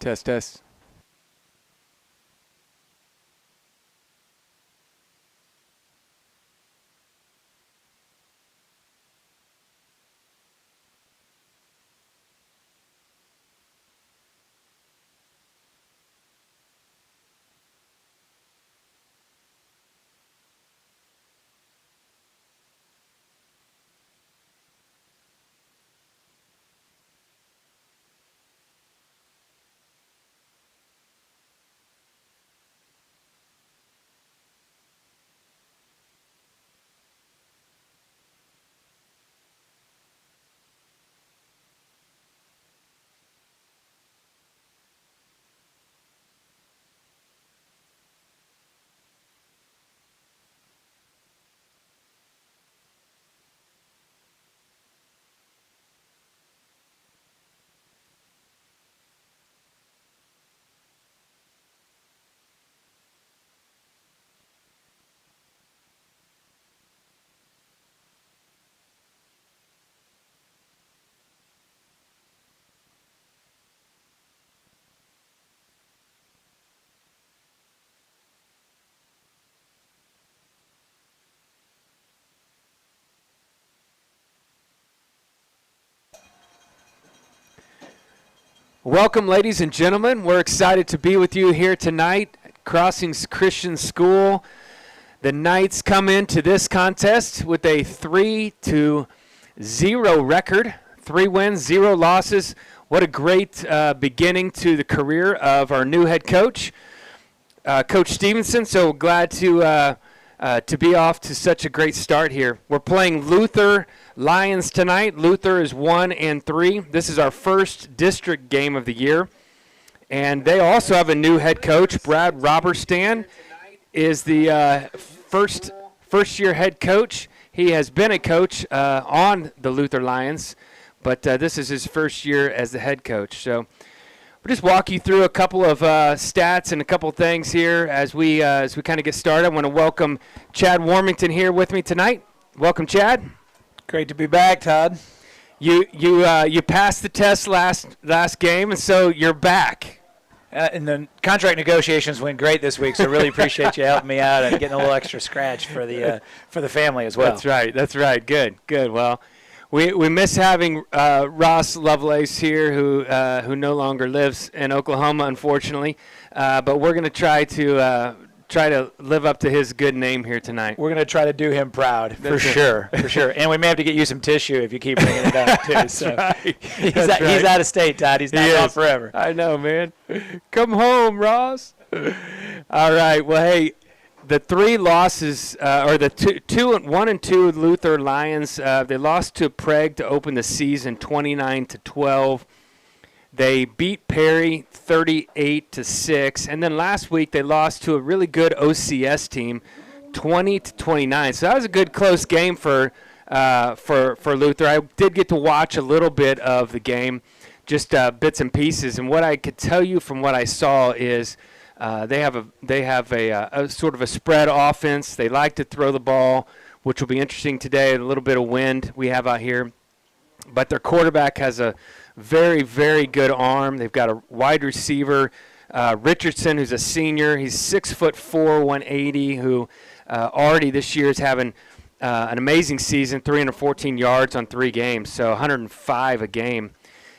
Test, test. Welcome, ladies and gentlemen. We're excited to be with you here tonight at Crossings Christian School. The Knights come into this contest with a 3-0 record, 3 wins, 0 losses. What a great beginning to the career of our new head coach, Coach Stevenson. So glad to be off to such a great start here. We're playing Luther Lions tonight. Luther is 1-3. This is our first district game of the year. And they also have a new head coach. Brad Roberstan is the first-year head coach. He has been a coach on the Luther Lions, but this is his first year as the head coach. So we'll just walk you through a couple of stats and a couple of things here as we kind of get started. I want to welcome Chad Warmington here with me tonight. Welcome, Chad. Great to be back, Todd. You passed the test last game, and so you're back. And the contract negotiations went great this week, so really appreciate you helping me out and getting a little extra scratch for the family as well. That's right. Good. Well, we miss having Ross Lovelace here, who no longer lives in Oklahoma, unfortunately. But we're going to try to live up to his good name here tonight. We're going to try to do him proud, for sure. And we may have to get you some tissue if you keep bringing it up, too. So right. He's out of state, Todd. He's not gone forever. I know, man. Come home, Ross. All right. Well, hey, the 3 losses, or the 1-2 Luther Lions, they lost to Prague to open the season 29-12. They beat Perry 38-6, and then last week they lost to a really good OCS team, 20-29. So that was a good close game for Luther. I did get to watch a little bit of the game, just bits and pieces. And what I could tell you from what I saw is they have a sort of a spread offense. They like to throw the ball, which will be interesting today. A little bit of wind we have out here, but their quarterback has a very, very good arm. They've got a wide receiver, Richardson, who's a senior. He's 6'4", 180, who already this year is having an amazing season, 314 yards on 3 games, so 105 a game.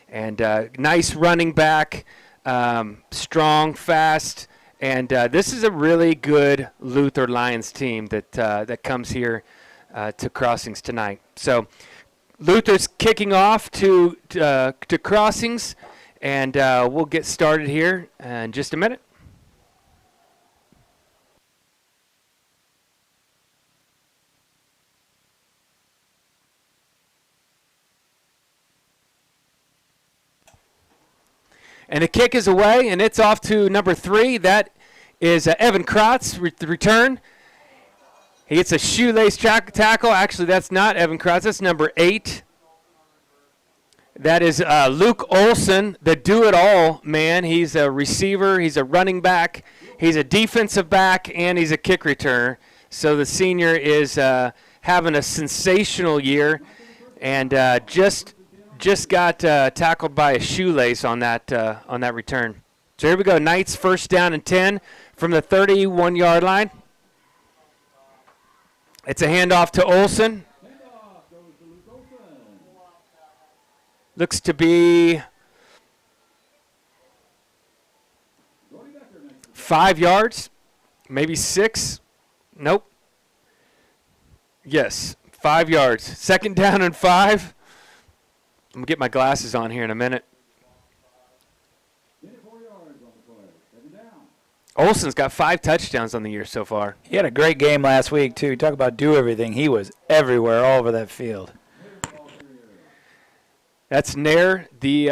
And nice running back, strong, fast. And this is a really good Luther Lions team that comes here to Crossings tonight. So Luther's kicking off to Crossings, and we'll get started here in just a minute. And the kick is away, and it's off to number 3. That is Evan Kratz, the return. He gets a shoelace tackle. Actually, that's not Evan Kratz. That's number 8. That is Luke Olson, the do-it-all man. He's a receiver. He's a running back. He's a defensive back, and he's a kick returner. So the senior is having a sensational year, and just got tackled by a shoelace on that return. So here we go. Knights first down and 10 from the 31-yard line. It's a handoff to Olson. Looks to be 5 yards, maybe 6. Nope. Yes, 5 yards. Second down and 5. I'm going to get my glasses on here in a minute. Olson's got 5 touchdowns on the year so far. He had a great game last week, too. Talk about do everything. He was everywhere, all over that field. That's Nair, the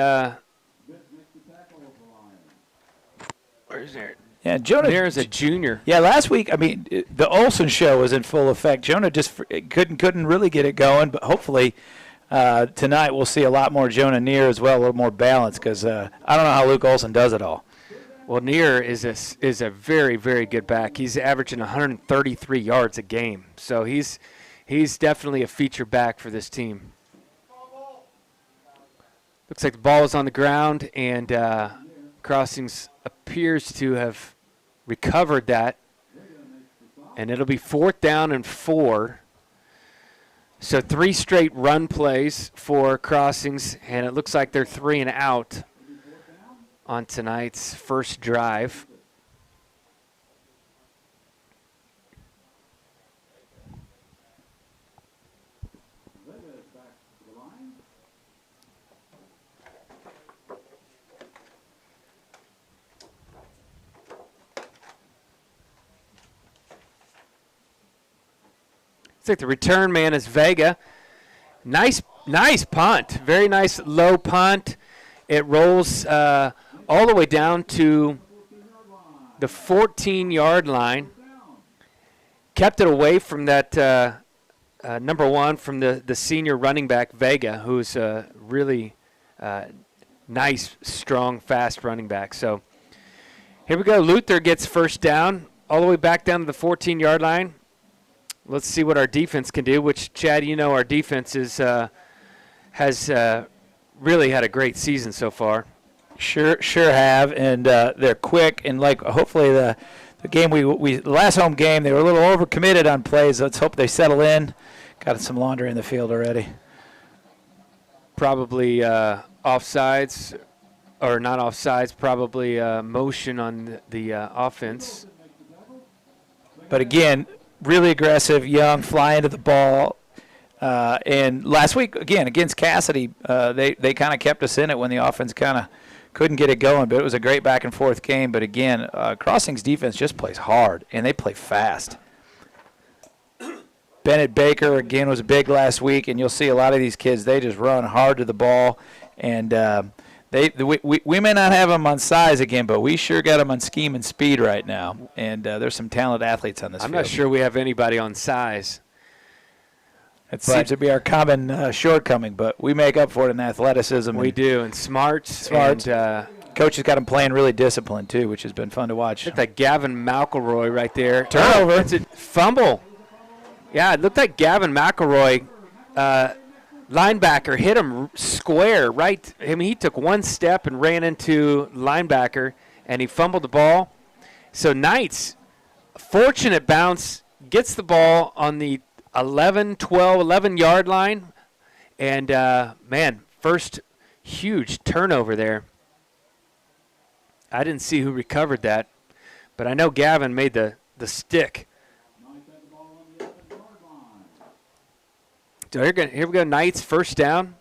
where's Nair? Yeah, Jonah. Nair's a junior. Yeah, last week, I mean, the Olson show was in full effect. Jonah just couldn't really get it going, but hopefully tonight we'll see a lot more Jonah Nair as well, a little more balance, because I don't know how Luke Olson does it all. Well, Nair is a very, very good back. He's averaging 133 yards a game, so he's definitely a feature back for this team. Looks like the ball is on the ground, and Crossings appears to have recovered that. And it'll be 4th down and 4. So 3 straight run plays for Crossings, and it looks like they're 3 and out on tonight's first drive. Looks like the return man is Vega. Nice punt. Very nice low punt. It rolls all the way down to the 14-yard line. Kept it away from that number 1 from the senior running back, Vega, who's a really nice, strong, fast running back. So here we go. Luther gets first down all the way back down to the 14-yard line. Let's see what our defense can do, which, Chad, you know our defense has really had a great season so far. Sure have, and they're quick, and like hopefully the game the last home game they were a little overcommitted on plays. Let's hope they settle in. Got some laundry in the field already. Probably offsides, or not offsides. Probably motion on the offense. But again, really aggressive, young, fly into the ball. And last week, again, against Cassidy, they kind of kept us in it when the offense kind of couldn't get it going. But it was a great back-and-forth game. But, again, Crossings defense just plays hard, and they play fast. Bennett Baker, again, was big last week, and you'll see a lot of these kids, they just run hard to the ball. And we may not have them on size again, but we sure got them on scheme and speed right now. And there's some talented athletes on this field. I'm not sure we have anybody on size. It seems to be our common shortcoming, but we make up for it in athleticism. We do, and smarts. And, Coach has got them playing really disciplined, too, which has been fun to watch. Looked like Gavin McElroy right there. Turnover. It's a fumble. Yeah, it looked like Gavin McElroy, linebacker, hit him square right. I mean, he took one step and ran into linebacker, and he fumbled the ball. So Knights, fortunate bounce, gets the ball on the 11-yard line. And, man, first huge turnover there. I didn't see who recovered that, but I know Gavin made the stick. So here we go, Knights first down.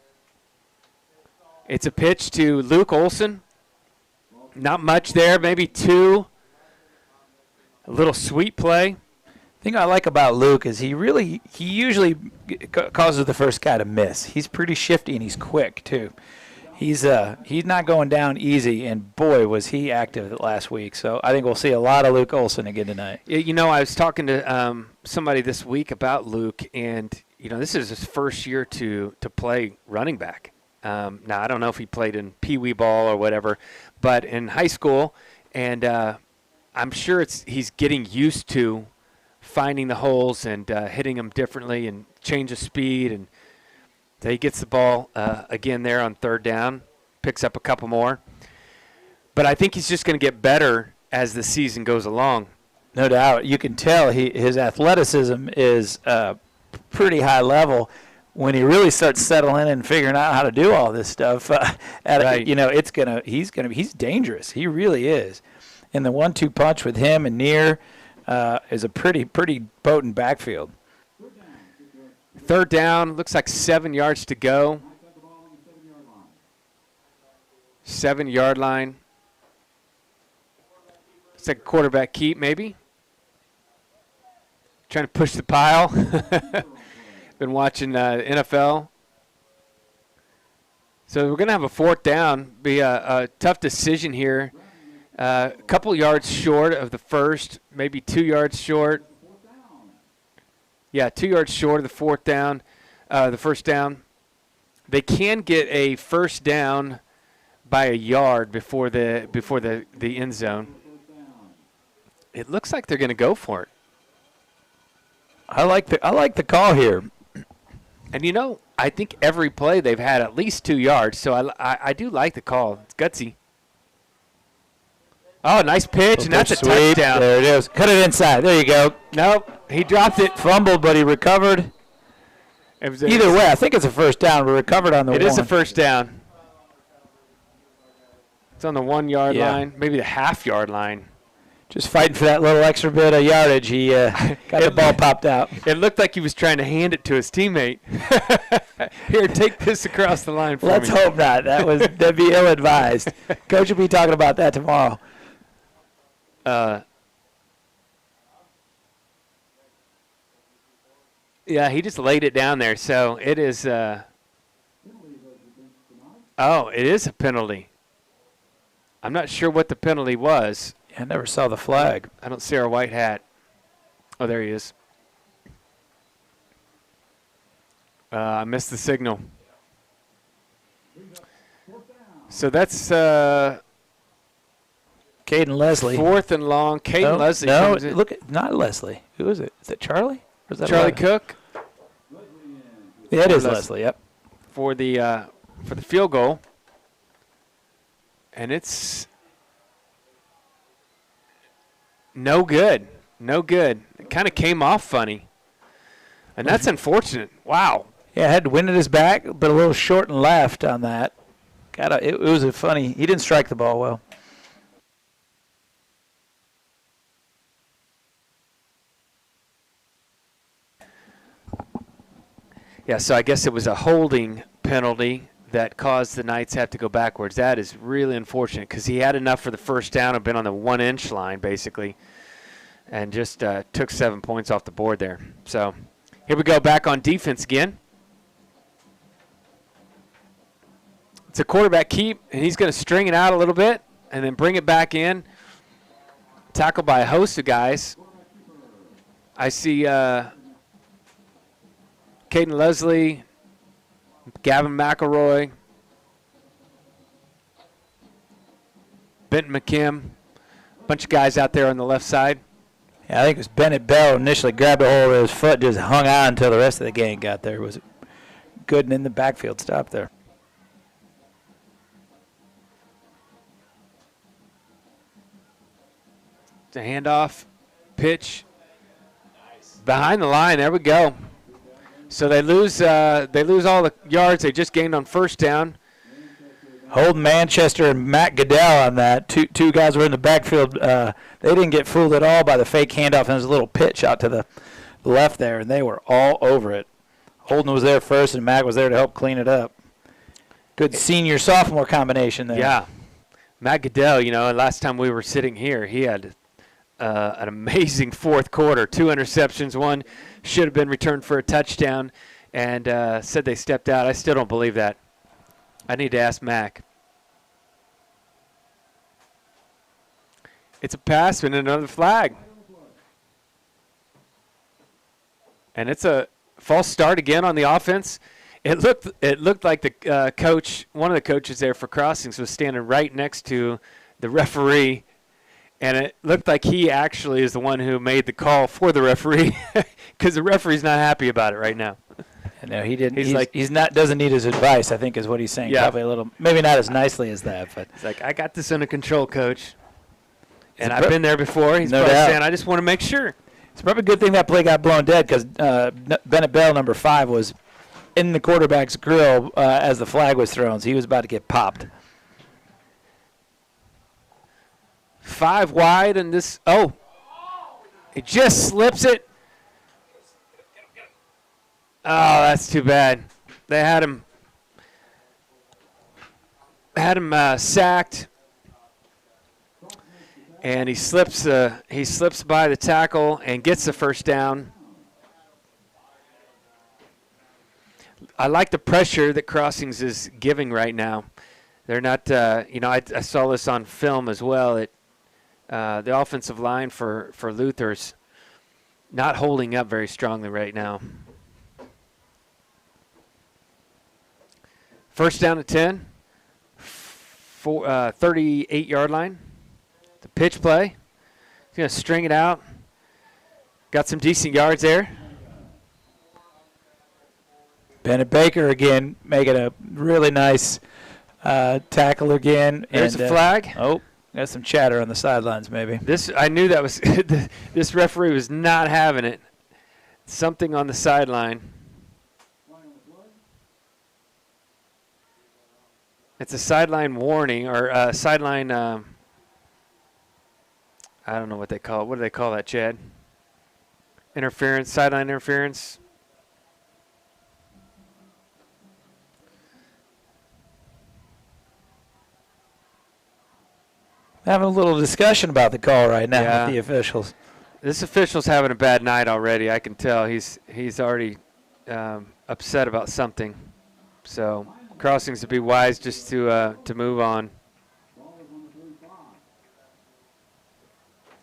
It's a pitch to Luke Olson. Not much there, maybe 2. A little sweet play. The thing I like about Luke is he usually causes the first guy to miss. He's pretty shifty and he's quick too. He's not going down easy, and boy was he active last week. So I think we'll see a lot of Luke Olson again tonight. You know, I was talking to somebody this week about Luke, and you know, this is his first year to play running back. Now I don't know if he played in Pee Wee ball or whatever, but in high school, and I'm sure he's getting used to finding the holes and hitting them differently and change of speed. And he gets the ball again there on third down, picks up a couple more. But I think he's just going to get better as the season goes along. No doubt. You can tell his athleticism is pretty high level. When he really starts settling and figuring out how to do all this stuff, Right. he's dangerous. He really is. And the 1-2 punch with him and Neer is a pretty potent backfield. Third down, looks like 7 yards to go. 7-yard line. It's like a quarterback keep, maybe. Trying to push the pile. Been watching NFL. So we're going to have a fourth down. Be a tough decision here. A couple yards short of the first, maybe 2 yards short. Yeah, 2 yards short of the fourth down, the first down. They can get a first down by a yard before the end zone. It looks like they're going to go for it. I like the call here. And, I think every play they've had at least 2 yards, so I do like the call. It's gutsy. Oh, nice pitch, and that's a touchdown. There it is. Cut it inside. There you go. Nope, he dropped it. Fumbled, but he recovered. Either way, I think it's a first down. We recovered on the one. It is a first down. It's on the 1 yard line, maybe the half-yard line. Just fighting for that little extra bit of yardage. He got the ball popped out. It looked like he was trying to hand it to his teammate. Here, take this across the line for me. Let's hope not. That'd be ill-advised. Coach will be talking about that tomorrow. Yeah, he just laid it down there. So it is. It is a penalty. I'm not sure what the penalty was. I never saw the flag. I don't see our white hat. Oh, there he is. I missed the signal. So that's Caden Leslie. fourth and long. Caden Leslie. No, comes in. look, not Leslie. Who is it? Is it Charlie? Or is that Charlie 11? Cook Yeah, it is Leslie. Leslie. Yep. for the field goal, and it's no good. No good. It kind of came off funny, and that's unfortunate. Wow. Yeah, had wind at his back, but a little short and left on that. It was a funny. He didn't strike the ball well. Yeah, so I guess it was a holding penalty that caused the Knights have to go backwards. That is really unfortunate because he had enough for the first down, had been on the 1 inch line basically, and just took 7 points off the board there. So here we go, back on defense again. It's a quarterback keep, and he's going to string it out a little bit and then bring it back in. Tackled by a host of guys. I see Caden Leslie, Gavin McElroy, Benton McKim, a bunch of guys out there on the left side. Yeah, I think it was Bennett Bell initially grabbed a hold of his foot, just hung on until the rest of the gang got there. It was good and in the backfield stop there. The handoff, pitch, behind the line. There we go. So they lose all the yards they just gained on first down. Holden Manchester and Matt Goodell on that. Two guys were in the backfield. They didn't get fooled at all by the fake handoff. And there was a little pitch out to the left there, and they were all over it. Holden was there first, and Matt was there to help clean it up. Good senior-sophomore combination there. Yeah. Matt Goodell, last time we were sitting here, he had an amazing fourth quarter. 2 interceptions. One should have been returned for a touchdown, and said they stepped out. I still don't believe that. I need to ask Mac. It's a pass and another flag. And it's a false start again on the offense. It looked like the coach, one of the coaches there for Crossings, was standing right next to the referee, and it looked like he actually is the one who made the call for the referee because the referee's not happy about it right now. No, he didn't. He's like- he's not doesn't need his advice. I think is what he's saying. Yeah. Probably a little, maybe not as nicely as that, but He's like, I got this under control, coach. And a I've pro- been there before. He's No probably doubt. saying, I just want to make sure. it's probably a good thing that play got blown dead because Bennett Bell, number 5, was in the quarterback's grill as the flag was thrown, so he was about to get popped. 5 wide, and this, it just slips it. Oh, that's too bad. They had him sacked, and he slips by the tackle and gets the first down. I like the pressure that Crossings is giving right now. They're not, I saw this on film as well. The offensive line for Luther's not holding up very strongly right now. First down at 10, 38-yard line. The pitch play. He's going to string it out. Got some decent yards there. Bennett Baker again making a really nice tackle again. There's a flag. Oh, there's some chatter on the sidelines maybe. I knew that was this referee was not having it. Something on the sideline. It's a sideline warning or a sideline. I don't know what they call it. What do they call that, Chad? Interference, sideline interference. Having a little discussion about the call right now Yeah. with the officials. This official's having a bad night already. I can tell he's already upset about something. So Crossings would be wise just to move on.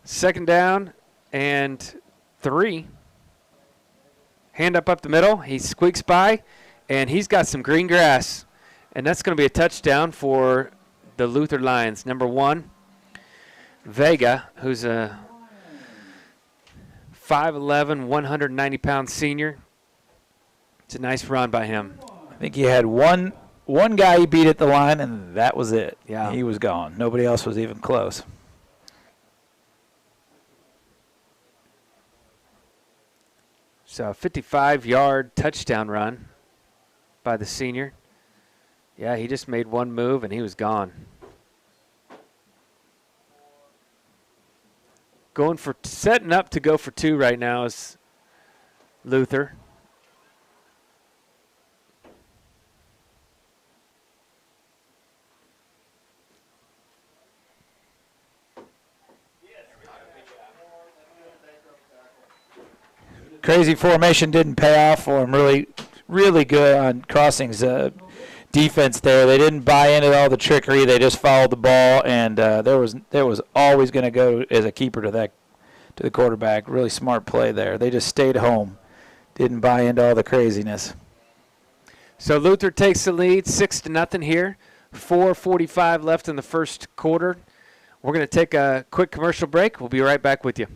Second down and 3. Hand up the middle. He squeaks by, and he's got some green grass. And that's going to be a touchdown for the Luther Lions. Number 1, Vega, who's a 5'11", 190-pound senior. It's a nice run by him. I think he had one guy he beat at the line, and that was it. Yeah. He was gone. Nobody else was even close. So a 55-yard touchdown run by the senior. Yeah, he just made one move, and he was gone. Setting up to go for 2 right now is Luther. Crazy formation didn't pay off for him. Really, really good on Crossings' defense there. They didn't buy into all the trickery. They just followed the ball, and there was always going to go as a keeper to the quarterback. Really smart play there. They just stayed home, didn't buy into all the craziness. So Luther takes the lead, 6-0 here. 4:45 left in the first quarter. We're going to take a quick commercial break. We'll be right back with you.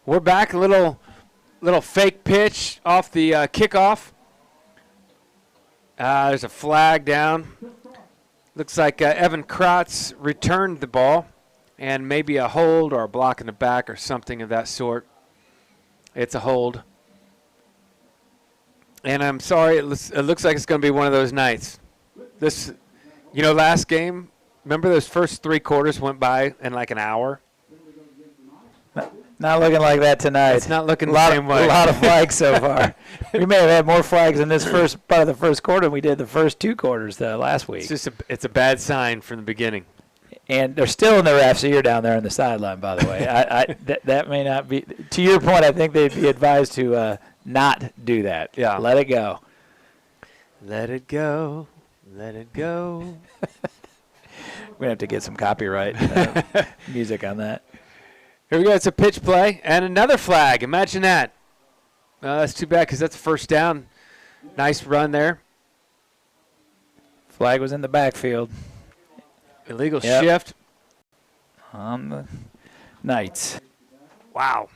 We're back. A little fake pitch off the kickoff. There's a flag down. Looks like Evan Kratz returned the ball, and maybe a hold or a block in the back or something of that sort. It's a hold. And I'm sorry, it looks like it's going to be one of those nights. This, last game, remember those first 3 quarters went by in like an hour? Not looking like that tonight. It's not looking the same way. A lot of flags so far. We may have had more flags in this first part of the first quarter than we did the first 2 quarters last week. It's a bad sign from the beginning. And they're still in the ref's ear down there on the sideline, by the way. That may not be. To your point, I think they'd be advised to not do that. Yeah. Let it go. Let it go. Let it go. We're going to have to get some copyright music on that. Here we go. It's a pitch play and another flag. Imagine that. That's too bad because that's a first down. Nice run there. Flag was in the backfield. Illegal shift. On the Knights. Wow.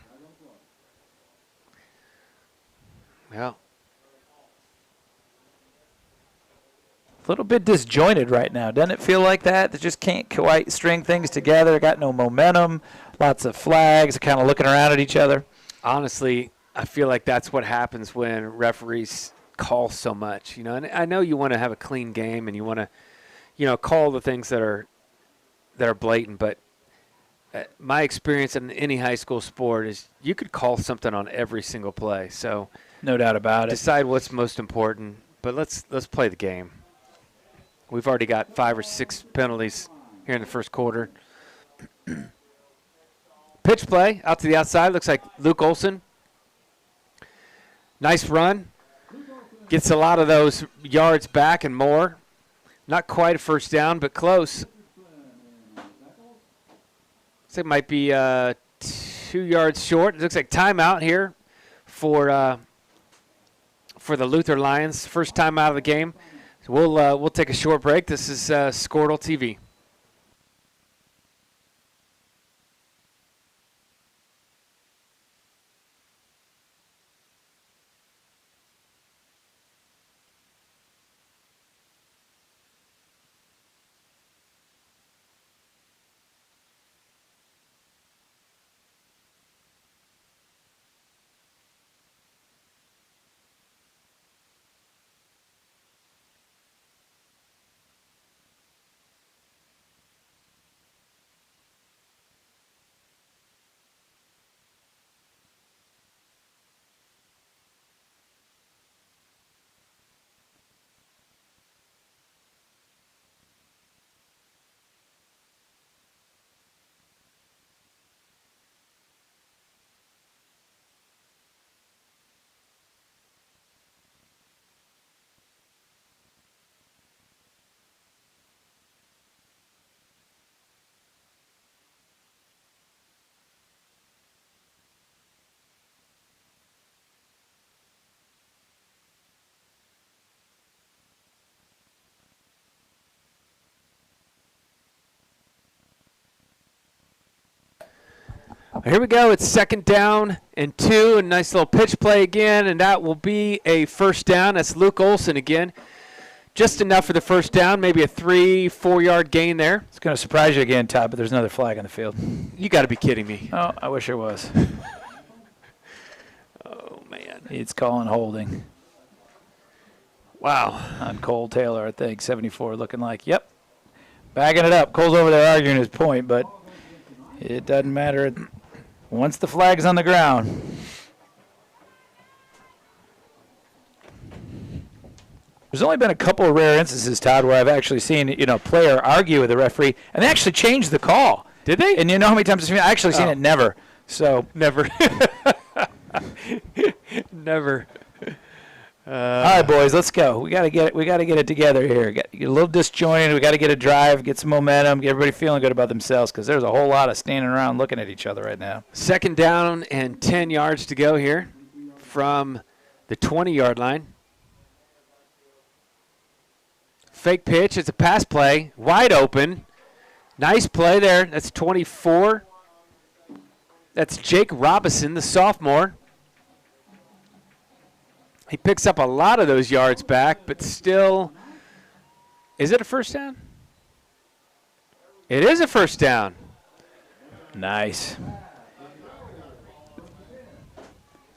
Well. A little bit disjointed right now. Doesn't it feel like that? They just can't quite string things together. Got no momentum. Lots of flags. Kind of looking around at each other. Honestly, I feel like that's what happens when referees call so much. And I know you want to have a clean game and you want to, call the things that are blatant. But my experience in any high school sport is you could call something on every single play. So no doubt about it. Decide what's most important. But let's play the game. We've already got 5 or 6 penalties here in the first quarter. Pitch play out to the outside. Looks like Luke Olson. Nice run. Gets a lot of those yards back and more. Not quite a first down, but close. Looks like it might be 2 yards short. It looks like timeout here for the Luther Lions. First time out of the game. So we'll take a short break. This is Squirtle TV. Here we go. It's 2nd down and 2. A nice little pitch play again, and that will be a first down. That's Luke Olson again. Just enough for the first down, maybe a 3-4 yard gain there. It's going to surprise you again, Todd, but there's another flag on the field. You got to be kidding me. Oh, I wish there was. Oh, man. It's calling holding. Wow. On Cole Taylor, I think, 74, looking like, yep. Bagging it up. Cole's over there arguing his point, but it doesn't matter once the flag's on the ground. There's only been a couple of rare instances, Todd, where I've actually seen, a player argue with the referee, and they actually changed the call. Did they? And you know how many times I've actually seen it? Never. So never. Never. All right, boys, let's go. We gotta get it together here. Get a little disjointed. We got to get a drive, get some momentum, get everybody feeling good about themselves, because there's a whole lot of standing around looking at each other right now. 2nd down and 10 yards to go here from the 20-yard line. Fake pitch. It's a pass play. Wide open. Nice play there. That's 24. That's Jake Robinson, the sophomore. He picks up a lot of those yards back, but still, is it a first down? It is a first down. Nice.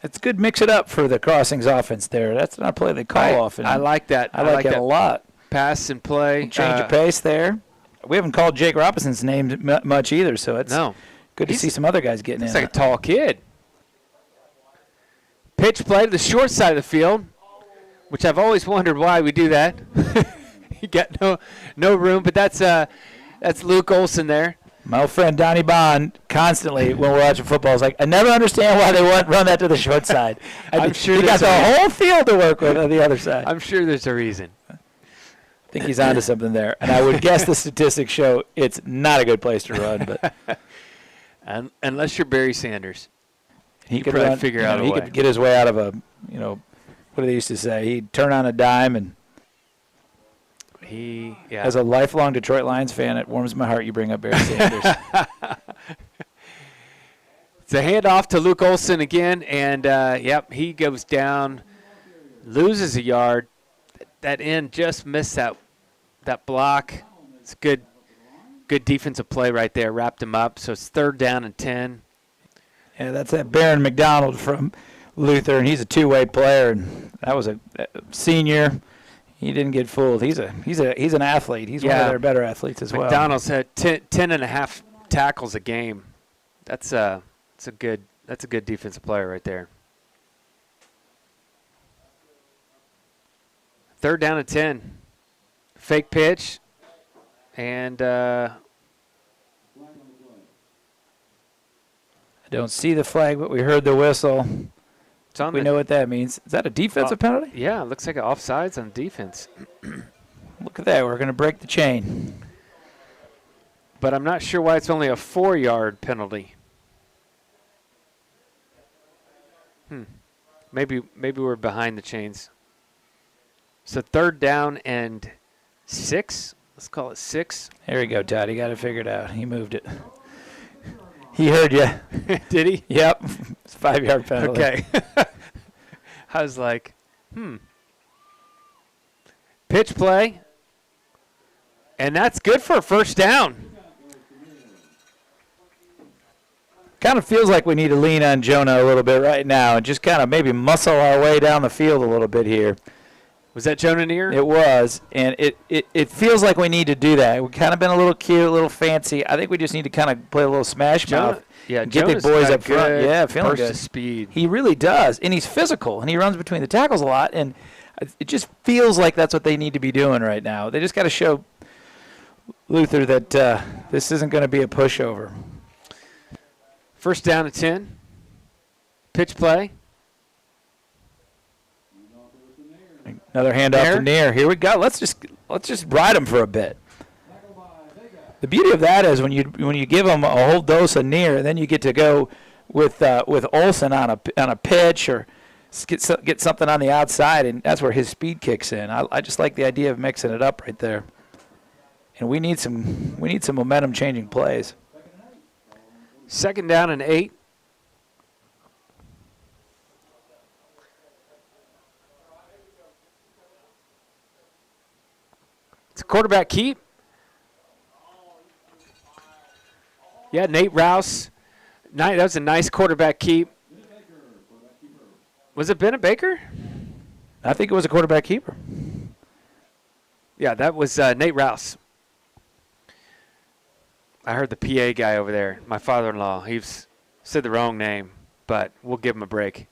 It's good mix it up for the Crossings offense there. That's not a play they call often. I like that. I like that a lot. Pass and play. Change of pace there. We haven't called Jake Robinson's name much either, so it's good to see some other guys getting in. He's like a tall kid. Pitch play to the short side of the field, which I've always wondered why we do that. You got no room, but that's Luke Olson there. My old friend Donnie Bond constantly, when we're watching football, is like, I never understand why they run that to the short side. I'm sure he got the whole field to work with on the other side. I'm sure there's a reason. I think he's onto something there. And I would guess the statistics show it's not a good place to run. But unless you're Barry Sanders. He could probably figure out a way. He could get his way out of a, what do they used to say? He'd turn on a dime and as a lifelong Detroit Lions fan, it warms my heart you bring up Barry Sanders. It's a handoff to Luke Olson again, and, he goes down, loses a yard. That end just missed that block. It's good defensive play right there. Wrapped him up, so it's 3rd down and 10. Yeah, that's that Baron McDonald from Luther, and he's a two-way player, and that was a senior. He didn't get fooled. He's an athlete. He's one of their better athletes as well. McDonald's had 10.5 tackles a game. That's a good defensive player right there. 3rd down and 10. Fake pitch, and I don't see the flag, but we heard the whistle. We know what that means. Is that a defensive penalty? Yeah, it looks like an offsides on defense. Look at that. We're going to break the chain. But I'm not sure why it's only a 4-yard penalty. Maybe we're behind the chains. So 3rd down and 6. Let's call it 6. There you go, Todd. He got it figured out. He moved it. He heard you. Did he? Yep. It's a 5-yard penalty. Okay. I was like, Pitch play. And that's good for a first down. Kind of feels like we need to lean on Jonah a little bit right now and just kind of maybe muscle our way down the field a little bit here. Was that Jonah Neer? It was, and it feels like we need to do that. We've kind of been a little cute, a little fancy. I think we just need to kind of play a little smash mouth. Yeah, get the boys up front. Yeah, feeling burst good. Of speed. He really does, and he's physical, and he runs between the tackles a lot, and it just feels like that's what they need to be doing right now. They just got to show Luther that this isn't going to be a pushover. 1st down and 10. Pitch play. Another handoff to Neer. Here we go. Let's just ride him for a bit. The beauty of that is when you give him a whole dose of Neer, and then you get to go with Olson on a pitch or get something on the outside, and that's where his speed kicks in. I just like the idea of mixing it up right there. And we need some momentum changing plays. 2nd down and 8. It's a quarterback keep. Yeah, Nate Rouse. That was a nice quarterback keep. Was it Bennett Baker? I think it was a quarterback keeper. Yeah, that was Nate Rouse. I heard the PA guy over there, my father-in-law. He said the wrong name, but we'll give him a break.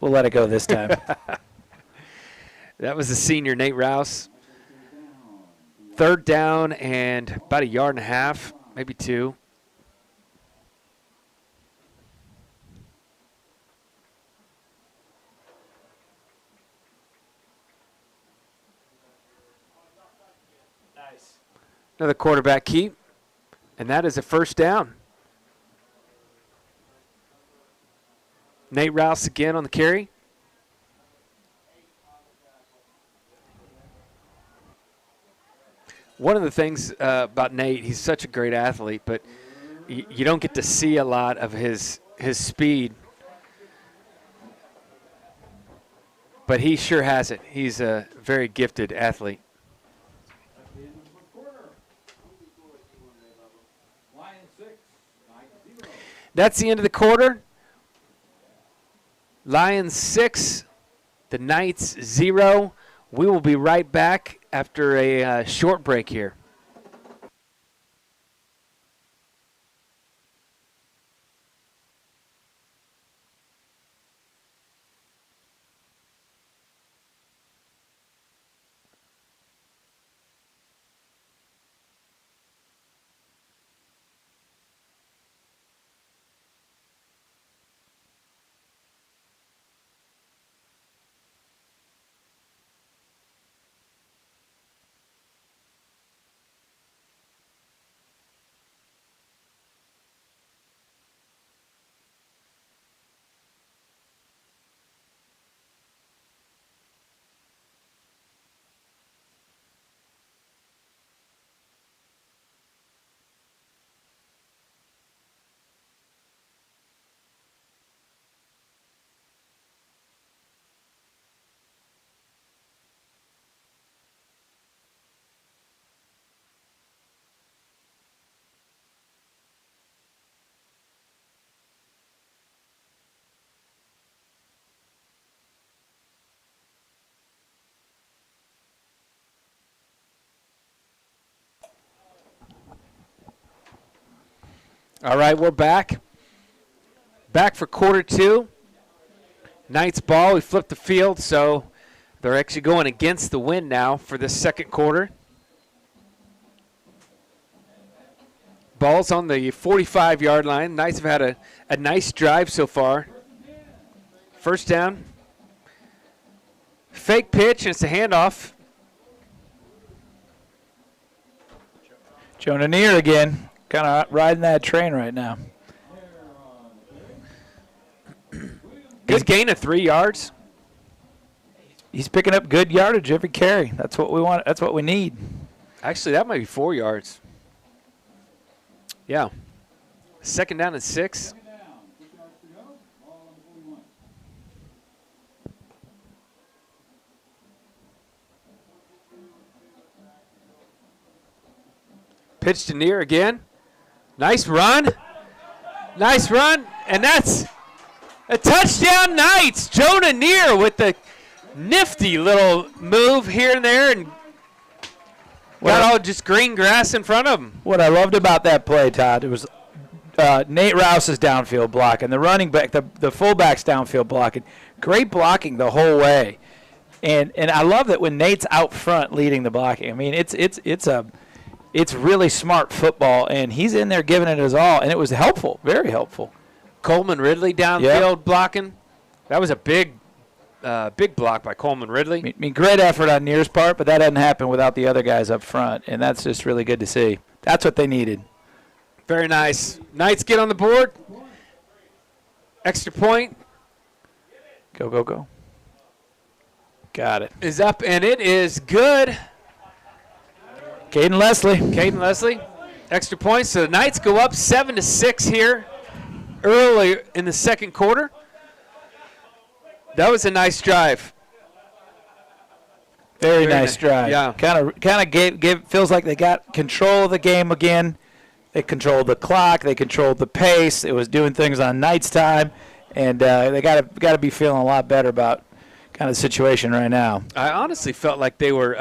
We'll let it go this time. That was the senior, Nate Rouse. 3rd down and about 1.5 yards, maybe 2. Nice. Another quarterback keep, and that is a 1st down. Nate Rouse again on the carry. One of the things about Nate, he's such a great athlete, but you don't get to see a lot of his speed. But he sure has it. He's a very gifted athlete. That's the end of the quarter. Lions 6, the Knights 0. We will be right back after a short break here. All right, we're back. Back for quarter 2. Knights ball. We flipped the field, so they're actually going against the wind now for the second quarter. Ball's on the 45-yard line. Knights have had a nice drive so far. First down. Fake pitch, and it's a handoff. Jonah Neer again. Kind of riding that train right now. Good gain of 3 yards. He's picking up good yardage every carry. That's what we want. That's what we need. Actually, that might be 4 yards. Yeah. Second down and 6. Pitch to Neer again. Nice run. Nice run. And that's a touchdown, Knights. Jonah Neer with the nifty little move here and there and got all just green grass in front of him. What I loved about that play, Todd, it was Nate Rouse's downfield blocking, the running back, the fullback's downfield blocking. Great blocking the whole way. And I love that when Nate's out front leading the blocking. I mean, it's really smart football, and he's in there giving it his all, and it was helpful, very helpful. Coleman Ridley downfield blocking. That was a big block by Coleman Ridley. I mean, great effort on Neer's part, but that doesn't happen without the other guys up front, and that's just really good to see. That's what they needed. Very nice. Knights get on the board. Extra point. Go, go, go. Got it. Is up, and it is good. Caden Leslie. Extra point. So the Knights go up 7-6 here early in the second quarter. That was a nice drive. Very nice drive. Yeah. Kind of feels like they got control of the game again. They controlled the clock. They controlled the pace. It was doing things on Knights time, and they got to be feeling a lot better about kind of the situation right now. I honestly felt like they were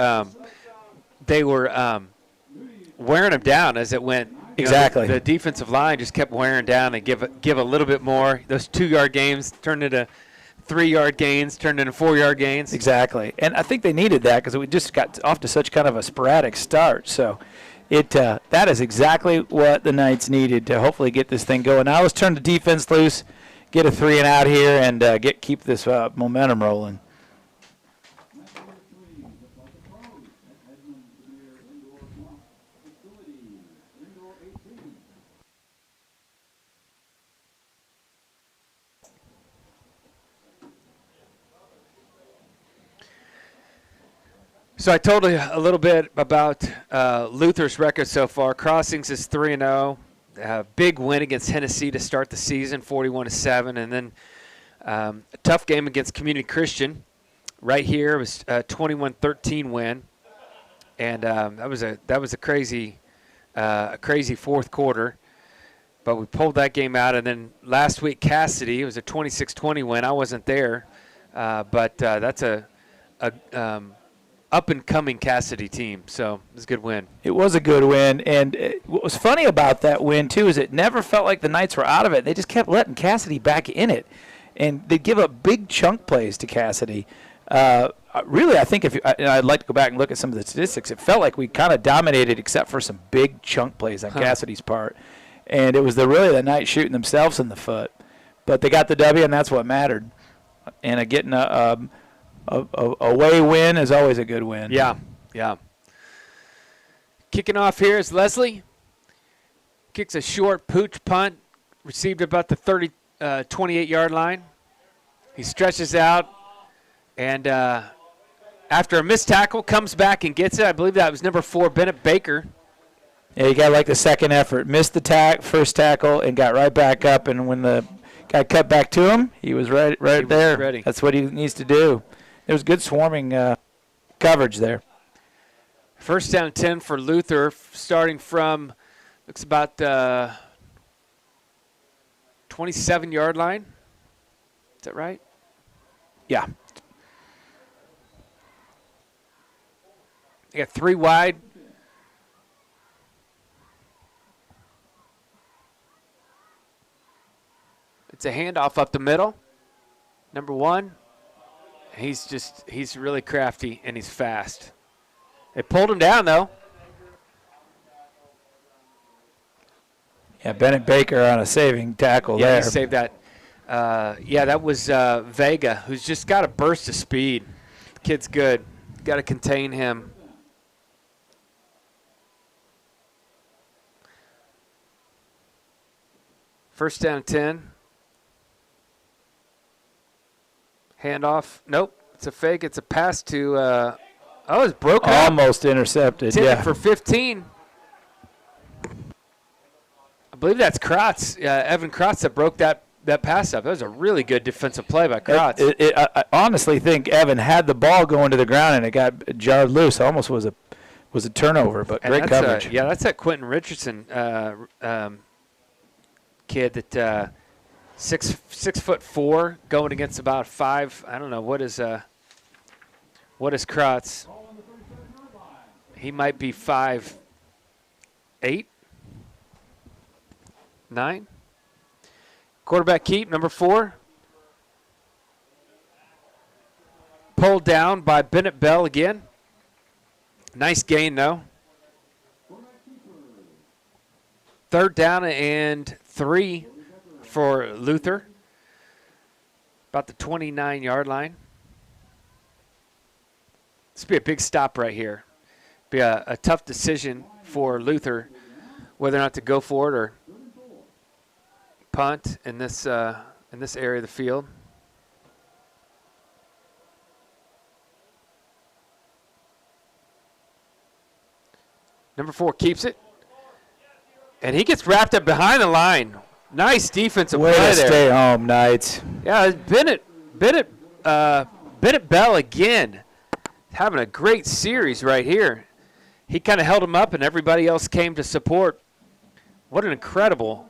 wearing them down as it went. Exactly. The defensive line just kept wearing down and give a little bit more. Those 2-yard games turned into 3-yard gains, turned into 4-yard gains. Exactly. And I think they needed that because we just got off to such kind of a sporadic start. So that is exactly what the Knights needed to hopefully get this thing going. Now let's turn the defense loose, get a 3-and-out here, and keep this momentum rolling. So I told you a little bit about Luther's record so far. Crossings is 3-0. big win against Tennessee to start the season, 41-7, and then a tough game against Community Christian. Right here, it was a 21-13 win, and that was a crazy fourth quarter. But we pulled that game out, and then last week Cassidy, it was a 26-20 win. I wasn't there, but that's a up-and-coming Cassidy team, so it was a good win. It was a good win, and what was funny about that win, too, is it never felt like the Knights were out of it. They just kept letting Cassidy back in it, and they'd give up big chunk plays to Cassidy. Really, I think I'd like to go back and look at some of the statistics. It felt like we kind of dominated except for some big chunk plays on Cassidy's part, and it was really the Knights shooting themselves in the foot. But they got the W, and that's what mattered. And getting a away win is always a good win. Yeah. Kicking off here is Leslie. Kicks a short pooch punt, received about the 28-yard line. He stretches out, and after a missed tackle, comes back and gets it. I believe that was number 4, Bennett Baker. Yeah, he got like the second effort. Missed the first tackle and got right back up, and when the guy cut back to him, he was right there. Ready. That's what he needs to do. There was good swarming coverage there. First down 10 for Luther, starting from, looks about 27-yard line. Is that right? Yeah. They got 3 wide. It's a handoff up the middle. Number 1. He's really crafty, and he's fast. They pulled him down, though. Yeah, Bennett Baker on a saving tackle there. Yeah, he saved that. That was Vega, who's just got a burst of speed. The kid's good. Got to contain him. First down 10. Handoff. Nope. It's a fake. It's a pass to it's broken up. Almost intercepted. Intended for 15. I believe that's Kratz, Evan Kratz, that broke that pass up. That was a really good defensive play by Kratz. I honestly think Evan had the ball going to the ground, and it got jarred loose. Almost was a turnover, but and great coverage. That's that Quentin Richardson kid that 6'4", going against about 5. I don't know what is Kratz. He might be 5'8", 9. Quarterback keep, number 4. Pulled down by Bennett Bell again. Nice gain, though. Third down and 3 for Luther. About the 29-yard line. This will be a big stop right here. Be a tough decision for Luther whether or not to go for it or punt in this area of the field. Number 4 keeps it, and he gets wrapped up behind the line. Nice defensive play there. Way to stay home, Knights. Yeah, Bennett Bell again, having a great series right here. He kind of held him up, and everybody else came to support. What an incredible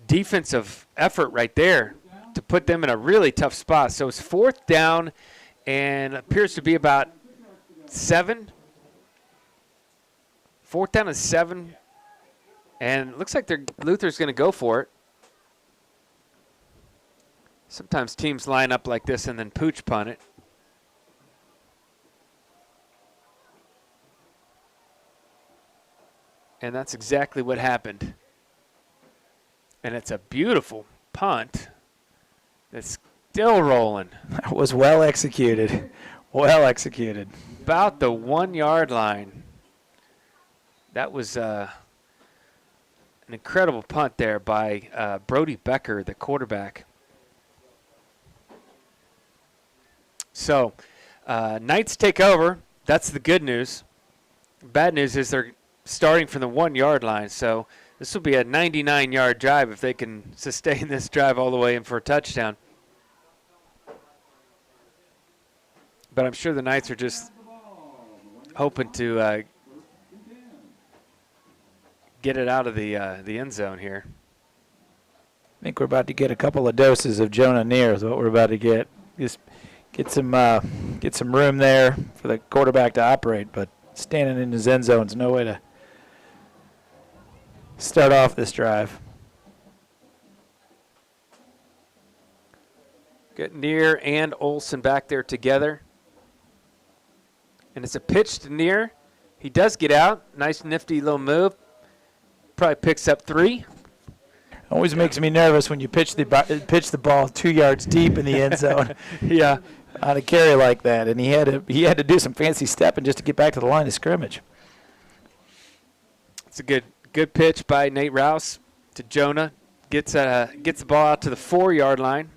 defensive effort right there to put them in a really tough spot. So it's 4th down and appears to be about 7. 4th down and 7. And it looks like Luther's going to go for it. Sometimes teams line up like this and then pooch punt it. And that's exactly what happened. And it's a beautiful punt that's still rolling. That was well executed. Well executed. About the 1-yard line. That was an incredible punt there by Brody Becker, the quarterback. So, Knights take over. That's the good news. Bad news is they're starting from the 1-yard line. So This will be a 99-yard drive if they can sustain this drive all the way in for a touchdown. But I'm sure the Knights are just hoping to get it out of the end zone here. I think we're about to get a couple of doses of Jonah Neer is what we're about to get. Just get some room there for the quarterback to operate, but standing in his end zone is no way to start off this drive. Get Neer and Olsen back there together. And it's a pitch to Neer. He does get out. Nice nifty little move. Probably picks up 3. Always makes me nervous when you pitch the ball 2 yards deep in the end zone. Yeah. On a carry like that, and he had to do some fancy stepping just to get back to the line of scrimmage. It's a good pitch by Nate Rouse to Jonah. Gets the ball out to the 4-yard line.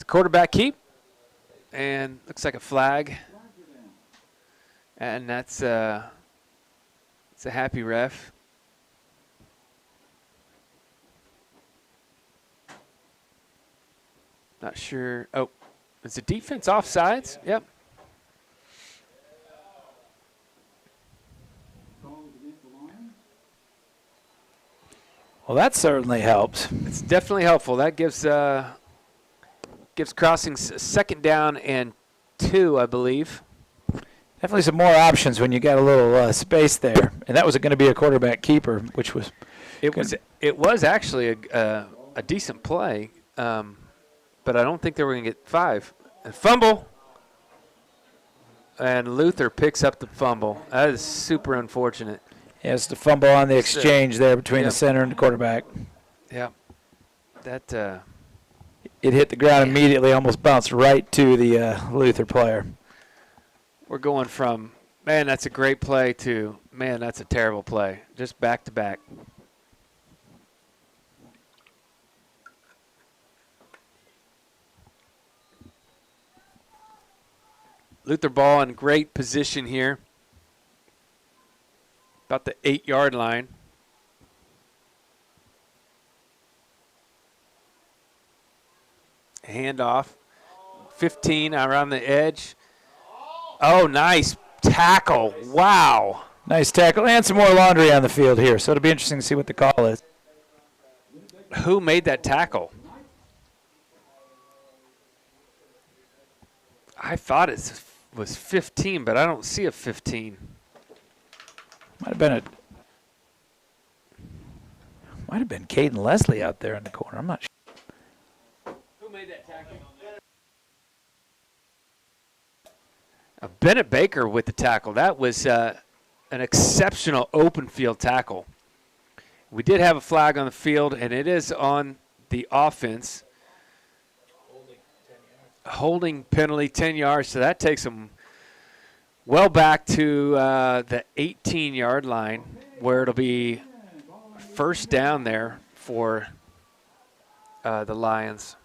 Quarterback keep, and looks like a flag, and it's a happy ref. Not sure. Oh, is the defense offsides? Yep. Well, that certainly helps. It's definitely helpful. That gives Crossing 2nd down and 2, I believe. Definitely some more options when you got a little space there, and that was going to be a quarterback keeper, which was it was actually a decent play, but I don't think they were going to get 5. A fumble, and Luther picks up the fumble. That is super unfortunate. Yeah, it's the fumble on the exchange there between the center and the quarterback. Yeah, that. It hit the ground immediately, almost bounced right to the Luther player. We're going from, man, that's a great play, to, man, that's a terrible play. Just back to back. Luther ball in great position here. About the 8-yard line. Handoff, 15 around the edge. Oh, nice tackle. Wow. Nice tackle and some more laundry on the field here, so it'll be interesting to see what the call is. Who made that tackle? I thought it was 15, but I don't see a 15. Might have been Caden Leslie out there in the corner. I'm not sure. Who made that tackle? Bennett Baker with the tackle. That was an exceptional open field tackle. We did have a flag on the field, and it is on the offense. Holding penalty, 10 yards, so that takes them well back to the 18-yard line, where it'll be 1st down there for the Lions.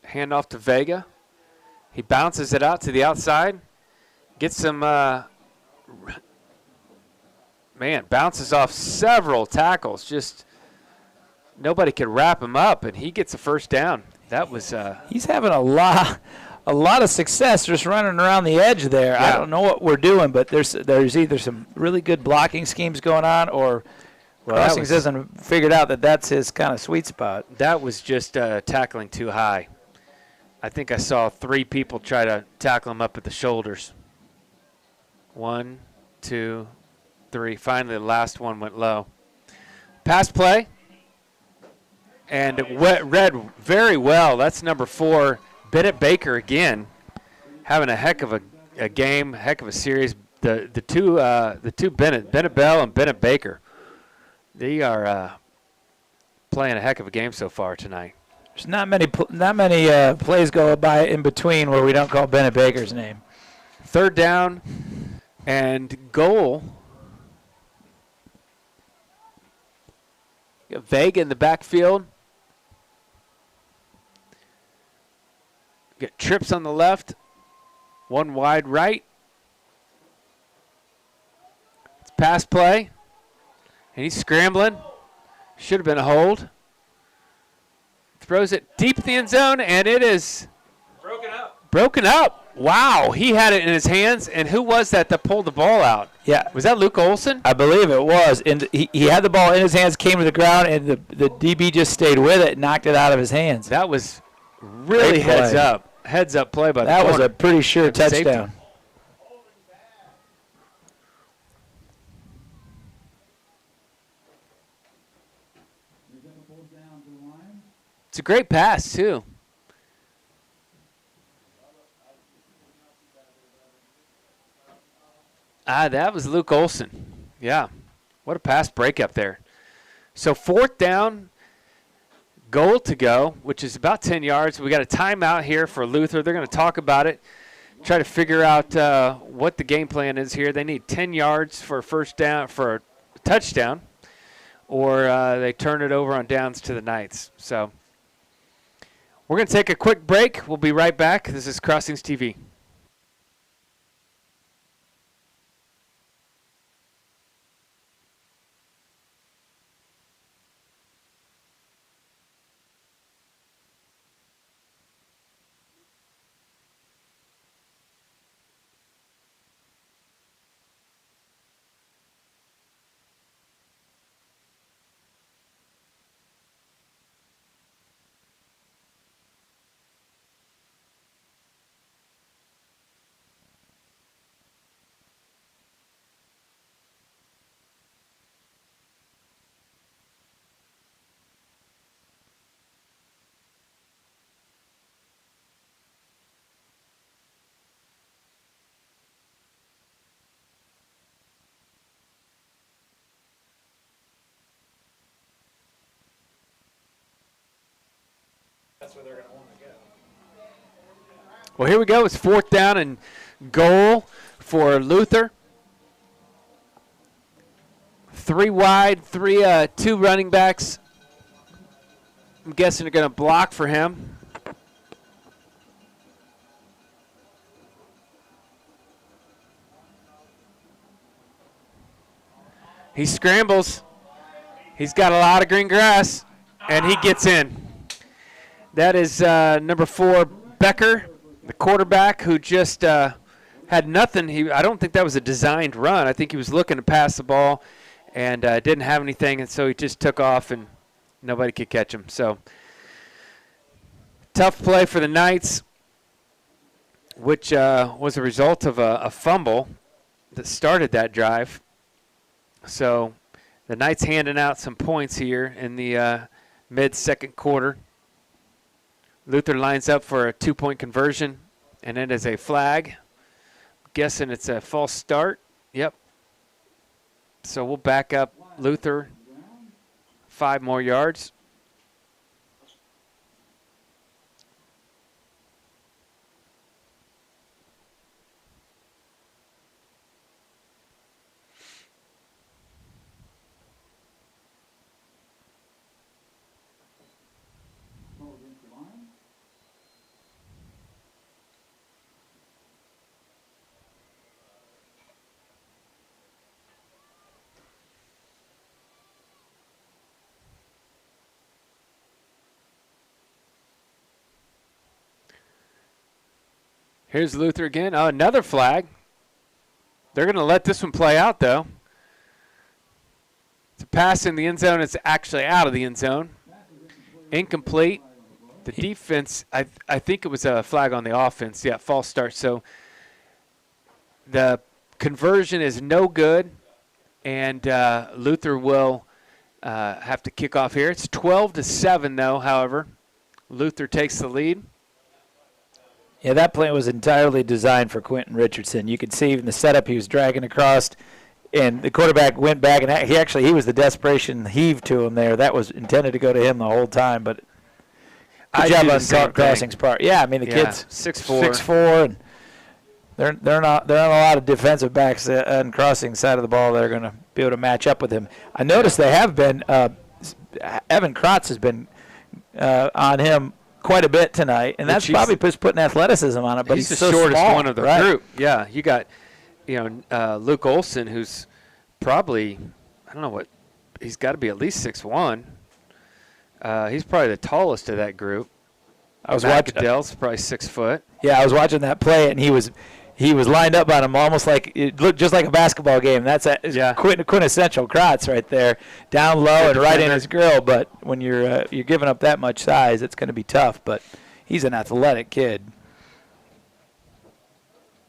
Handoff to Vega. He bounces it out to the outside. Gets some, bounces off several tackles. Just nobody could wrap him up, and he gets a 1st down. That was. He's having a lot of success just running around the edge there. Yeah. I don't know what we're doing, but there's either some really good blocking schemes going on, or Crossings hasn't figured out that that's his kind of sweet spot. That was just tackling too high. I think I saw 3 people try to tackle him up at the shoulders. 1, 2, 3. Finally, the last one went low. Pass play. And it read very well. That's number 4, Bennett Baker again, having a heck of a game, heck of a series. The two Bennett Bell and Bennett Baker, they are playing a heck of a game so far tonight. There's not many plays go by in between where we don't call Bennett Baker's name. 3rd down And goal. Got Vega in the backfield. Got Trips on the left. One wide right. It's pass play. And he's scrambling. Should have been a hold. Throws it deep in the end zone, and it is broken up. Wow, he had it in his hands. And who was that pulled the ball out? Yeah. Was that Luke Olson? I believe it was. And he had the ball in his hands, came to the ground, and the DB just stayed with it and knocked it out of his hands. That was really Great play. heads up play by the That was corner. a pretty sure And safety. touchdown. It's a great pass, too. That was Luke Olson. Yeah. What a pass breakup there. So 4th down, goal to go, which is about 10 yards. We got a timeout here for Luther. They're going to talk about it, try to figure out what the game plan is here. They need 10 yards for a first down, for a touchdown, or they turn it over on downs to the Knights. So we're going to take a quick break. We'll be right back. This is Crossings TV. That's where they're going to want to go. Well, here we go. It's 4th down and goal for Luther. 3 wide, 2 running backs. I'm guessing they're going to block for him. He scrambles. He's got a lot of green grass, and he gets in. That is number 4, Becker, the quarterback, who just had nothing. I don't think that was a designed run. I think he was looking to pass the ball and didn't have anything, and so he just took off, and nobody could catch him. So tough play for the Knights, which was a result of a fumble that started that drive. So the Knights handing out some points here in the mid-second quarter. Luther lines up for a 2-point conversion, and it is a flag. I'm guessing it's a false start. Yep. So we'll back up Luther 5 more yards. Here's Luther again. Oh, another flag. They're going to let this one play out, though. It's a pass in the end zone. It's actually out of the end zone. Incomplete. The defense, I think it was a flag on the offense. Yeah, false start. So the conversion is no good, and Luther will have to kick off here. It's 12-7, though, however. Luther takes the lead. Yeah, that play was entirely designed for Quentin Richardson. You could see in the setup he was dragging across, and the quarterback went back, and he was the desperation heave to him there. That was intended to go to him the whole time, but good job on Crossing's part. Yeah, I mean, the kid's 6'4". 6'4", and There are not a lot of defensive backs on crossing side of the ball that are going to be able to match up with him. I noticed they have been. Evan Kratz has been on him quite a bit tonight, and that's probably just putting athleticism on it. But he's the so shortest small, one of the group. Yeah, you got, Luke Olson, who's probably, I don't know what, he's got to be at least 6'1". He's probably the tallest of that group. I was watching. Goodell's probably 6 foot. Yeah, I was watching that play, and he was lined up on him almost like it looked just like a basketball game. That's quintessential Kratz right there, down low and right in his grill. But when you're giving up that much size, it's going to be tough. But he's an athletic kid.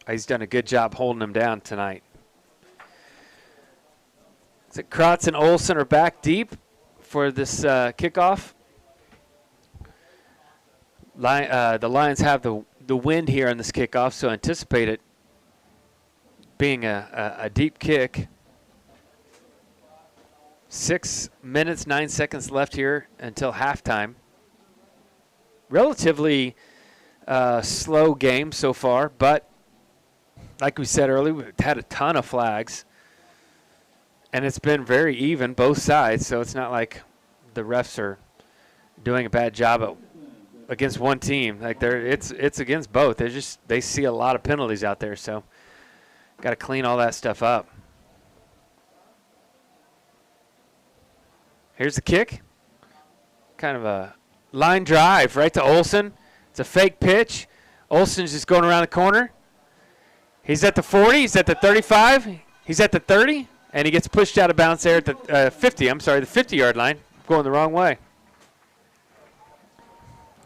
He's done a good job holding him down tonight. So Kratz and Olson are back deep for this kickoff. The Lions have the wind here on this kickoff, so anticipate it being a deep kick. 6 minutes, 9 seconds left here until halftime. Relatively slow game so far, but like we said earlier, we've had a ton of flags, and it's been very even, both sides, so it's not like the refs are doing a bad job against one team. Like it's against both. They see a lot of penalties out there, so got to clean all that stuff up. Here's the kick. Kind of a line drive right to Olson. It's a fake pitch. Olson's just going around the corner. He's at the 40. He's at the 35. He's at the 30. And he gets pushed out of bounds there at the 50. I'm sorry, the 50-yard line. Going the wrong way.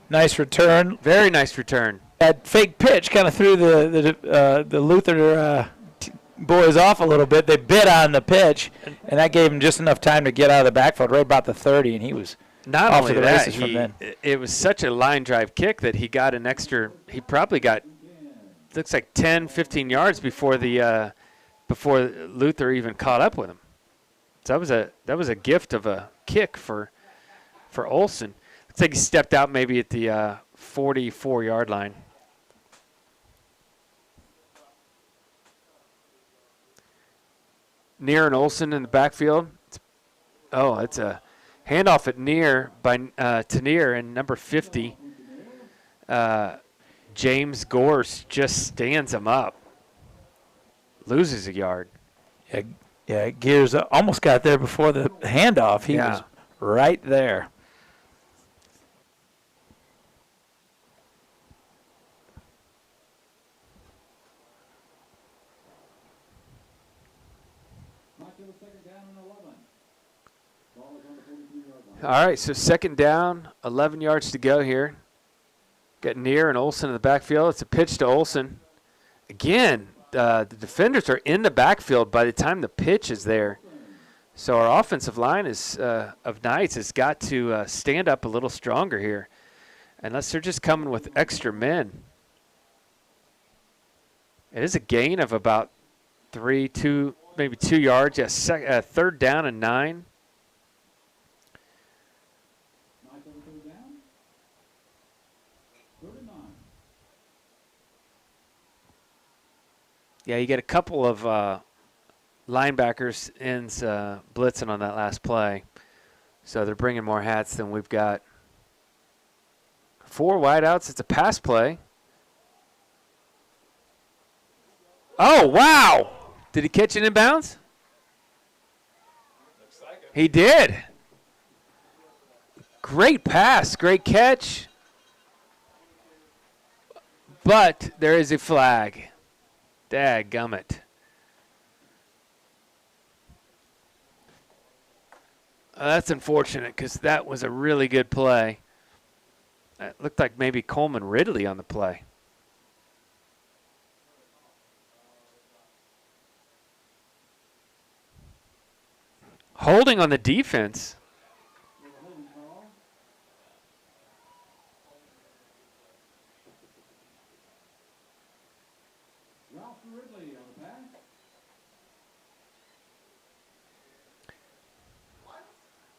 Nice return. Very nice return. That fake pitch kind of threw the Luther boys off a little bit. They bit on the pitch, and that gave him just enough time to get out of the backfield right about the 30, and he was not off only to the that, races from then. It was such a line drive kick that he got an extra. He probably got, looks like 10, 15 yards before Luther even caught up with him. So that was a gift of a kick for Olson. Looks like he stepped out maybe at the 44-yard line. Neer and Olson in the backfield. It's a handoff at Neer to Neer, and number 50, James Gorse just stands him up. Loses a yard. Yeah, Gears almost got there before the handoff. He was right there. All right, so second down, 11 yards to go here. Got Neer and Olson in the backfield. It's a pitch to Olson. Again, the defenders are in the backfield by the time the pitch is there. So our offensive line of Knights has got to stand up a little stronger here, unless they're just coming with extra men. It is a gain of about 2 yards. Yes, third down and 9. Yeah, you get a couple of linebackers ends blitzing on that last play. So they're bringing more hats than we've got. 4 wideouts. It's a pass play. Oh, wow. Did he catch it in bounds? Looks like it. He did. Great pass. Great catch. But there is a flag. Dadgummit. That's unfortunate because that was a really good play. It looked like maybe Coleman Ridley on the play. Holding on the defense.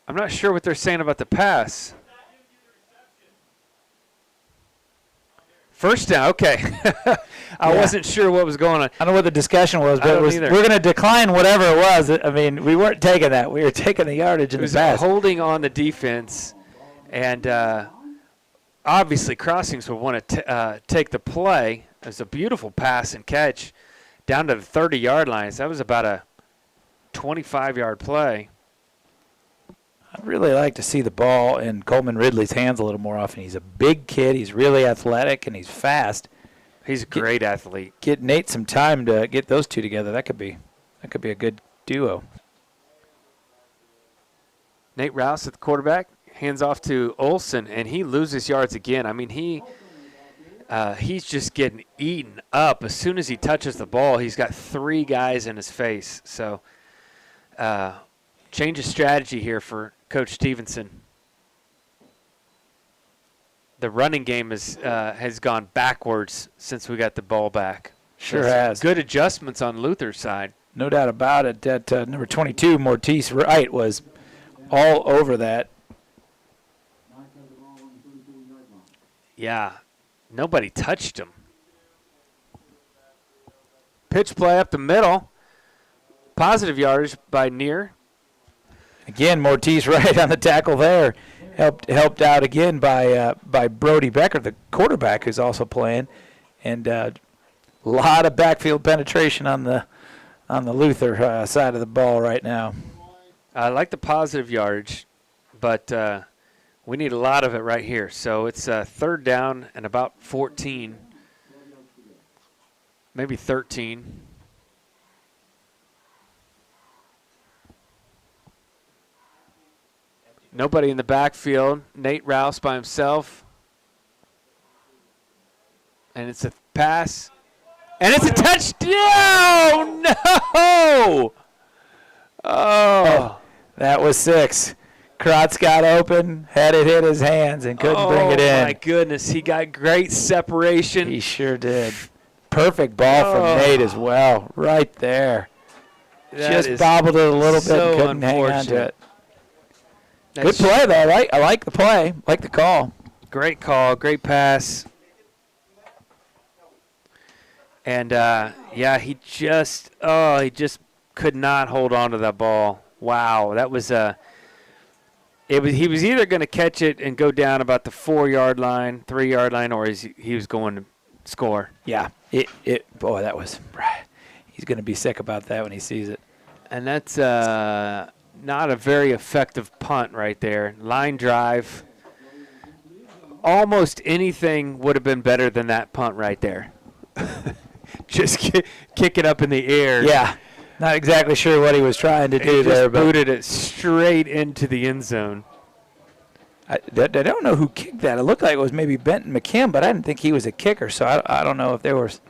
I'm not sure what they're saying about the pass. First down. Okay. I wasn't sure what was going on. I don't know what the discussion was, but we're going to decline whatever it was. I mean, we weren't taking that. We were taking the yardage in the pass. Holding on the defense, and obviously Crossings would want to take the play. It was a beautiful pass and catch down to the 30-yard line. So that was about a 25-yard play. I'd really like to see the ball in Coleman Ridley's hands a little more often. He's a big kid. He's really athletic, and he's fast. He's a great athlete. Get Nate some time to get those two together. That could be a good duo. Nate Rouse at the quarterback, hands off to Olsen, and he loses yards again. I mean, he's just getting eaten up. As soon as he touches the ball, he's got 3 guys in his face. So change of strategy here for Coach Stevenson. The running game has gone backwards since we got the ball back. Sure has. Good adjustments on Luther's side. No doubt about it. That number 22, Mortice Wright, was all over that. Yeah, nobody touched him. Pitch play up the middle. Positive yardage by Neer. Again, Mortice Wright on the tackle there. Helped out again by Brody Becker, the quarterback, who's also playing. And a lot of backfield penetration on the Luther side of the ball right now. I like the positive yardage, but we need a lot of it right here. So it's 3rd down and about 14, maybe 13. Nobody in the backfield. Nate Rouse by himself. And it's a pass. And it's a touchdown! No! Oh. That was 6. Krotz got open, had it hit his hands, and couldn't bring it in. Oh, my goodness. He got great separation. He sure did. Perfect ball from Nate as well. Right there. Just bobbled it a little bit and couldn't hang on to it. Good play, though, right? I like the play. Like the call. Great call. Great pass. And, he just could not hold on to that ball. Wow. That was he was either going to catch it and go down about the 4-yard line, 3-yard line, or he was going to score. Yeah. Boy, that was he's going to be sick about that when he sees it. And that's not a very effective punt right there. Line drive. Almost anything would have been better than that punt right there. Just kick it up in the air. Yeah. Not exactly sure what he was trying to do there. But booted it straight into the end zone. I don't know who kicked that. It looked like it was maybe Benton McKim, but I didn't think he was a kicker. So I don't know if there was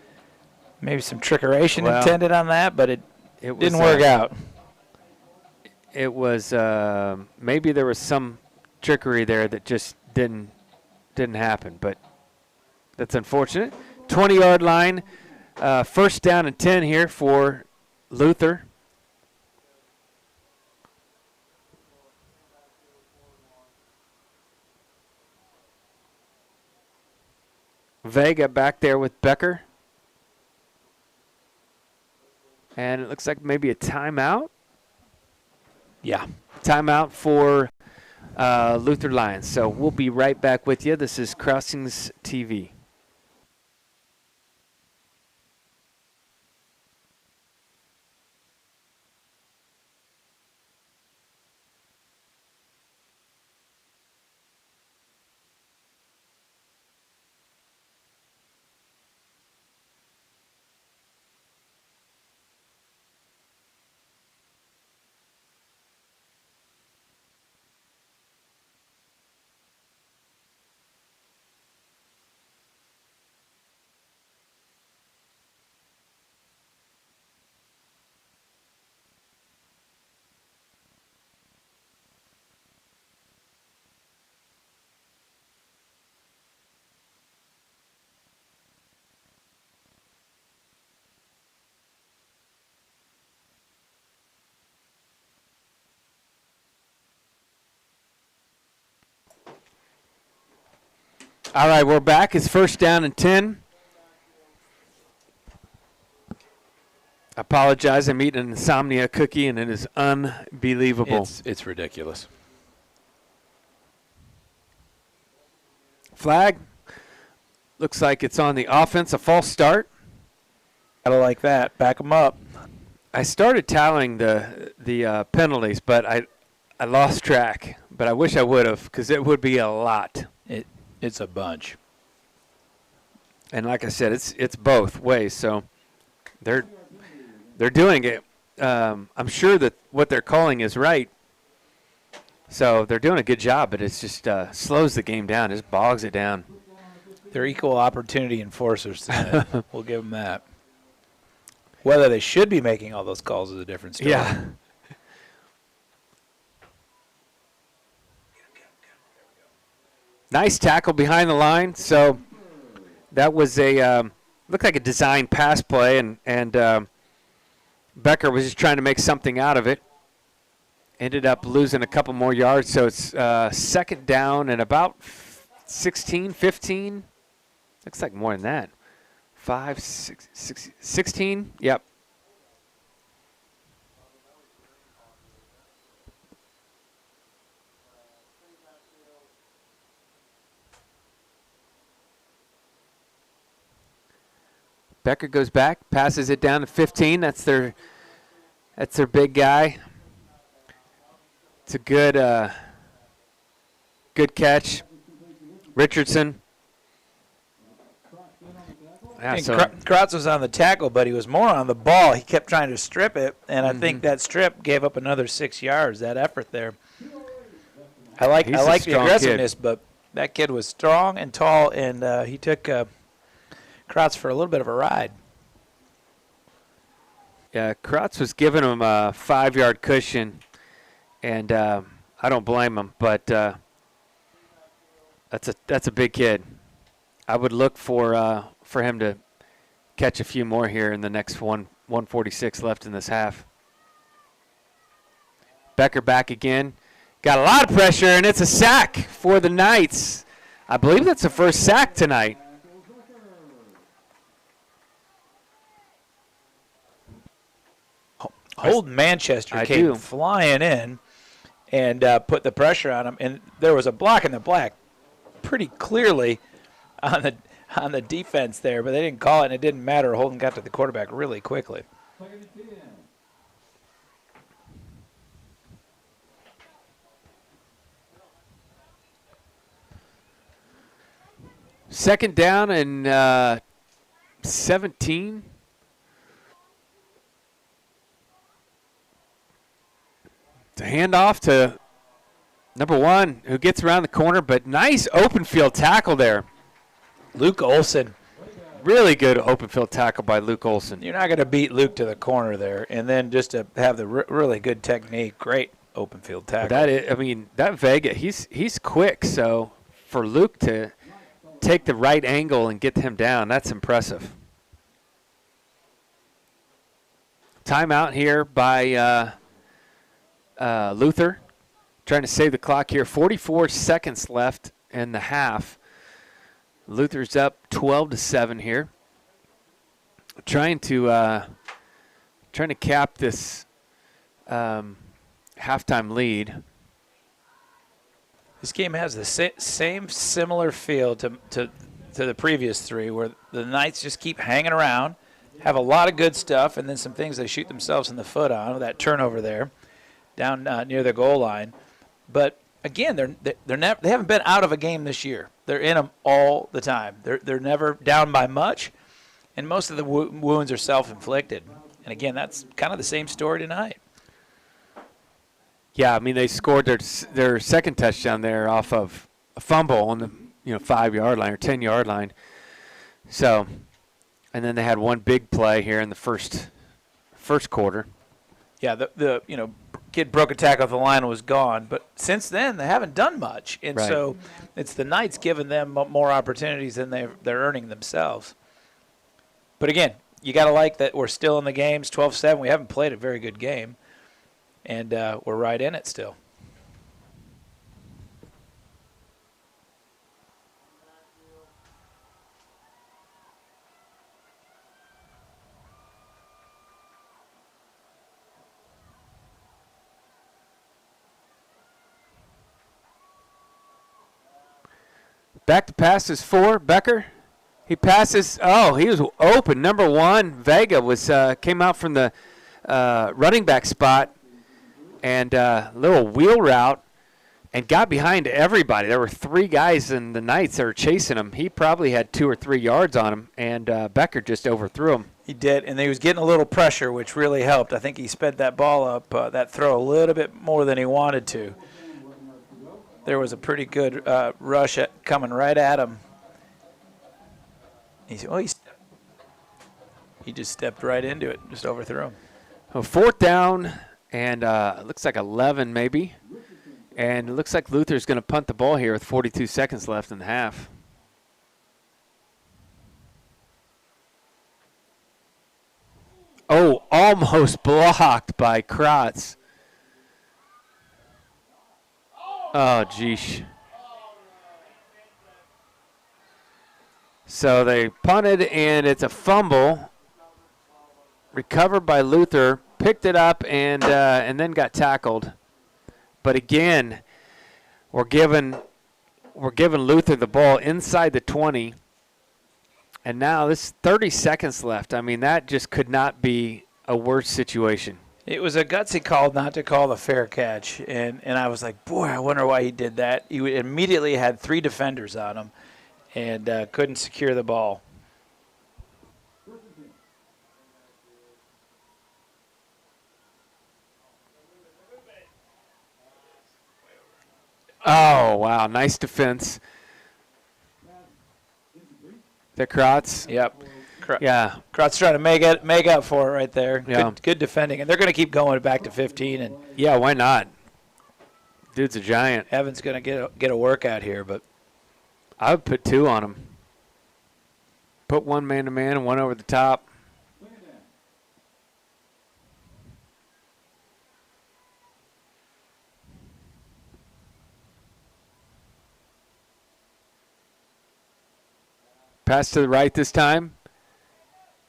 maybe some trickeration intended on that, but it didn't work out. It was maybe there was some trickery there that just didn't happen, but that's unfortunate. 20-yard line, 1st down and 10 here for Luther. Vega back there with Becker. And it looks like maybe a timeout. Yeah. Timeout for Luther Lions. So we'll be right back with you. This is Crossings TV. All right, we're back. It's first down and 10. I apologize. I'm eating an insomnia cookie, and it is unbelievable. It's ridiculous. Flag. Looks like it's on the offense, a false start. Gotta like that. Back them up. I started tallying the penalties, but I lost track. But I wish I would have, because it would be a lot. It's a bunch. And like I said, it's both ways. So they're doing it. I'm sure that what they're calling is right. So they're doing a good job, but it's just slows the game down, just bogs it down. They're equal opportunity enforcers tonight. We'll give them that. Whether they should be making all those calls is a different story. Yeah. Nice tackle behind the line. So that was looked like a design pass play, and Becker was just trying to make something out of it. Ended up losing a couple more yards, so it's second down and about 16, 15. Looks like more than that. 5, 6, 16. Yep. Becker goes back, passes it down to 15. That's their big guy. It's a good catch. Richardson. Yeah, so Kratz was on the tackle, but he was more on the ball. He kept trying to strip it, and I think that strip gave up another 6 yards, that effort there. I like the aggressiveness, but that kid was strong and tall, and he took Kratz for a little bit of a ride. Yeah, Kratz was giving him a 5-yard cushion, and I don't blame him, but that's a big kid. I would look for him to catch a few more here in the next 1:46 left in this half. Becker back again. Got a lot of pressure, and it's a sack for the Knights. I believe that's the first sack tonight. Holden Manchester came flying in and put the pressure on him, and there was a block in the black pretty clearly on the defense there, but they didn't call it, and it didn't matter. Holden got to the quarterback really quickly. Second down and 17. To hand off to number 1, who gets around the corner, but nice open field tackle there. Luke Olson. Really good open field tackle by Luke Olson. You're not going to beat Luke to the corner there, and then just to have the really good technique, great open field tackle. That Vega, he's quick, so for Luke to take the right angle and get him down, that's impressive. Timeout here by Luther, trying to save the clock here. 44 seconds left in the half. Luther's up 12-7 here. Trying to cap this halftime lead. This game has the same similar feel to the previous 3, where the Knights just keep hanging around, have a lot of good stuff, and then some things they shoot themselves in the foot on with that turnover there down near the goal line. But again, they haven't been out of a game this year. They're in them all the time. They're never down by much, and most of the wounds are self-inflicted. And again, that's kind of the same story tonight. Yeah, they scored their second touchdown there off of a fumble on the 5-yard line or 10-yard line. So, and then they had one big play here in the first quarter. Yeah, the kid broke a tackle off the line and was gone. But since then, they haven't done much. And right. So it's the Knights giving them more opportunities than they're earning themselves. But again, you got to like that we're still in the games, 12-7. We haven't played a very good game. And we're right in it still. Back to passes for Becker. He passes. Oh, he was open. Number 1, Vega came out from the running back spot and little wheel route and got behind everybody. There were 3 guys in the Knights that were chasing him. He probably had 2 or 3 yards on him, and Becker just overthrew him. He did, and he was getting a little pressure, which really helped. I think he sped that ball up, that throw a little bit more than he wanted to. There was a pretty good rush coming right at him. He just stepped right into it, just overthrew him. A 4th down, and it looks like 11 maybe. And it looks like Luther's going to punt the ball here with 42 seconds left in the half. Oh, almost blocked by Kratz. Oh, geesh. So they punted, and it's a fumble. Recovered by Luther, picked it up, and then got tackled. But again, we're giving Luther the ball inside the 20. And now this 30 seconds left. I mean, that just could not be a worse situation. It was a gutsy call not to call the fair catch. And I was like, boy, I wonder why he did that. He immediately had 3 defenders on him and couldn't secure the ball. Oh, wow. Nice defense. The Kratz. Yep. Yeah. Kratz trying to make up for it right there. Yeah. Good defending. And they're going to keep going back to 15. And yeah, why not? Dude's a giant. Evan's going to get a workout here, but I would put 2 on him. Put 1 man-to-man and 1 over the top. Pass to the right this time.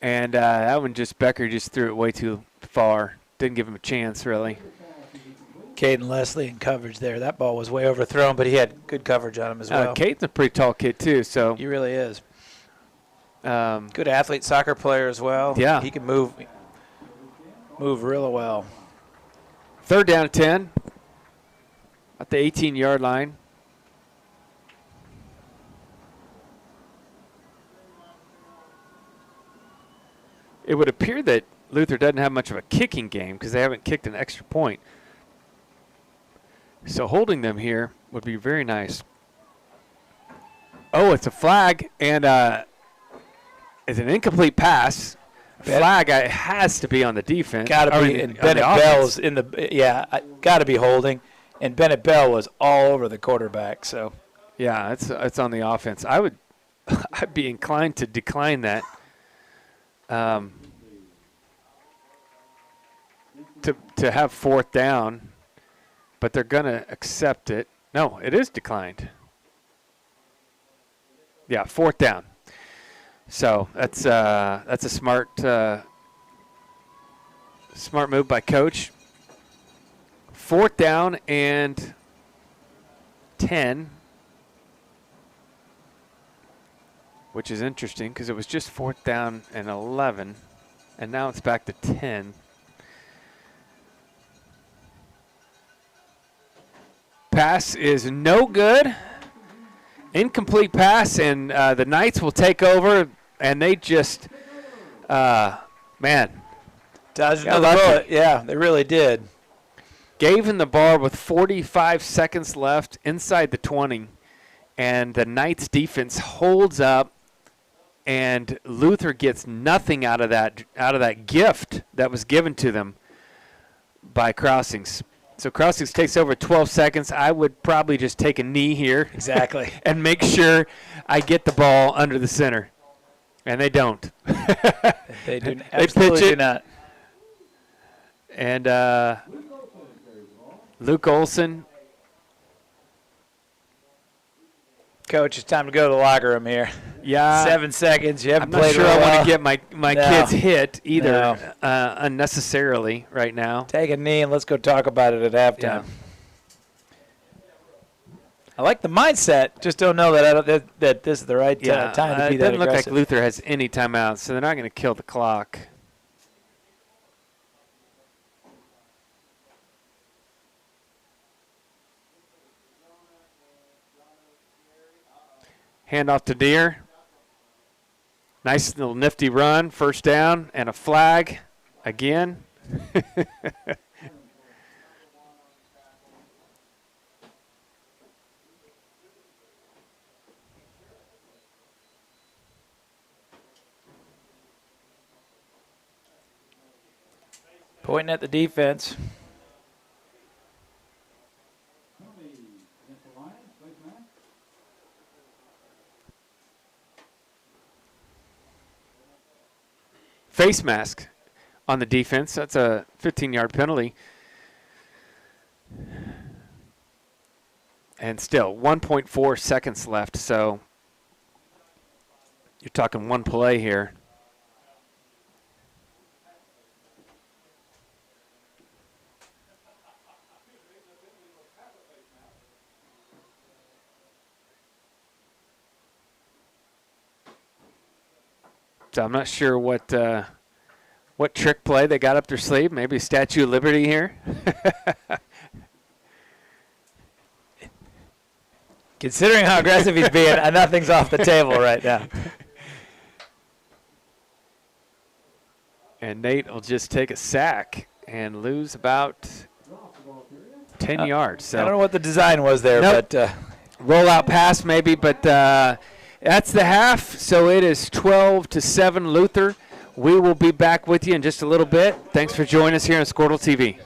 And that one Becker just threw it way too far. Didn't give him a chance, really. Caden Leslie in coverage there. That ball was way overthrown, but he had good coverage on him as well. Caden's a pretty tall kid, too. So he really is. Good athlete, soccer player as well. Yeah. He can move really well. 3rd down and 10 at the 18-yard line. It would appear that Luther doesn't have much of a kicking game because they haven't kicked an extra point. So holding them here would be very nice. Oh, it's a flag, and it's an incomplete pass. Flag has to be on the defense. Got to be. And Bennett Bell's in the got to be holding, and Bennett Bell was all over the quarterback. So yeah, it's on the offense. I'd be inclined to decline that. To have 4th down, but they're going to accept it. No, it is declined. Yeah, 4th down. So that's a smart move by Coach. 4th down and 10, which is interesting because it was just 4th down and 11, and now it's back to 10. Pass is no good. Incomplete pass, and the Knights will take over, and they just, dodged another bullet. Yeah, they really did. Gave him the ball with 45 seconds left inside the 20, and the Knights defense holds up, and Luther gets nothing out of that gift that was given to them by Crossings. So Crossings takes over 12 seconds. I would probably just take a knee here. Exactly. And make sure I get the ball under the center. And they don't. They do. Absolutely do not. And Luke Olson. Coach, it's time to go to the locker room here. Yeah. 7 seconds. You haven't I'm played not sure real I well. want to get my kids hit either unnecessarily right now. Take a knee and let's go talk about it at halftime. Yeah. I like the mindset. Just don't know that this is the right time to be it that doesn't look like aggressive. Luther has any timeouts, so they're not going to kill the clock. Hand off to Deere. Nice little nifty run, first down, and a flag again. Pointing at the defense. Face mask on the defense. That's a 15-yard penalty. And still 1.4 seconds left, so you're talking one play here. So I'm not sure what trick play they got up their sleeve. Maybe Statue of Liberty here. Considering how aggressive he's being, nothing's off the table right now. And Nate will just take a sack and lose about 10 yards. So I don't know what the design was there, Nope. but rollout pass maybe, but that's the half. So it is 12-7 Luther. We will be back with you in just a little bit. Thanks for joining us here on Squirtle TV.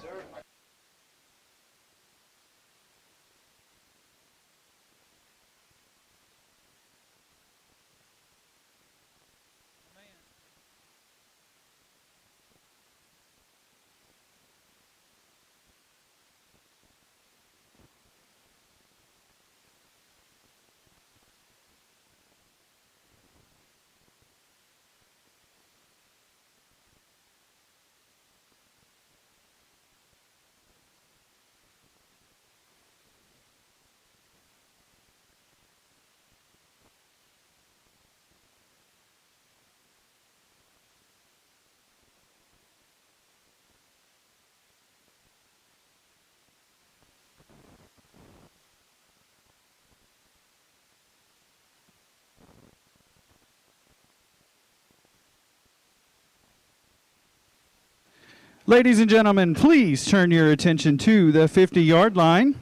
Ladies and gentlemen, please turn your attention to the 50-yard line.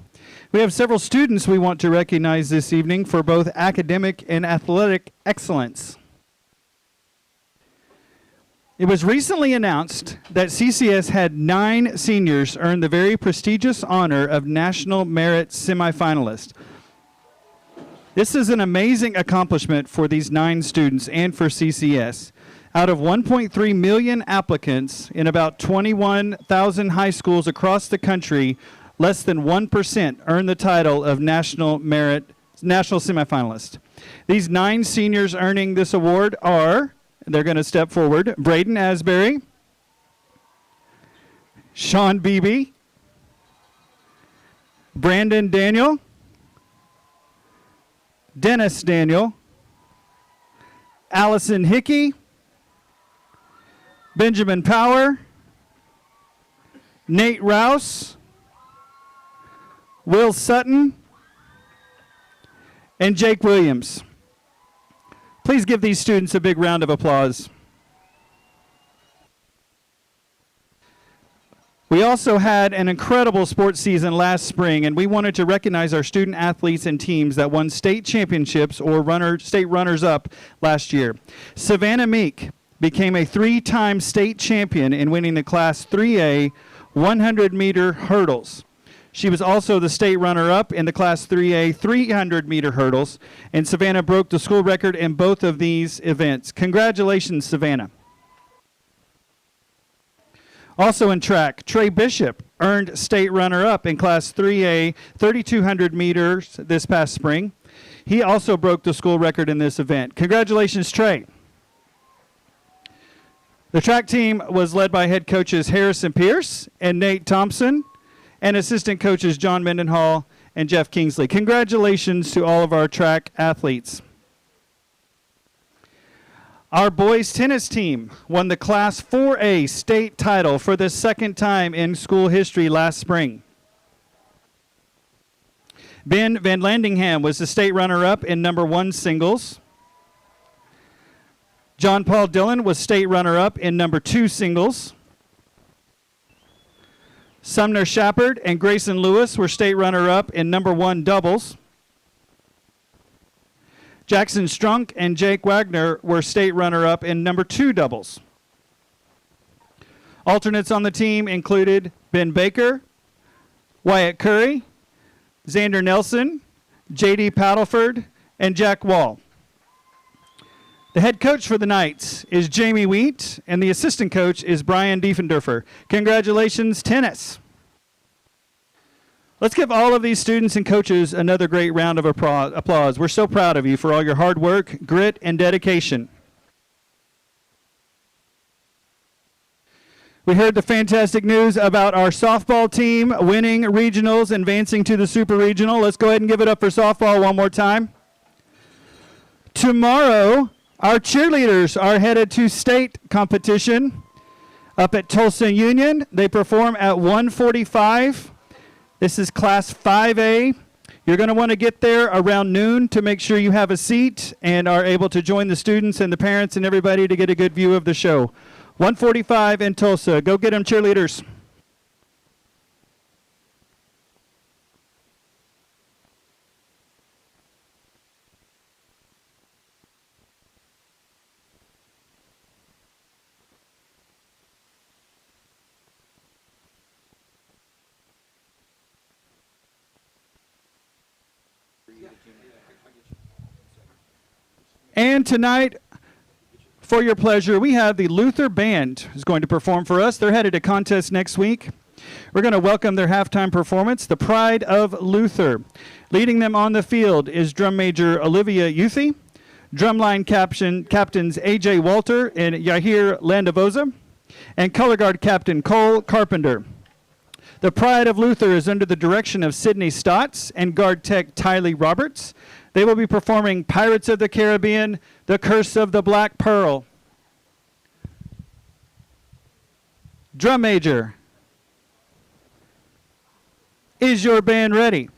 We have several students we want to recognize this evening for both academic and athletic excellence. It was recently announced that CCS had 9 seniors earn the very prestigious honor of National Merit Semifinalist. This is an amazing accomplishment for these 9 students and for CCS. Out of 1.3 million applicants in about 21,000 high schools across the country, less than 1% earn the title of National Semifinalist. These 9 seniors earning this award are, they're going to step forward, Braden Asbury, Sean Beebe, Brandon Daniel, Dennis Daniel, Allison Hickey, Benjamin Power, Nate Rouse, Will Sutton, and Jake Williams. Please give these students a big round of applause. We also had an incredible sports season last spring, and we wanted to recognize our student athletes and teams that won state championships or state runners-up last year. Savannah Meek became a 3-time state champion in winning the Class 3A 100-meter hurdles. She was also the state runner-up in the Class 3A 300-meter hurdles, and Savannah broke the school record in both of these events. Congratulations, Savannah. Also in track, Trey Bishop earned state runner-up in Class 3A 3,200 meters this past spring. He also broke the school record in this event. Congratulations, Trey. The track team was led by head coaches Harrison Pierce and Nate Thompson, and assistant coaches John Mendenhall and Jeff Kingsley. Congratulations to all of our track athletes. Our boys tennis team won the Class 4A state title for the second time in school history last spring. Ben Van Landingham was the state runner-up in number 1 singles. John Paul Dillon was state runner-up in number 2 singles. Sumner Shepard and Grayson Lewis were state runner-up in number 1 doubles. Jackson Strunk and Jake Wagner were state runner-up in number 2 doubles. Alternates on the team included Ben Baker, Wyatt Curry, Xander Nelson, J.D. Paddleford, and Jack Wall. The head coach for the Knights is Jamie Wheat, and the assistant coach is Brian Diefendorfer. Congratulations, tennis. Let's give all of these students and coaches another great round of applause. We're so proud of you for all your hard work, grit, and dedication. We heard the fantastic news about our softball team winning regionals, advancing to the super regional. Let's go ahead and give it up for softball one more time. Tomorrow, our cheerleaders are headed to state competition up at Tulsa Union. They perform at 1:45. This is Class 5A. You're going to want to get there around noon to make sure you have a seat and are able to join the students and the parents and everybody to get a good view of the show. 1:45 in Tulsa. Go get them, cheerleaders. And tonight, for your pleasure, we have the Luther Band who's going to perform for us. They're headed to contest next week. We're going to welcome their halftime performance, The Pride of Luther. Leading them on the field is drum major Olivia Youthy, drumline captains A.J. Walter and Yahir Landavoza, and color guard captain Cole Carpenter. The Pride of Luther is under the direction of Sydney Stotts and guard tech Tylee Roberts. They will be performing Pirates of the Caribbean, The Curse of the Black Pearl. Drum major, is your band ready?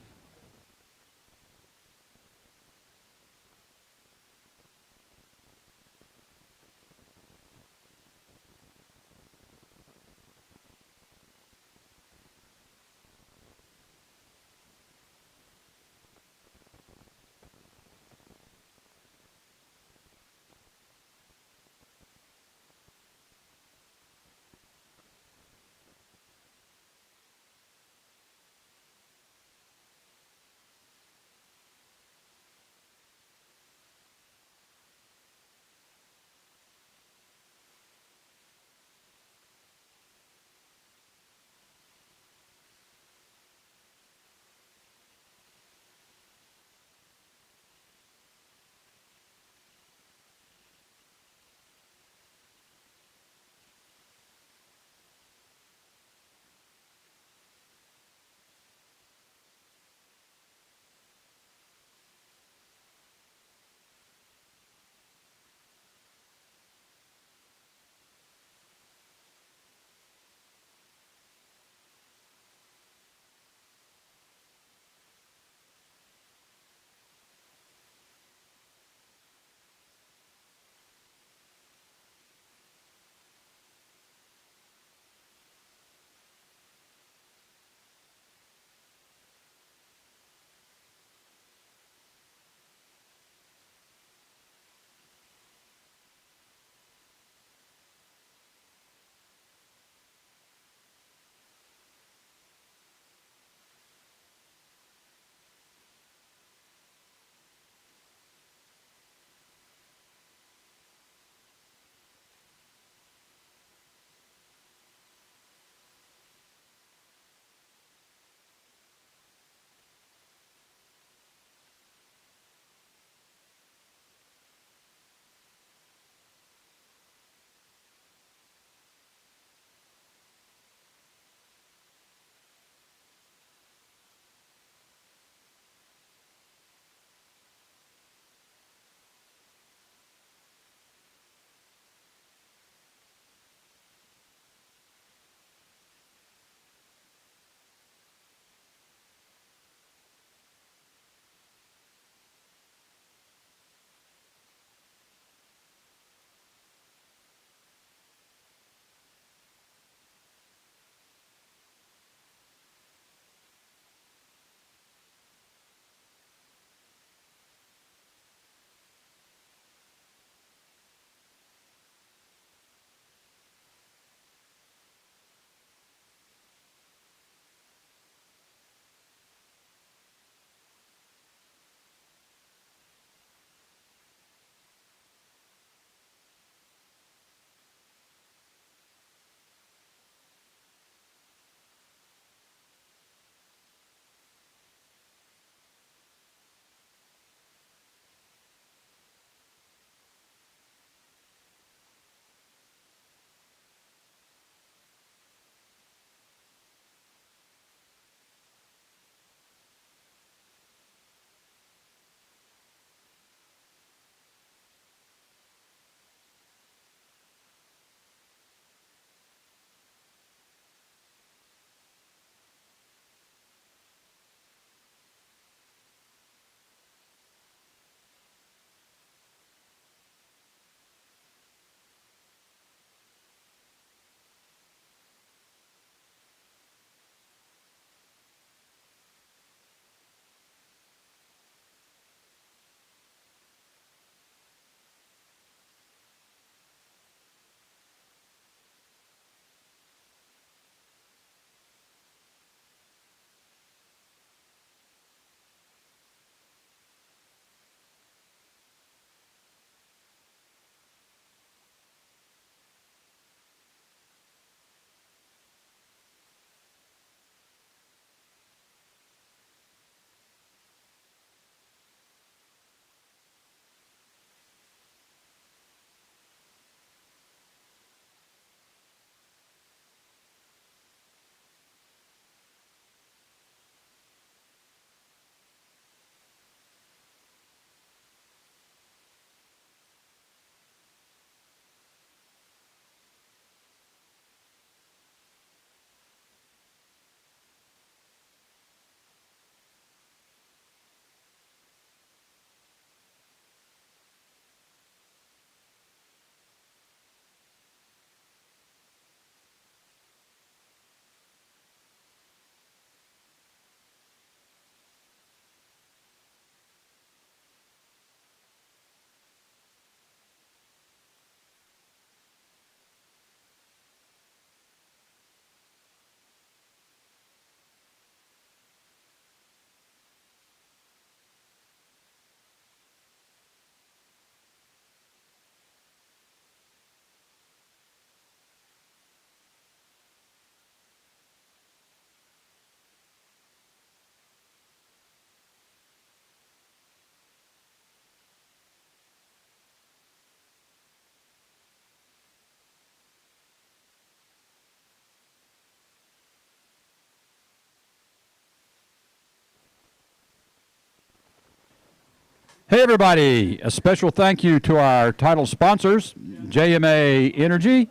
Hey everybody, a special thank you to our title sponsors, JMA Energy,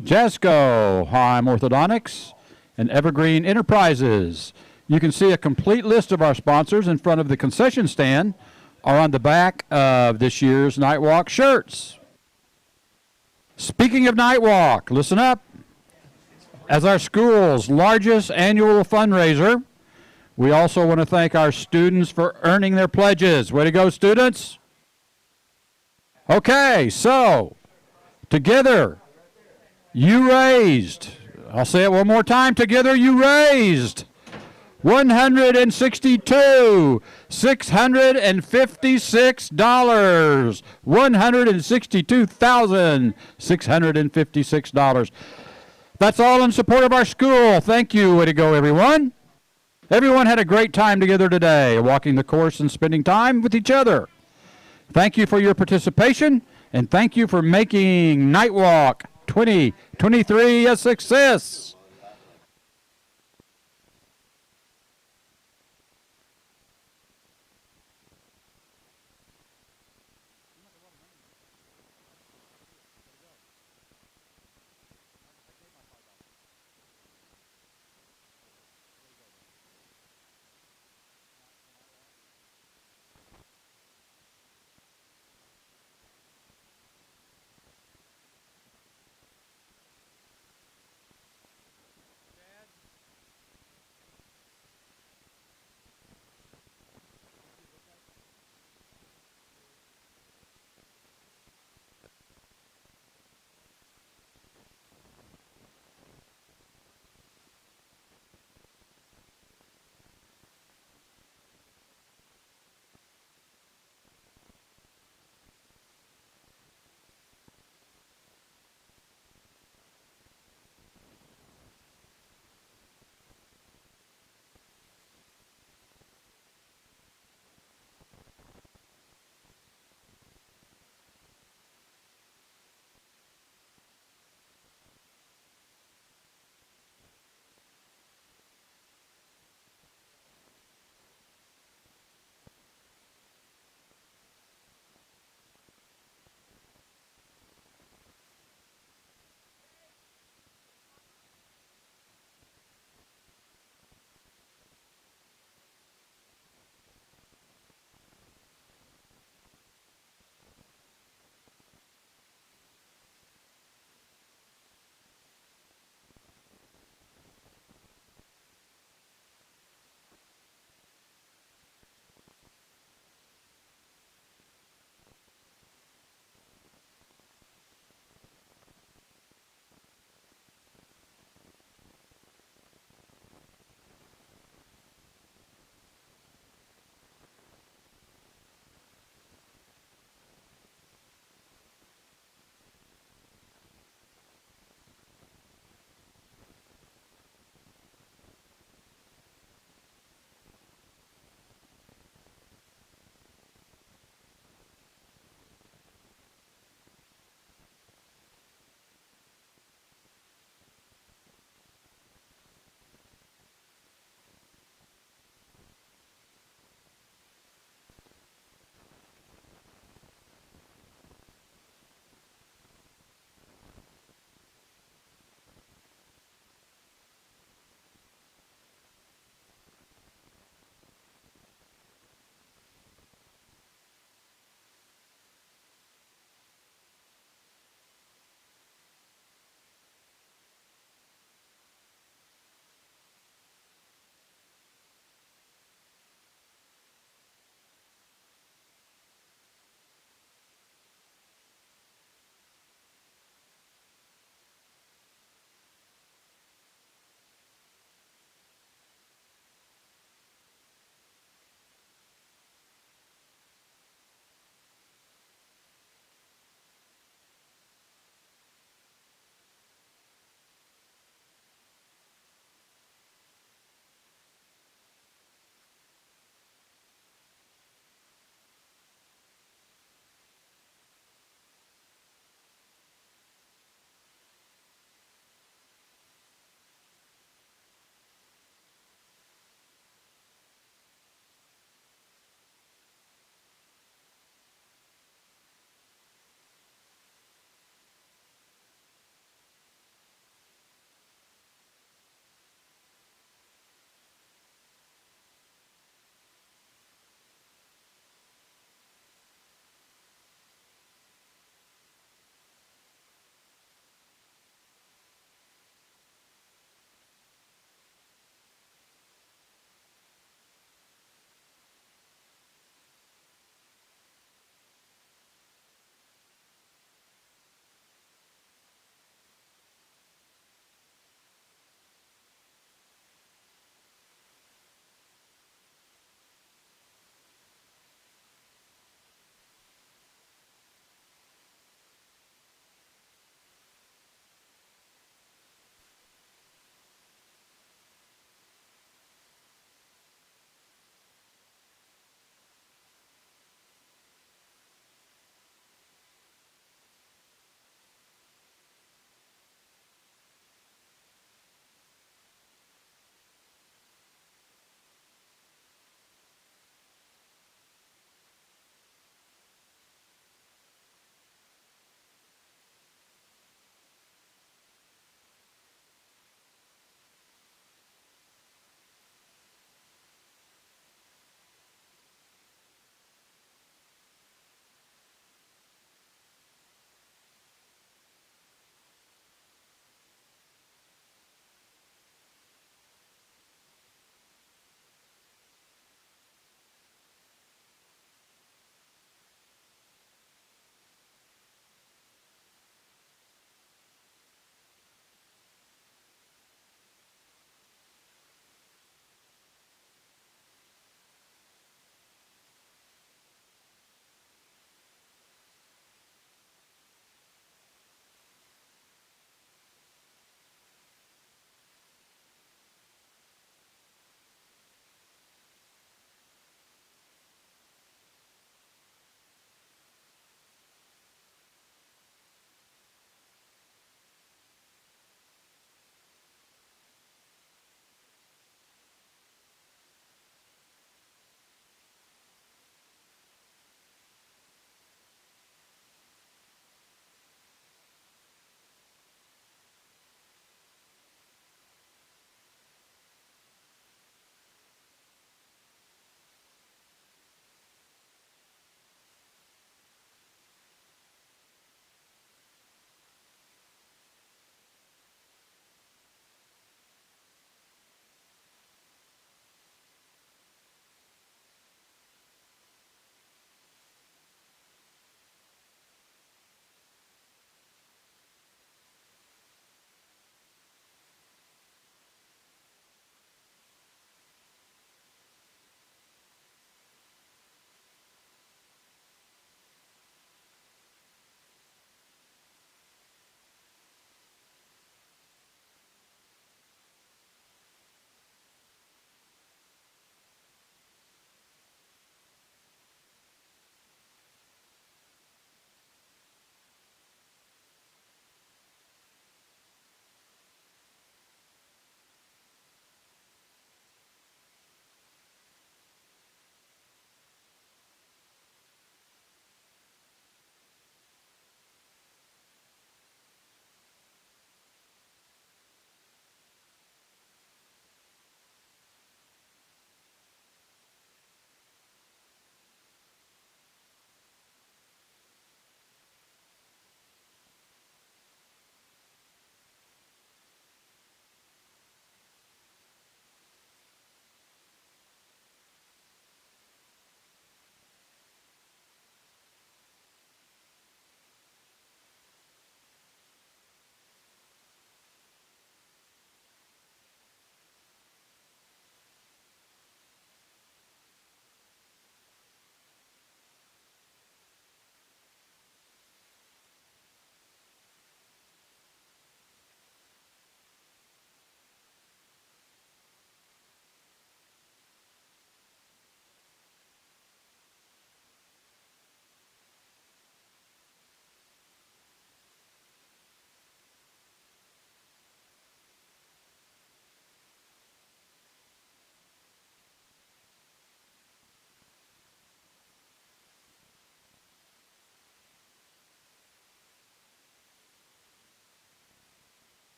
Jasco, Heim Orthodontics, and Evergreen Enterprises. You can see a complete list of our sponsors in front of the concession stand or on the back of this year's Nightwalk shirts. Speaking of Nightwalk, listen up. As our school's largest annual fundraiser, we also want to thank our students for earning their pledges. Way to go, students. Okay, so together you raised, I'll say it one more time, together you raised $162,656. $162,656. That's all in support of our school. Thank you. Way to go, everyone. Everyone had a great time together today, walking the course and spending time with each other. Thank you for your participation, and thank you for making Nightwalk 2023 a success.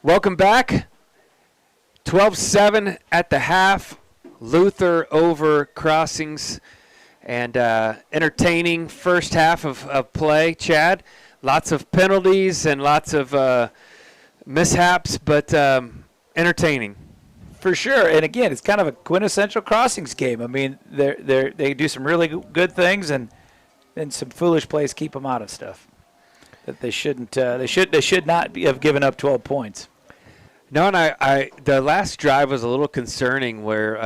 Welcome back. 12-7 at the half. Luther over Crossings. And entertaining first half of play, Chad. Lots of penalties and lots of mishaps, but entertaining. For sure. And again, it's kind of a quintessential Crossings game. I mean, they do some really good things, and some foolish plays keep them out of stuff that they shouldn't. They should not have given up 12 points. No, and I the last drive was a little concerning where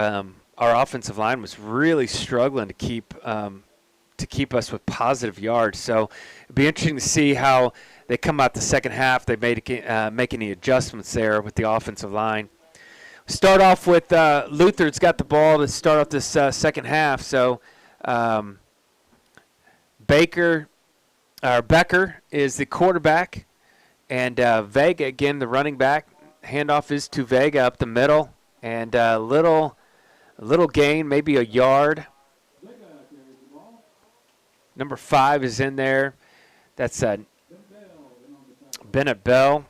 our offensive line was really struggling to keep us with positive yards. So it'd be interesting to see how they come out the second half. They make any adjustments there with the offensive line. Start off with Luther's got the ball to start off this second half. So Becker is the quarterback, and Vega again the running back. Handoff is to Vega up the middle, and little gain, maybe a yard. Number 5 is in there. That's Bennett Bell,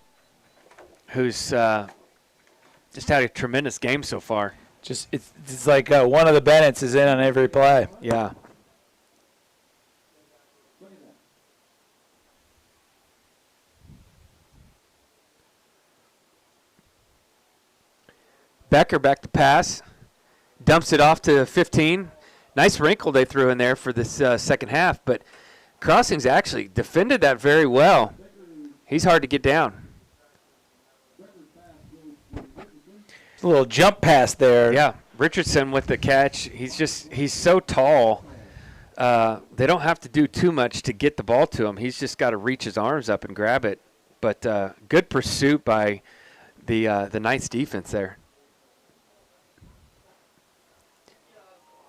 who's just had a tremendous game so far. Just it's like one of the Bennetts is in on every play. Yeah. Becker back to pass. Dumps it off to 15. Nice wrinkle they threw in there for this second half, but Crossings actually defended that very well. He's hard to get down. A little jump pass there. Yeah, Richardson with the catch. He's so tall. They don't have to do too much to get the ball to him. He's just got to reach his arms up and grab it. But good pursuit by the Knights defense there.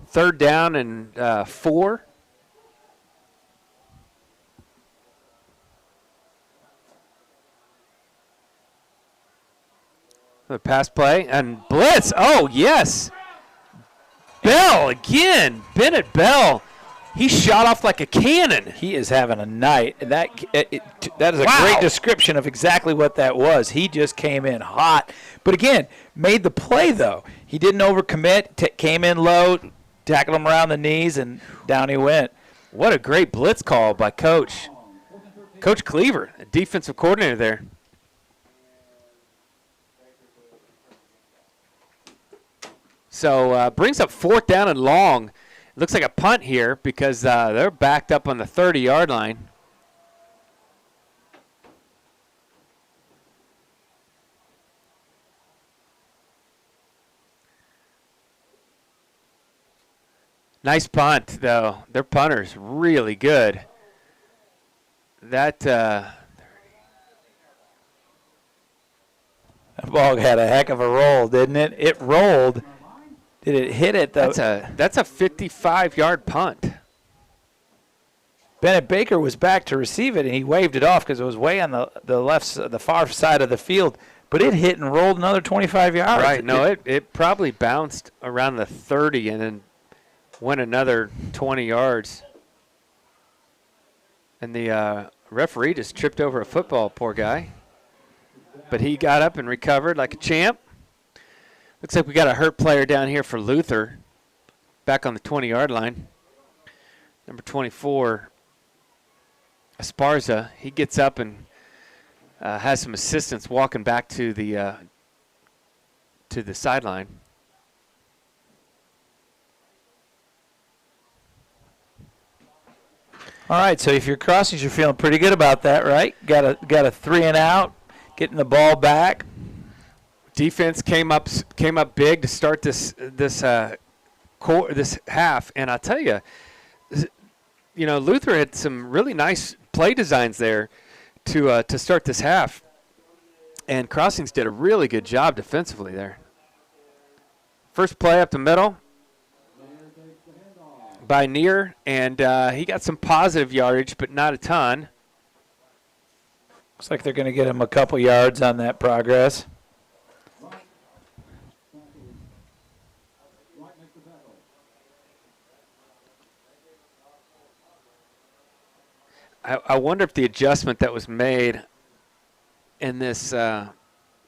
Third down and 4. The pass play and blitz. Oh, yes. Bell again. Bennett Bell. He shot off like a cannon. He is having a night. That is a great description of exactly what that was. He just came in hot. But again, made the play, though. He didn't overcommit, came in low, tackled him around the knees, and down he went. What a great blitz call by Coach Cleaver, defensive coordinator there. So brings up 4th down and long. Looks like a punt here because they're backed up on the 30-yard line. Nice punt, though. Their punter's really good. That ball had a heck of a roll, didn't it? It rolled. Did it hit it, though? That's a 55-yard punt. Bennett Baker was back to receive it, and he waved it off because it was way on the far side of the field. But it hit and rolled another 25 yards. Right. No, it probably bounced around the 30 and then went another 20 yards. And the referee just tripped over a football, poor guy. But he got up and recovered like a champ. Looks like we got a hurt player down here for Luther, back on the 20-yard line. Number 24, Esparza. He gets up and has some assistance walking back to the sideline. All right, so if you're Crossings, you're feeling pretty good about that, right? Got a 3 and out, getting the ball back. Defense came up big to start this half, and I tell you, Luther had some really nice play designs there to start this half, and Crossings did a really good job defensively there. First play up the middle by Neer, and he got some positive yardage, but not a ton. Looks like they're going to get him a couple yards on that progress. I wonder if the adjustment that was made in this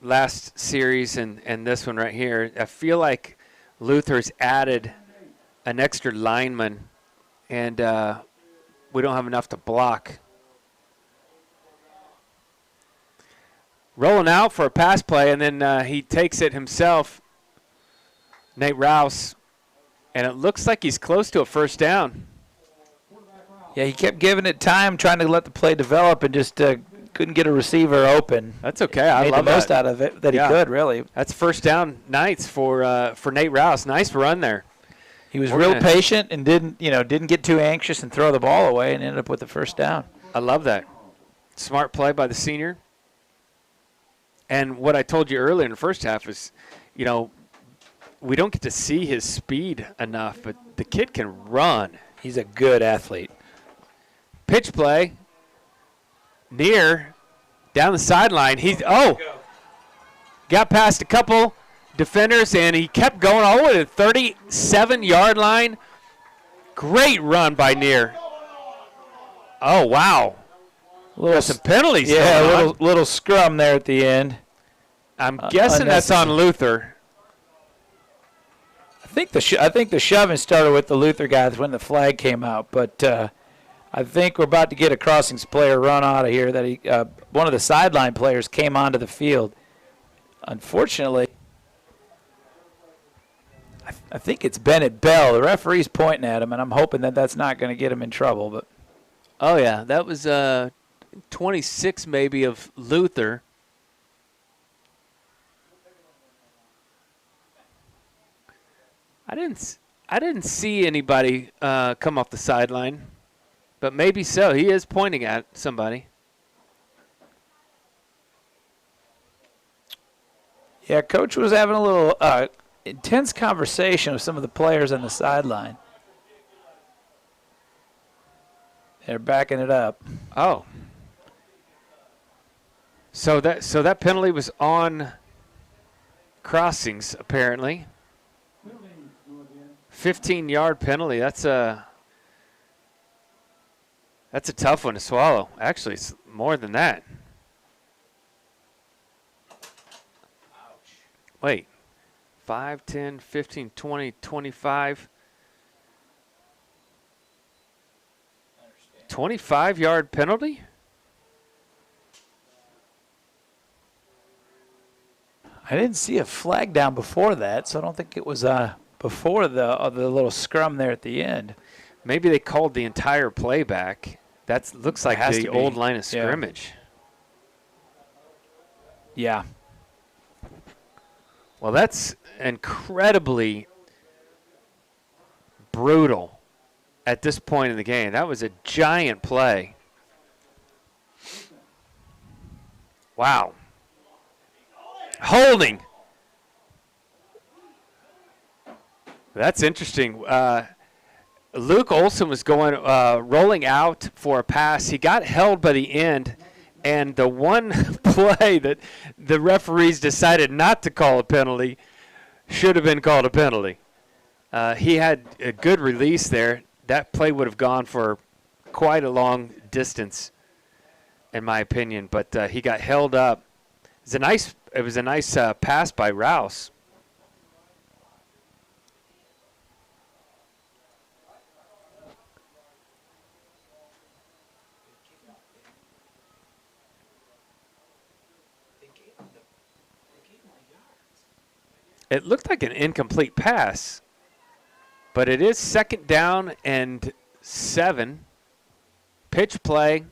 last series and this one right here, I feel like Luther's added an extra lineman, and we don't have enough to block. Rolling out for a pass play, and then he takes it himself, Nate Rouse, and it looks like he's close to a first down. Yeah, he kept giving it time, trying to let the play develop, and just couldn't get a receiver open. That's okay. I Made love the most that. out of it that Yeah. he could, really. That's first down nights for Nate Rouse. Nice run there. He was We're real gonna- patient and didn't get too anxious and throw the ball away, and ended up with the first down. I love that. Smart play by the senior. And what I told you earlier in the first half is, we don't get to see his speed enough, but the kid can run. He's a good athlete. Pitch play. Near. Down the sideline. Got past a couple defenders, and he kept going all the way to the 37-yard line. Great run by Near. Oh, wow. Got some penalties. Yeah, going on. little scrum there at the end. I'm guessing that's on Luther. I think the shoving started with the Luther guys when the flag came out, but I think we're about to get a Crossings player run out of here. That one of the sideline players came onto the field. Unfortunately, I think it's Bennett Bell. The referee's pointing at him, and I'm hoping that that's not going to get him in trouble. But Oh, yeah. That was 26 maybe of Luther. I didn't see anybody come off the sideline, but maybe so. He is pointing at somebody. yeah, Coach was having a little intense conversation with some of the players on the sideline. They're backing it up. Oh. So that penalty was on Crossings, apparently. 15-yard penalty. That's a tough one to swallow. Actually, it's more than that. Wait. 5, 10, 15, 20, 25. 25-yard penalty? I didn't see a flag down before that, so I don't think it was before the little scrum there at the end. Maybe they called the entire play back. That looks like has the to be. old line of Yeah. scrimmage. Yeah. Well, that's incredibly brutal at this point in the game. That was a giant play. Wow. Holding. That's interesting. Luke Olson was going rolling out for a pass. He got held by the end, and the one play that the referees decided not to call a penalty should have been called a penalty. He had a good release there. That play would have gone for quite a long distance, in my opinion, but he got held up. It was a nice pass by Rouse. It looked like an incomplete pass, but it is 2nd down and 7. Pitch play.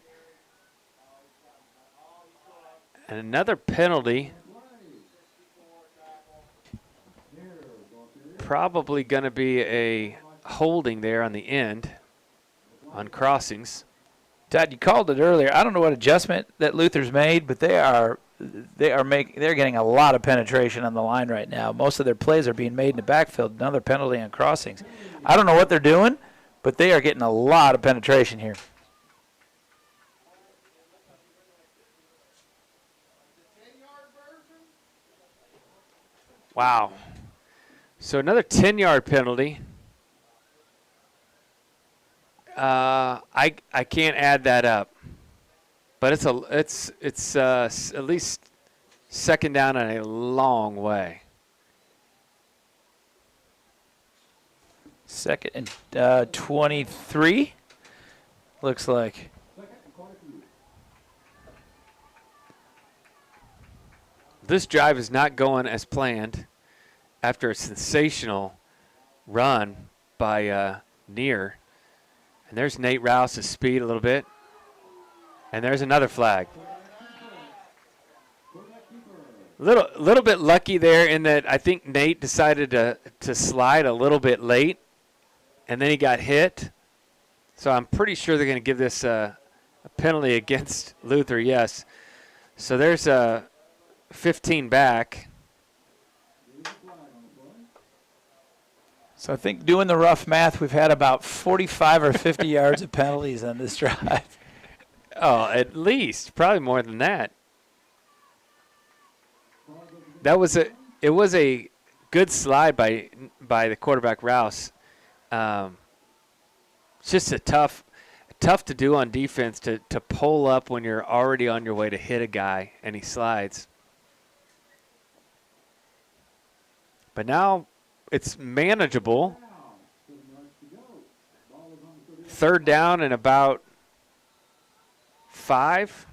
And another penalty. Probably going to be a holding there on the end on Crossings. Todd, you called it earlier. I don't know what adjustment that Luther's made, but they're getting a lot of penetration on the line right now. Most of their plays are being made in the backfield. Another penalty on Crossings. I don't know what they're doing, but they are getting a lot of penetration here. Wow. So another 10-yard penalty. I can't add that up, but it's at least Second down and a long way. Second and 23, looks like. This drive is not going as planned after a sensational run by Neer. And there's Nate Rouse's speed a little bit. And there's another flag. Little bit lucky there in that I think Nate decided to slide a little bit late, and then he got hit. So I'm pretty sure they're going to give this a penalty against Luther, yes. So there's a 15 back. So I think doing the rough math, we've had about 45 or 50 yards of penalties on this drive. Oh, at least. Probably more than that. It was a good slide by the quarterback Rouse. It's just a tough to do on defense to pull up when you're already on your way to hit a guy and he slides. But now it's manageable. Third down and about 5.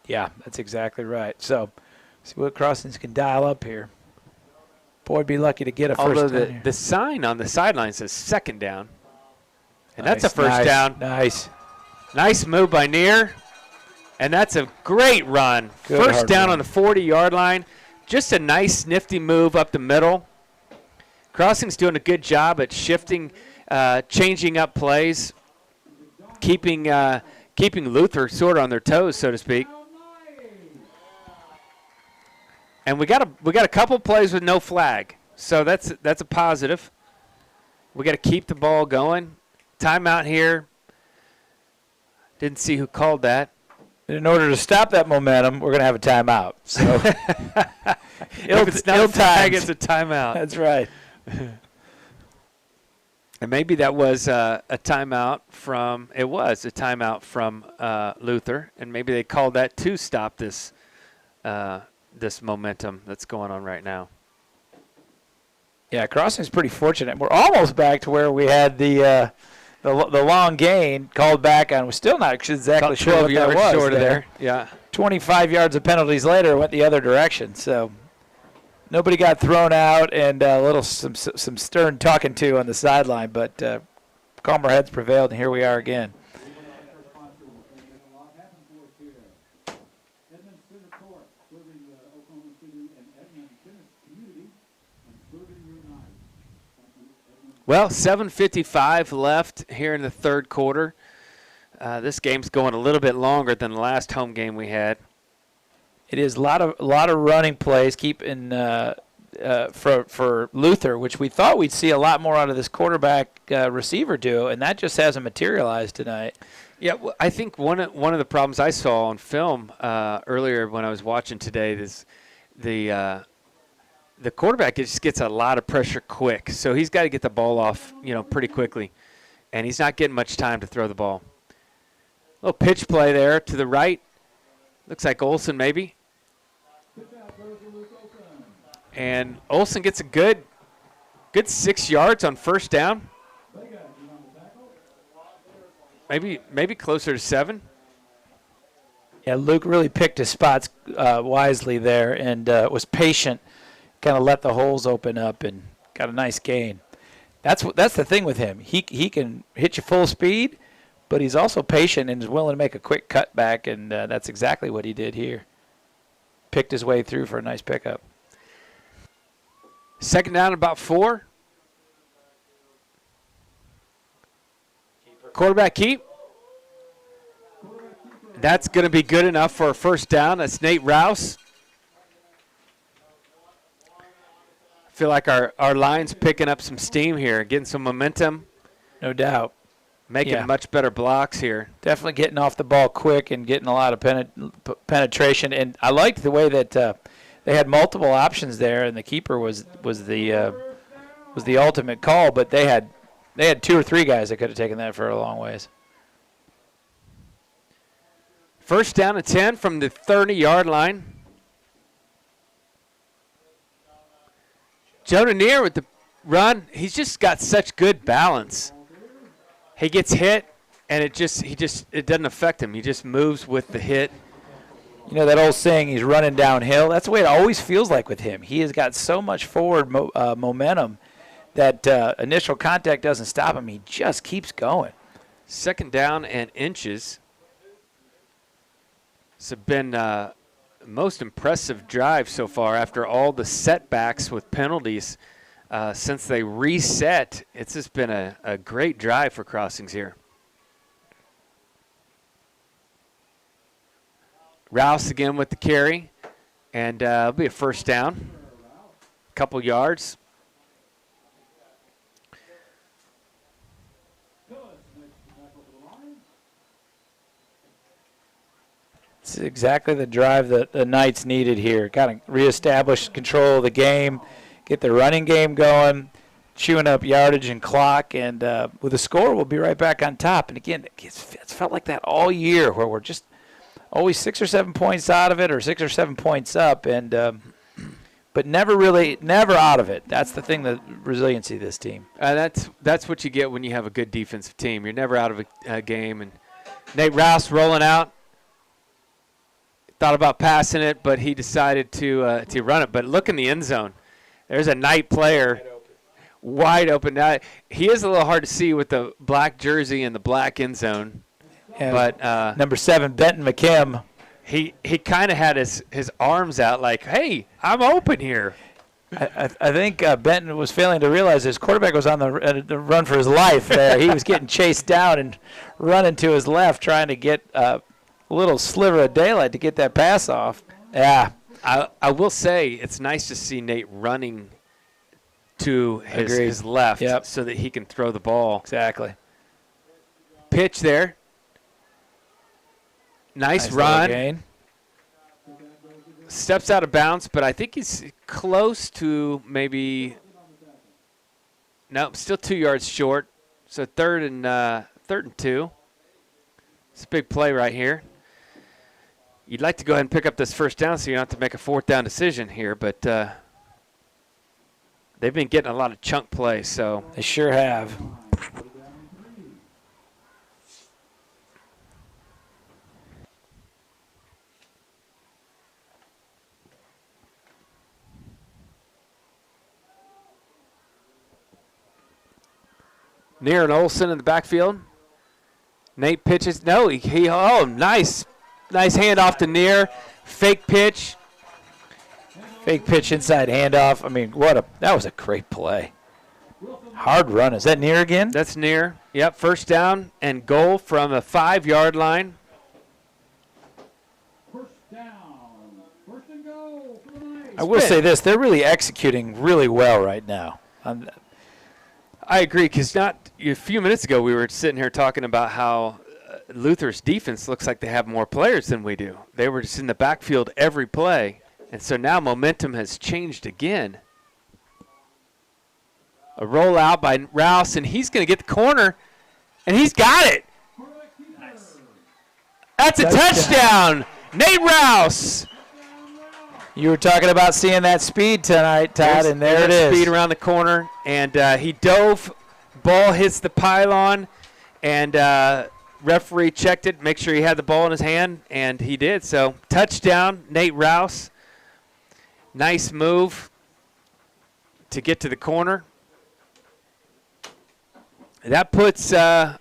Yeah, that's exactly right. So see what Crossings can dial up here. Boy, would be lucky to get a first Although down the sign on the sideline says second down. And Nice, that's a first down. Nice. Nice move by Neer. And that's a great run. Good First hard down run. on the 40-yard line. Just a nice, nifty move up the middle. Crossing's doing a good job at shifting, changing up plays, keeping Luther sort of on their toes, so to speak. And we got a couple plays with no flag, so that's a positive. We got to keep the ball going. Timeout here. Didn't see who called that. In order to stop that momentum, we're going to have a timeout. So If it's not a flag, it's a timeout. That's right. And maybe that was a timeout from – it was a timeout from Luther, and maybe they called that to stop this this momentum that's going on right now. Yeah, Crossing's pretty fortunate. We're almost back to where we had the long gain called back on. We're still not exactly sure what that 12 yards was. short of there. Yeah. 25 yards of penalties later went the other direction. So nobody got thrown out, and some stern talking to on the sideline. But calmer heads prevailed, and here we are again. Well, 7:55 left here in the third quarter. This game's going a little bit longer than the last home game we had. It is a lot of running plays keeping for Luther, which we thought we'd see a lot more out of this quarterback receiver duo, and that just hasn't materialized tonight. Yeah, well, I think one of the problems I saw on film earlier when I was watching today is the quarterback just gets a lot of pressure quick, so he's got to get the ball off, pretty quickly, and he's not getting much time to throw the ball. Little pitch play there to the right. Looks like Olsen maybe. And Olsen gets a good 6 yards on first down. Maybe closer to 7. Yeah, Luke really picked his spots wisely there and was patient, kind of let the holes open up and got a nice gain. That's the thing with him. He can hit you full speed, but he's also patient and is willing to make a quick cutback, and that's exactly what he did here. Picked his way through for a nice pickup. Second down, about 4. Quarterback keep. That's going to be good enough for a first down. That's Nate Rouse. I feel like our line's picking up some steam here, getting some momentum. No doubt. Making much better blocks here. Definitely getting off the ball quick and getting a lot of penetration. And I liked the way that they had multiple options there, and the keeper was the ultimate call. But they had 2 or 3 guys that could have taken that for a long ways. First down and 10 from the 30-yard line. Jonah Neer with the run. He's just got such good balance. He gets hit, and it doesn't affect him. He just moves with the hit. You know that old saying, he's running downhill? That's the way it always feels like with him. He has got so much forward momentum that initial contact doesn't stop him. He just keeps going. Second down and inches. It's been most impressive drive so far after all the setbacks with penalties since they reset. It's just been a great drive for Crossings here. Rouse again with the carry, and it'll be a first down. Couple yards. It's exactly the drive that the Knights needed here. Kind of reestablish control of the game, get the running game going, chewing up yardage and clock, and with a score, we'll be right back on top. And again, it's felt like that all year, where we're just always 6 or 7 points out of it, or 6 or 7 points up, and but never out of it. That's the thing, the resiliency of this team. That's what you get when you have a good defensive team. You're never out of a game. And Nate Rouse rolling out. Thought about passing it, but he decided to run it. But look in the end zone. There's a Knight player wide open. Now, he is a little hard to see with the black jersey and the black end zone. And but number 7, Benton McKim. He kind of had his arms out like, hey, I'm open here. I think Benton was failing to realize his quarterback was on the run for his life there. He was getting chased down and running to his left, trying to get a little sliver of daylight to get that pass off. Yeah. I will say it's nice to see Nate running to his left so that he can throw the ball. Exactly. Pitch there. Nice run. Gain. Steps out of bounds, but I think he's close to maybe – nope, still 2 yards short. So third and 2. It's a big play right here. You'd like to go ahead and pick up this first down so you don't have to make a fourth down decision here, but they've been getting a lot of chunk play. So they sure have. Neer and Olsen in the backfield. Nate pitches. No, nice. Nice handoff to Neer. Fake pitch. Fake pitch inside handoff. I mean, that was a great play. Hard run. Is that Neer again? That's Neer. Yep, first down and goal from a 5-yard line. First down. First and goal for the Knights. I will say this. They're really executing really well right now. I agree, because a few minutes ago we were sitting here talking about how Luther's defense looks like they have more players than we do. They were just in the backfield every play, and so now momentum has changed again. A rollout by Rouse, and he's going to get the corner, and he's got it. Nice. That's a touchdown. Nate Rouse. You were talking about seeing that speed tonight, Todd, and there it is. Speed around the corner, and he dove. Ball hits the pylon, and referee checked it, make sure he had the ball in his hand, and he did. So touchdown, Nate Rouse. Nice move to get to the corner. That puts the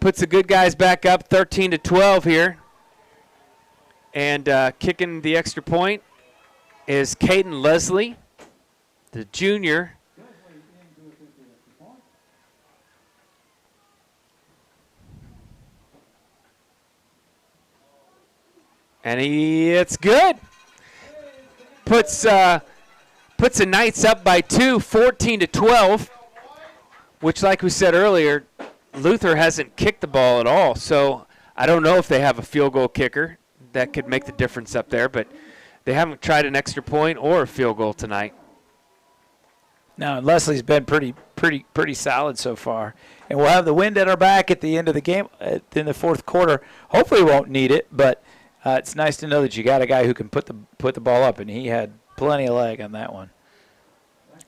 good guys back up 13-12 here. And kicking the extra point is Caden Leslie, the junior. And it's good. Puts the Knights up by 2, 14-12, which, like we said earlier, Luther hasn't kicked the ball at all. So I don't know if they have a field goal kicker that could make the difference up there, but they haven't tried an extra point or a field goal tonight. No, Leslie's been pretty pretty solid so far. And we'll have the wind at our back at the end of the game in the fourth quarter. Hopefully we won't need it, but it's nice to know that you got a guy who can put the ball up, and he had plenty of leg on that one.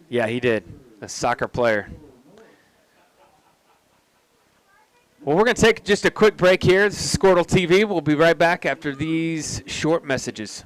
Yeah, he did. A soccer player. Well, we're going to take just a quick break here. This is Squirtle TV. We'll be right back after these short messages.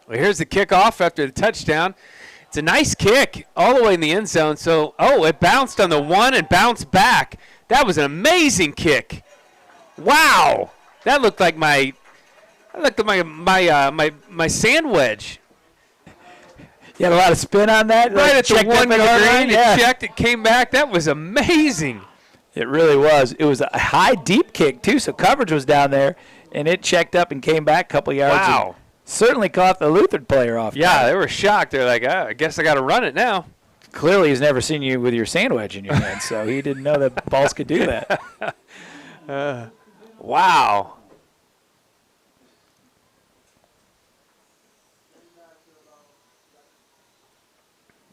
Well, here's the kickoff after the touchdown. It's a nice kick all the way in the end zone. So, it bounced on the one and bounced back. That was an amazing kick. Wow. That looked like my sand wedge. You had a lot of spin on that. Right at the 1 yard line. Yeah. It checked. It came back. That was amazing. It really was. It was a high, deep kick, too, so coverage was down there, and it checked up and came back a couple yards. Wow. Certainly caught the Lutheran player off. Yeah, they were shocked. They're like, I guess I got to run it now. Clearly, he's never seen you with your sandwich in your hand, so he didn't know that balls could do that. Wow.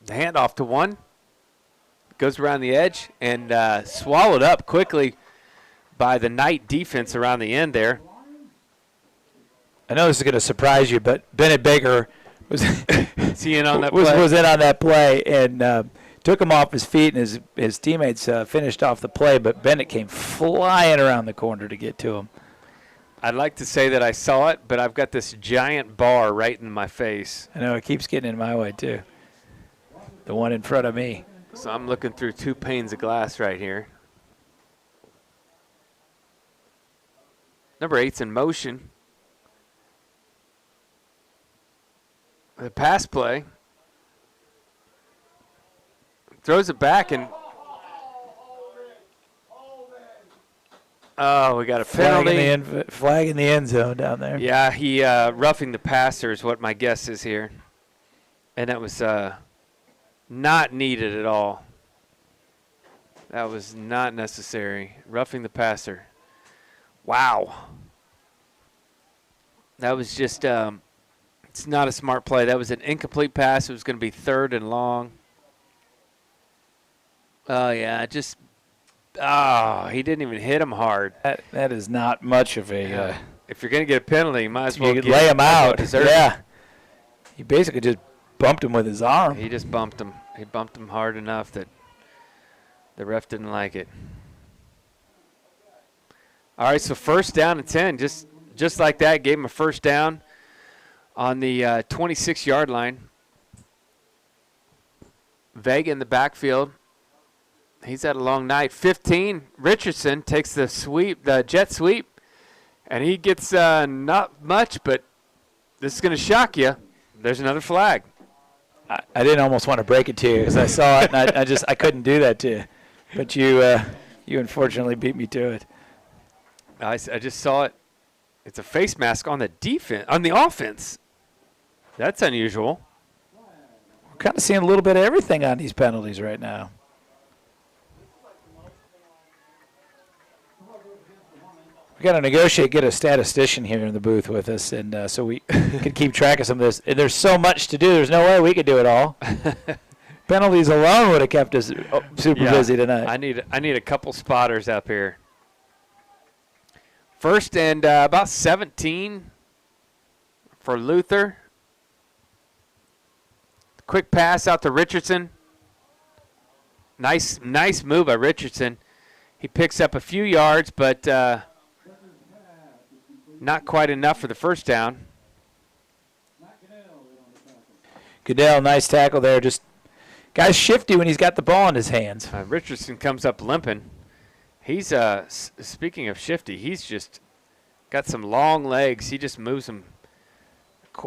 The handoff to one. Goes around the edge and swallowed up quickly by the Knight defense around the end there. I know this is going to surprise you, but Bennett Baker was in on that was play. in on that play and took him off his feet, and his teammates finished off the play, but Bennett came flying around the corner to get to him. I'd like to say that I saw it, but I've got this giant bar right in my face. I know, it keeps getting in my way, too. The one in front of me. So I'm looking through 2 panes of glass right here. Number 8's in motion. The pass play. Throws it back and we got a penalty. Flag in the end zone down there. Yeah, he roughing the passer is what my guess is here. And that was not needed at all. That was not necessary. Roughing the passer. Wow. That was just it's not a smart play. That was an incomplete pass. It was going to be 3rd and long. Oh, yeah, he didn't even hit him hard. That is not much of a if you're going to get a penalty, you might as well lay him out. Yeah. He basically just bumped him with his arm. He just bumped him. He bumped him hard enough that the ref didn't like it. All right, so 1st down and 10. Just like that, gave him a 1st down on the 26-yard line. Vega in the backfield. He's had a long night. 15, Richardson takes the jet sweep, and he gets not much, but this is going to shock you. There's another flag. I didn't almost want to break it to you because I saw it, and I couldn't do that to you. But you unfortunately beat me to it. I just saw it. It's a face mask on the offense. That's unusual. We're kind of seeing a little bit of everything on these penalties right now. We got to negotiate, get a statistician here in the booth with us, and so we can keep track of some of this. And there's so much to do. There's no way we could do it all. Penalties alone would have kept us super busy tonight. I need a couple spotters up here. First and about 17 for Luther. Quick pass out to Richardson. Nice move by Richardson. He picks up a few yards, but not quite enough for the first down. Goodell, nice tackle there. Just guy's shifty when he's got the ball in his hands. Richardson comes up limping. He's speaking of shifty, he's just got some long legs. He just moves them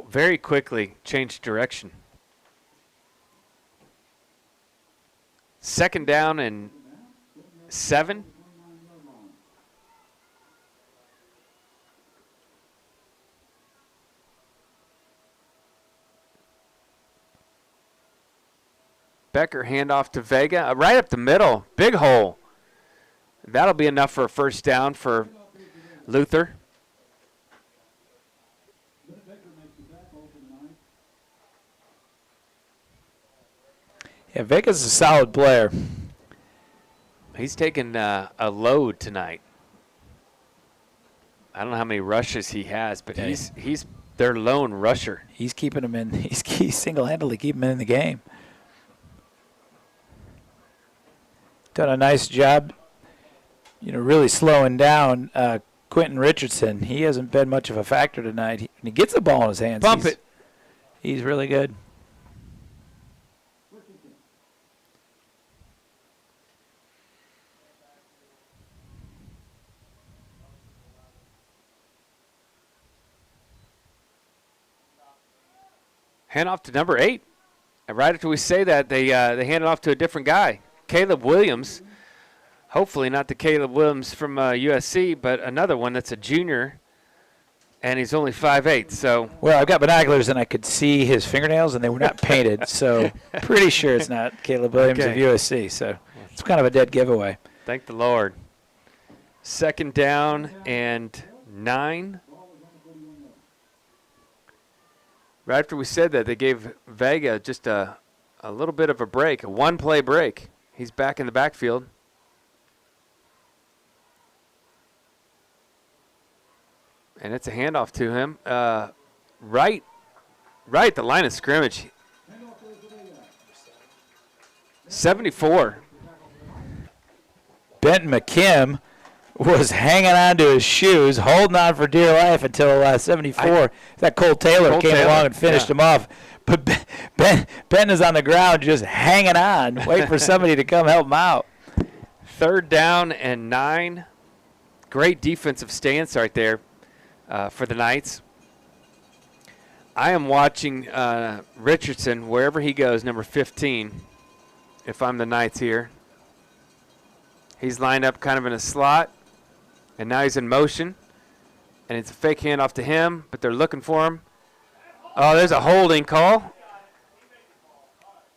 very quickly, change direction. Second down and 7. Becker handoff to Vega, right up the middle, big hole. That'll be enough for a first down for Luther. Yeah, Vega's a solid player. He's taken a load tonight. I don't know how many rushes he has, but he's their lone rusher. He's keeping him in. He's single-handedly keeping him in the game. Done a nice job, really slowing down Quentin Richardson. He hasn't been much of a factor tonight. When he gets the ball in his hands, Bump it. He's really good. Hand off to number 8. And right after we say that, they hand it off to a different guy. Caleb Williams, hopefully not the Caleb Williams from USC, but another one that's a junior, and he's only 5'8". So well, I've got binoculars and I could see his fingernails, and they were not painted, so pretty sure it's not Caleb Williams of USC. So it's kind of a dead giveaway. Thank the Lord. Second down and 9. Right after we said that, they gave Vega just a little bit of a break, a one-play break. He's back in the backfield. And it's a handoff to him. Right at the line of scrimmage. 74. Benton McKim was hanging on to his shoes, holding on for dear life until 74. That Cole Taylor came along and finished him off. But Ben is on the ground just hanging on, waiting for somebody to come help him out. Third down and 9. Great defensive stance right there for the Knights. I am watching Richardson wherever he goes, number 15, if I'm the Knights here. He's lined up kind of in a slot, and now he's in motion. And it's a fake handoff to him, but they're looking for him. Oh, there's a holding call.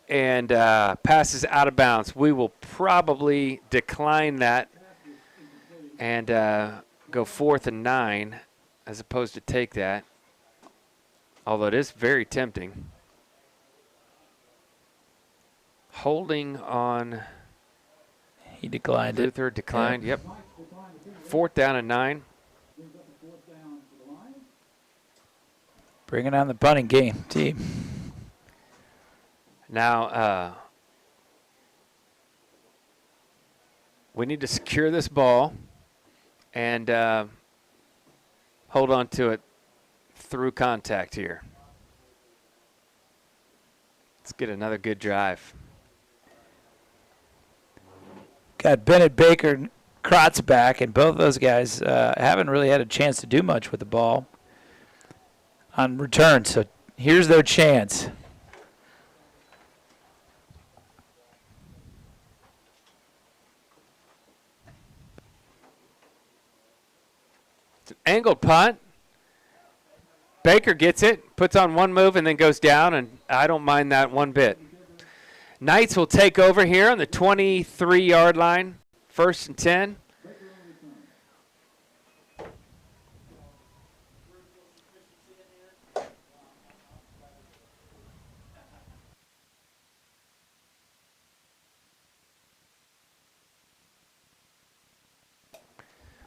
And passes out of bounds. We will probably decline that and go 4th and 9 as opposed to take that. Although it is very tempting. Holding on. He declined it. Luther declined, yep. 4th down and 9. Bringing on the punting game team. Now, we need to secure this ball and hold on to it through contact here. Let's get another good drive. Got Bennett, Baker, and Krotz back, and both those guys haven't really had a chance to do much with the ball on return. So here's their chance. It's an angled punt. Baker gets it, puts on one move, and then goes down, and I don't mind that one bit. Knights will take over here on the 23-yard line, 1st and 10.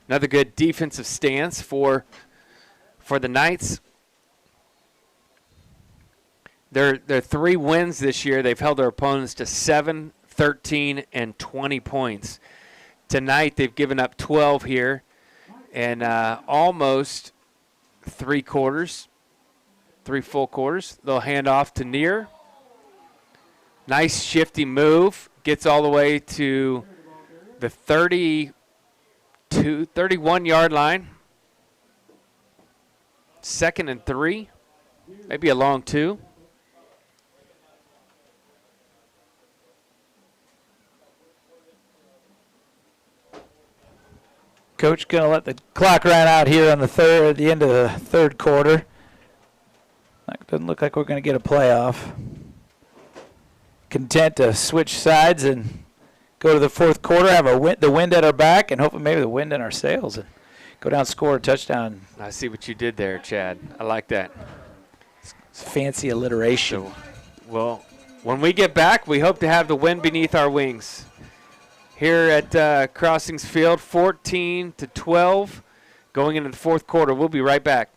Another good defensive stance for the Knights. Their 3 wins this year, they've held their opponents to 7, 13, and 20 points. Tonight they've given up 12 here and almost 3 full quarters. They'll hand off to Neer. Nice shifty move. Gets all the way to the 31-yard line. 2nd and 3. Maybe a long 2. Coach going to let the clock run out here on the end of the third quarter. Doesn't look like we're going to get a playoff. Content to switch sides and go to the fourth quarter, have the wind at our back, and hopefully maybe the wind in our sails, and go down, score a touchdown. I see what you did there, Chad. I like that. It's fancy alliteration. So, well, when we get back, we hope to have the wind beneath our wings. Here at Crossings Field, 14-12, going into the fourth quarter. We'll be right back.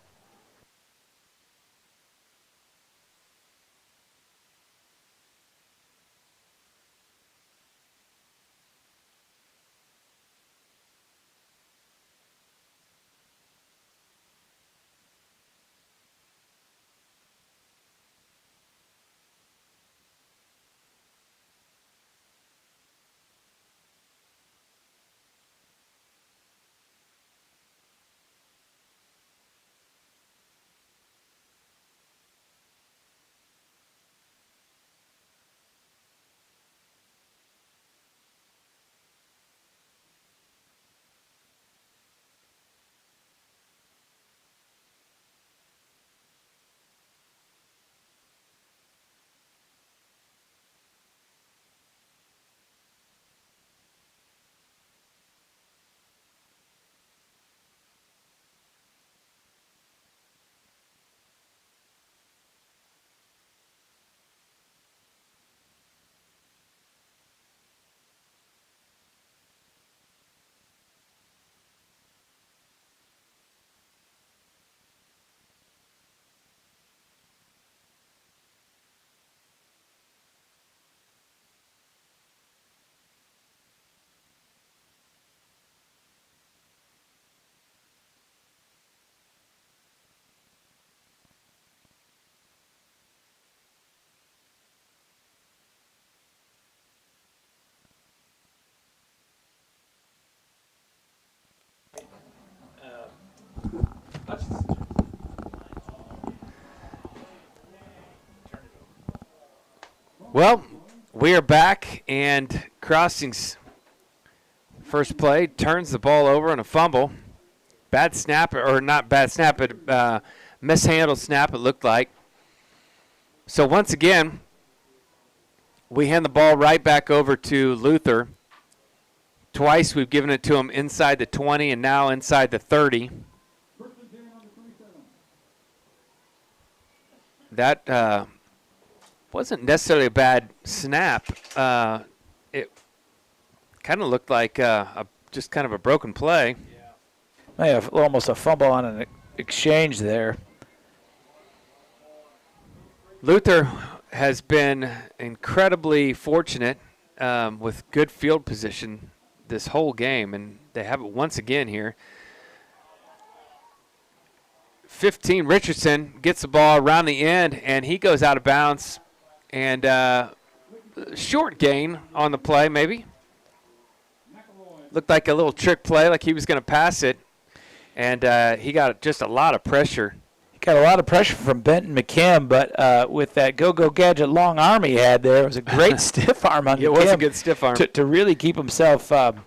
Well, we are back, and Crossings first play turns the ball over on a fumble. Bad snap, or not bad snap, but mishandled snap it looked like. So once again, we hand the ball right back over to Luther. Twice we've given it to him inside the 20 and now inside the 30. That wasn't necessarily a bad snap. It kind of looked like just kind of a broken play. Yeah, almost a fumble on an exchange there. Luther has been incredibly fortunate with good field position this whole game, and they have it once again here. 15, Richardson gets the ball around the end, and he goes out of bounds. And short gain on the play, maybe. Looked like a little trick play, like he was going to pass it. And he got just a lot of pressure. He got a lot of pressure from Benton McKim, but with that go-go gadget long arm he had there, it was a great stiff arm on McKim. It was a good stiff arm. To really keep himself from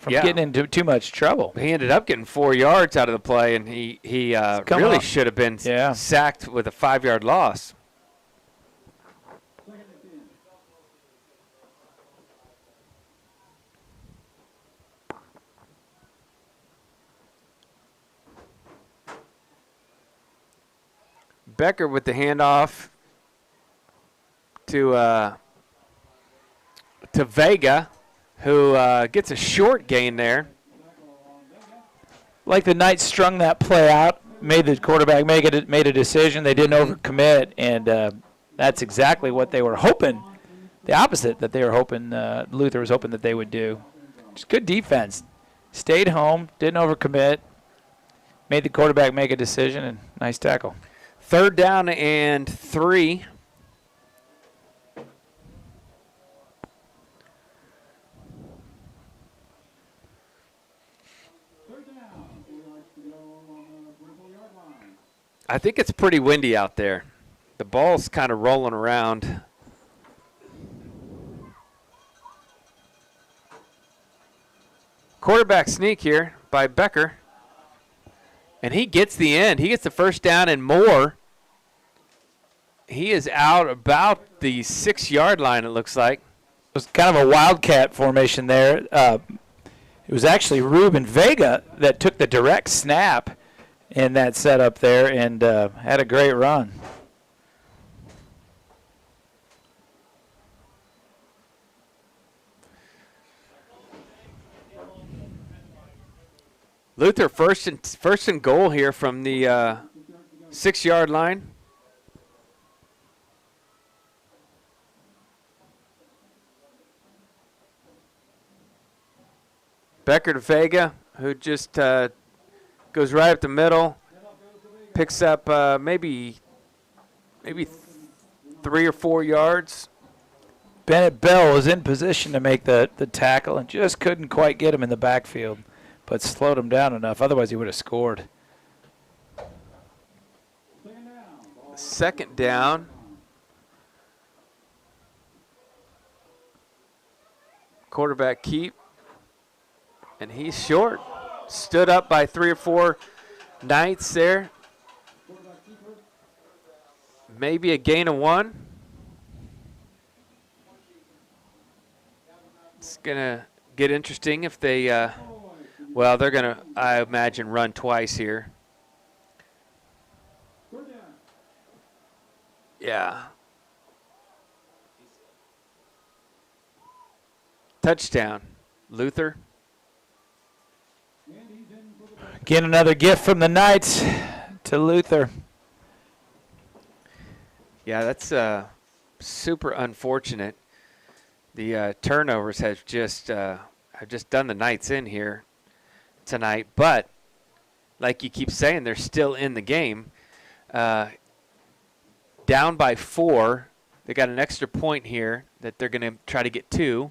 getting into too much trouble. He ended up getting 4 yards out of the play, and he really should have been sacked with a 5-yard loss. Becker with the handoff to Vega, who gets a short gain there. like the Knights strung that play out, made the quarterback made a decision. They didn't overcommit, and that's exactly what they were hoping. The opposite that they were hoping, Luther was hoping that they would do. Just good defense. Stayed home, didn't overcommit, made the quarterback make a decision, and nice tackle. 3rd down and 3. I think it's pretty windy out there. The ball's kind of rolling around. Quarterback sneak here by Becker. And he gets the end. He gets the 1st down and more. He is out about the 6-yard line, it looks like. It was kind of a wildcat formation there. It was actually Ruben Vega that took the direct snap in that setup there and had a great run. Luther first and goal here from the 6-yard line. Becker to Vega, who just goes right up the middle, picks up maybe 3 or 4 yards. Bennett Bell was in position to make the tackle and just couldn't quite get him in the backfield, but slowed him down enough. Otherwise, he would have scored. 2nd down. Quarterback keep. And he's short. Stood up by 3 or 4 Knights there. Maybe a gain of 1. It's going to get interesting if they, well, they're going to, I imagine, run twice here. Yeah. Touchdown, Luther. Again, another gift from the Knights to Luther. Yeah, that's super unfortunate. The turnovers have just done the Knights in here tonight. But like you keep saying, they're still in the game. Down by 4. They got an extra point here that they're going to try to get 2.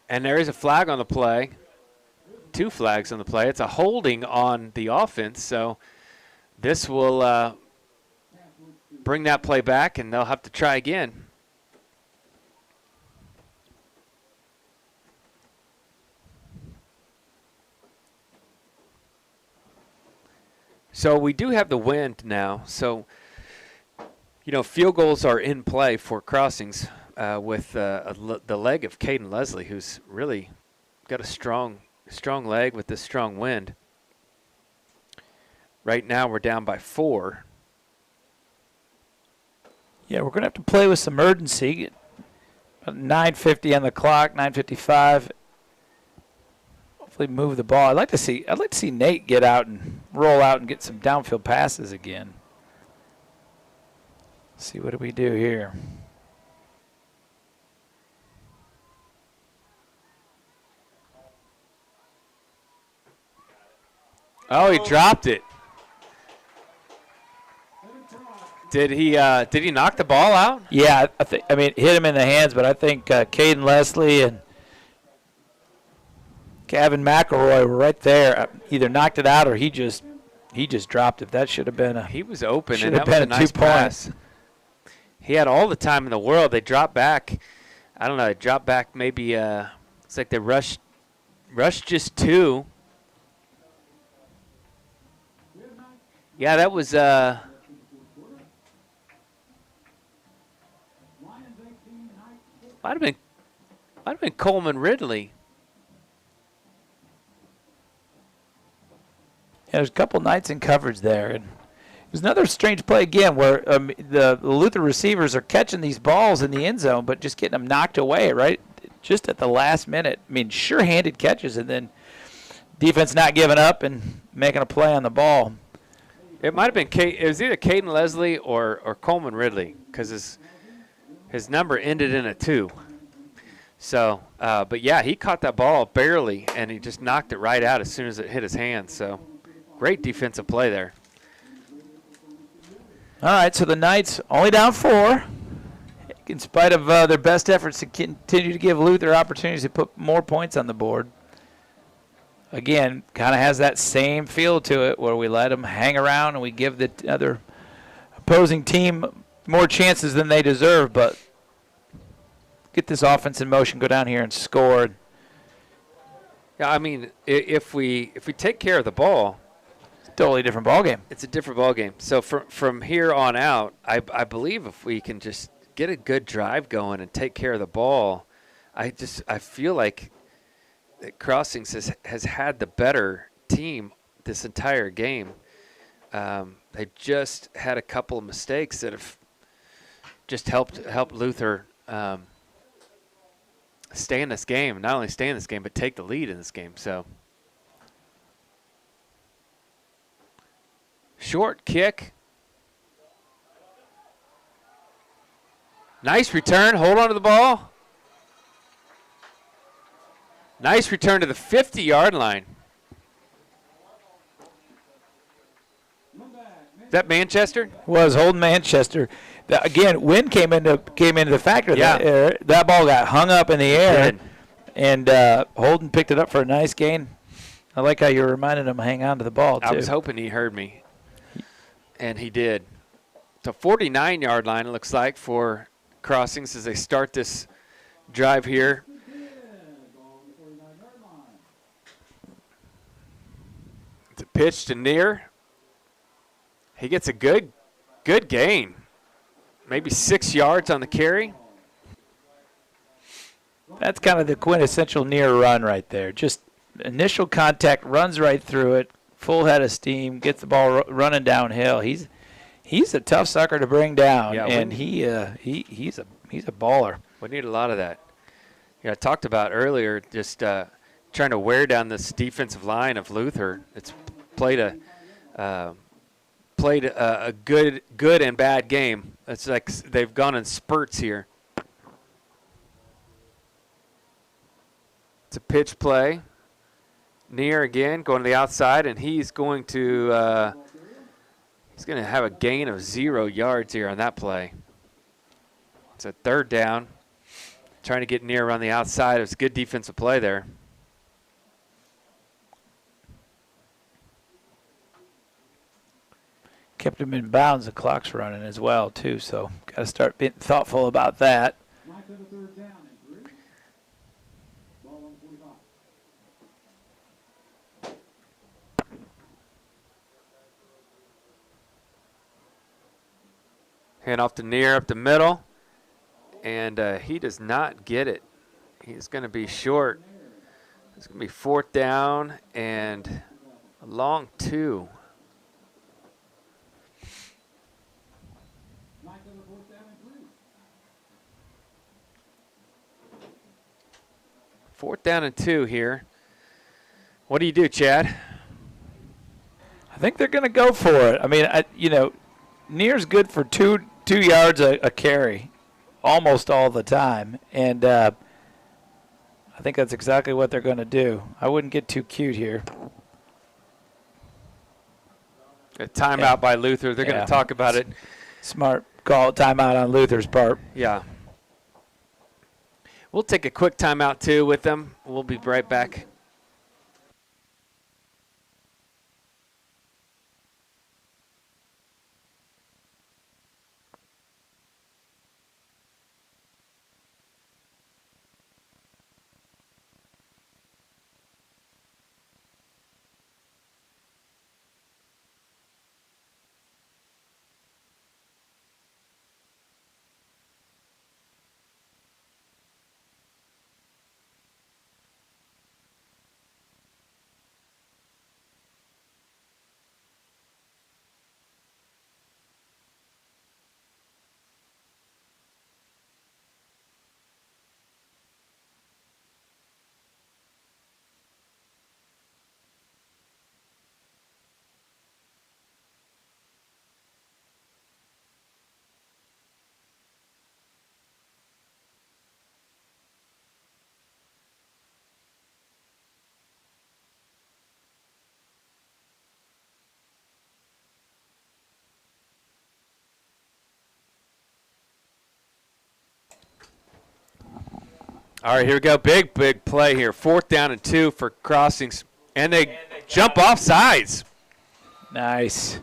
And there is a flag on the play. 2 flags on the play. It's a holding on the offense, so this will bring that play back, and they'll have to try again. So we do have the wind now, so, you know, field goals are in play for crossings. With the leg of Caden Leslie, who's really got a strong leg with this strong wind. Right now we're down by 4. Yeah, we're going to have to play with some urgency. 9:50 on the clock, 9:55. Hopefully move the ball. I'd like to see Nate get out and roll out and get some downfield passes again. Let's see, what do we do here? Oh, he dropped it. Did he knock the ball out? Yeah, I mean, hit him in the hands, but I think Caden Leslie and Gavin McElroy were right there. Either knocked it out or he just dropped it. That should have been He was open, and that was a nice 2 points. pass. He had all the time in the world. They dropped back. I don't know. They dropped back maybe. It's like they rushed just 2. Yeah, that was might have been Coleman Ridley. Yeah, there's a couple Knights in coverage there, and was another strange play again where the Luther receivers are catching these balls in the end zone, but just getting them knocked away right just at the last minute. I mean, sure-handed catches, and then defense not giving up and making a play on the ball. It might have been it was either Caden Leslie or Coleman Ridley, because his number ended in a 2. So, but yeah, he caught that ball barely, and he just knocked it right out as soon as it hit his hand. So, great defensive play there. All right, so the Knights only down 4. In spite of their best efforts to continue to give Luther opportunities to put more points on the board. Again, kind of has that same feel to it where we let them hang around and we give the other opposing team more chances than they deserve, but get this offense in motion, go down here and score. Yeah, I mean, if we take care of the ball, it's a totally different ball game. It's a different ball game. So from here on out, I believe if we can just get a good drive going and take care of the ball, I feel like Crossings has had the better team this entire game. They just had a couple of mistakes that have just helped Luther stay in this game. Not only stay in this game, but take the lead in this game. So short kick. Nice return. Hold on to the ball. Nice return to the 50-yard line. Is that Manchester? Was Holden Manchester. Again, wind came into the factor. Yeah. That ball got hung up in the air, and Holden picked it up for a nice gain. I like how you were reminding him to hang on to the ball, too. I was hoping he heard me, and he did. So 49-yard line, it looks like, for Crossings as they start this drive here. It's a pitch to Near. He gets a good gain. Maybe 6 yards on the carry. That's kind of the quintessential Near run right there. Just initial contact, runs right through it, full head of steam, gets the ball running downhill. He's a tough sucker to bring down, yeah, and he's a baller. We need a lot of that. Yeah, I talked about earlier just trying to wear down this defensive line of Luther. It's played a good and bad game. It's like they've gone in spurts here. It's a pitch play. Near again, going to the outside, and he's going to have a gain of 0 yards here on that play. It's a 3rd down. Trying to get Near around the outside. It was a good defensive play there. Kept him in bounds. The clock's running as well, too, so got to start being thoughtful about that. Hand off to Near up the middle, and he does not get it. He's going to be short. It's going to be 4th down and a long 2. Fourth down and 2 here. What do you do, Chad? I think they're going to go for it. I mean, Near's good for two yards a carry almost all the time, and I think that's exactly what they're going to do. I wouldn't get too cute here. A timeout by Luther. They're going to talk about it. Smart call, timeout on Luther's part. Yeah. We'll take a quick timeout, too, with them. We'll be right back. All right, here we go. Big play here. 4th down and 2 for Crossings. And they jump off sides. Nice.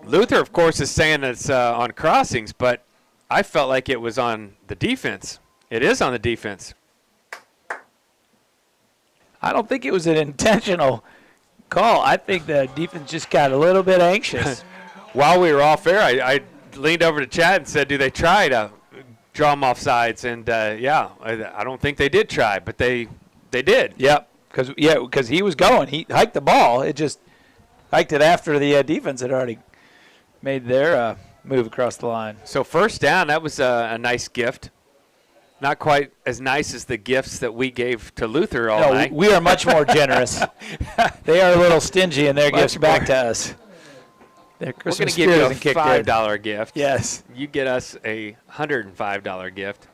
Luther, of course, is saying it's on Crossings, but I felt like it was on the defense. It is on the defense. I don't think it was an intentional call. I think the defense just got a little bit anxious. While we were off air, I leaned over to Chad and said, do they try to draw them off sides? And, I don't think they did try, but they did. Yep. Because he was going. He hiked the ball. It just hiked it after the defense had already made their move across the line. So 1st down, that was a nice gift. Not quite as nice as the gifts that we gave to Luther all night. We are much more generous. They are a little stingy in their gifts back to us. We're going to give you a $5 gift. Yes. You get us a $105 gift.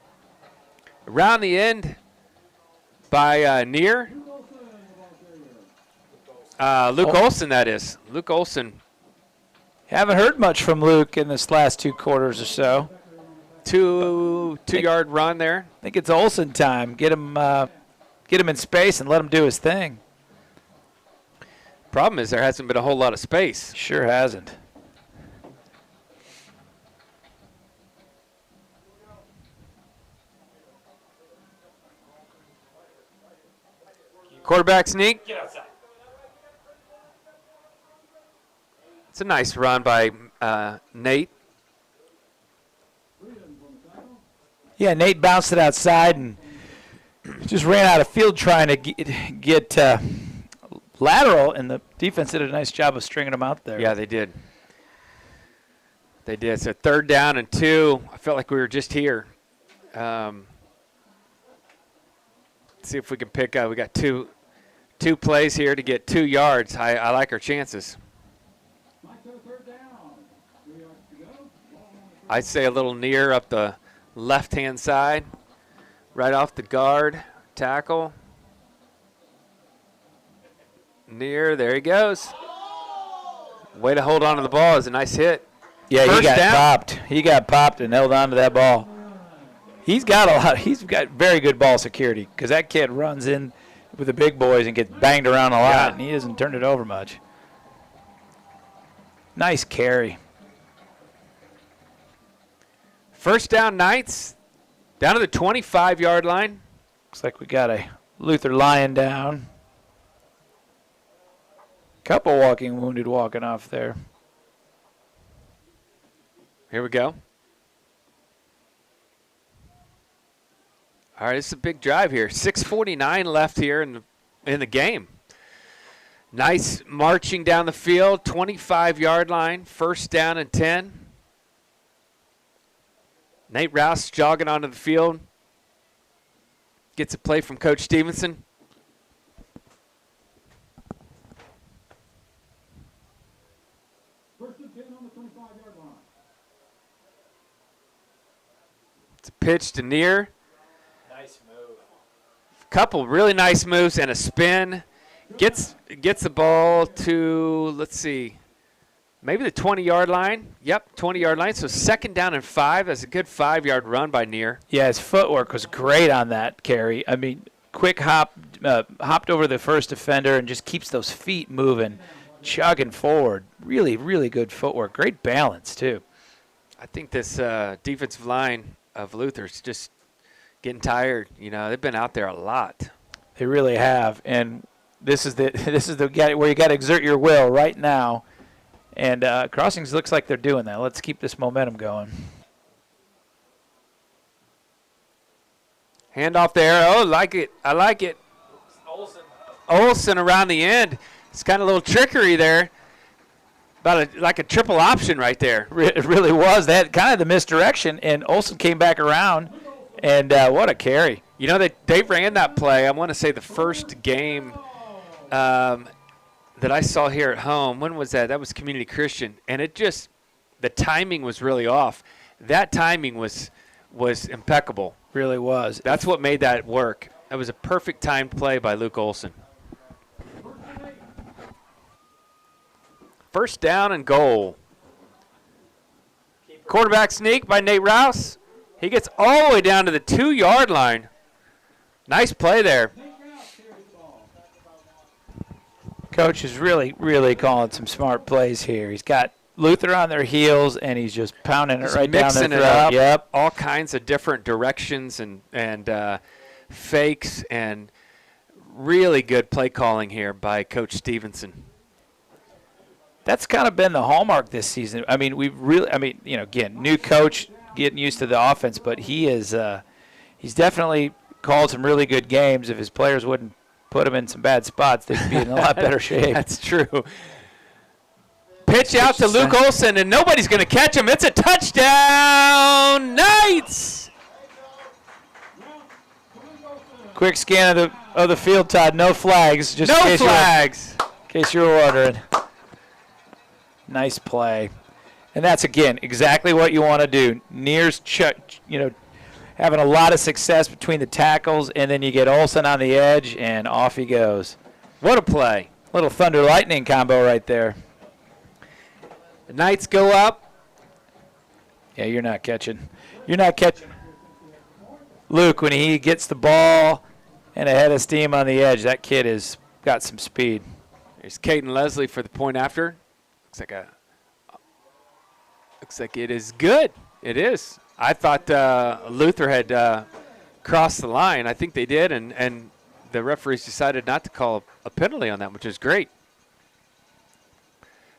Around the end by Near. Luke Olson, that is. Luke Olson. Haven't heard much from Luke in this last 2 quarters or so. Two-yard run there. I think it's Olson time. Get him in space and let him do his thing. Problem is there hasn't been a whole lot of space. Sure hasn't. Quarterback sneak. It's a nice run by Nate. Yeah, Nate bounced it outside and just ran out of field trying to get lateral, and the defense did a nice job of stringing him out there. Yeah, they did. They did. So 3rd down and 2. I felt like we were just here. Let's see if we can pick up. We got two plays here to get 2 yards. I like our chances. I'd say a little near up the left-hand side, right off the guard, tackle. Near, there he goes. Way to hold on to the ball is a nice hit. Yeah, First he got down. popped. He got popped and held on to that ball. He's got very good ball security because that kid runs in with the big boys and gets banged around a lot, and he hasn't turned it over much. Nice carry. 1st down, Knights, down to the 25-yard line. Looks like we got a Luther Lion down. Couple walking wounded walking off there. Here we go. All right, it's a big drive here. 6:49 left here in the game. Nice marching down the field, 25-yard line, 1st down and 10. Nate Rouse jogging onto the field. Gets a play from Coach Stevenson. It's a pitch to Near. Nice move. Couple really nice moves and a spin. Gets the ball to, let's see, maybe the 20-yard line. Yep, 20-yard line. So 2nd down and 5. That's a good 5-yard run by Near. Yeah, his footwork was great on that carry. I mean, quick hopped over the first defender and just keeps those feet moving, chugging forward. Really, really good footwork. Great balance, too. I think this defensive line of Luther's just getting tired. You know, they've been out there a lot. They really have, and this is the where you got to exert your will right now. And Crossings looks like they're doing that. Let's keep this momentum going. Handoff there. Oh, like it. I like it. Olson around the end. It's kind of a little trickery there. Like a triple option right there. It really was. They had kind of the misdirection, and Olson came back around, and what a carry. You know, they ran that play, I want to say the first game that I saw here at home. When was that? That was Community Christian. And the timing was really off. That timing was impeccable. Really was. That's what made that work. That was a perfect timed play by Luke Olson. 1st down and goal. Quarterback sneak by Nate Rouse. He gets all the way down to the 2-yard line. Nice play there. Coach is really, really calling some smart plays here. He's got Luther on their heels, and he's just pounding it Just right down their mixing it throat. up. Yep. All kinds of different directions and fakes, and really good play calling here by Coach Stevenson. That's kind of been the hallmark this season. I mean, again, new coach, getting used to the offense, but he's definitely called some really good games. If his players wouldn't put him in some bad spots, they'd be in a lot better shape. That's true. Pitch out to Luke Olson, and nobody's going to catch him. It's a touchdown, Knights! Quick scan of the field, Todd. No flags. Just No flags. In case you were wondering. Nice play. And that's, again, exactly what you want to do. Near's, having a lot of success between the tackles, and then you get Olsen on the edge, and off he goes. What a play. Little thunder lightning combo right there. The Knights go up. Yeah, you're not catching. Luke, when he gets the ball and a head of steam on the edge, that kid has got some speed. There's Caden Leslie for the point after. Looks like it is good. It is. I thought Luther had crossed the line. I think they did, and the referees decided not to call a penalty on that, which is great.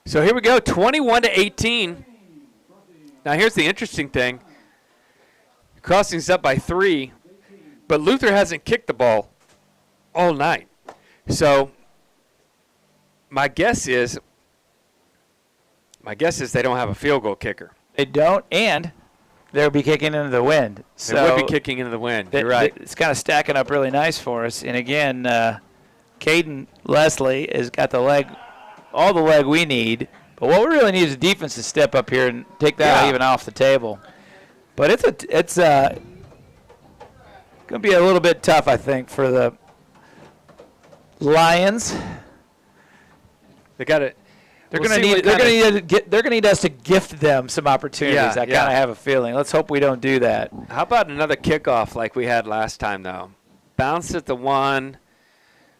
So here we go, 21-18. Now here's the interesting thing. Crossing's up by 3, but Luther hasn't kicked the ball all night. So my guess is they don't have a field goal kicker. They don't, and they'll be kicking into the wind. So They would be kicking into the wind. You're right. It's kind of stacking up really nice for us. And again, Caden Leslie has got all the leg we need. But what we really need is the defense to step up here and take that even off the table. But it's going to be a little bit tough, I think, for the Lions. They got it. They're going to need us to gift them some opportunities. Yeah, I kind of have a feeling. Let's hope we don't do that. How about another kickoff like we had last time, though? Bounce at the 1,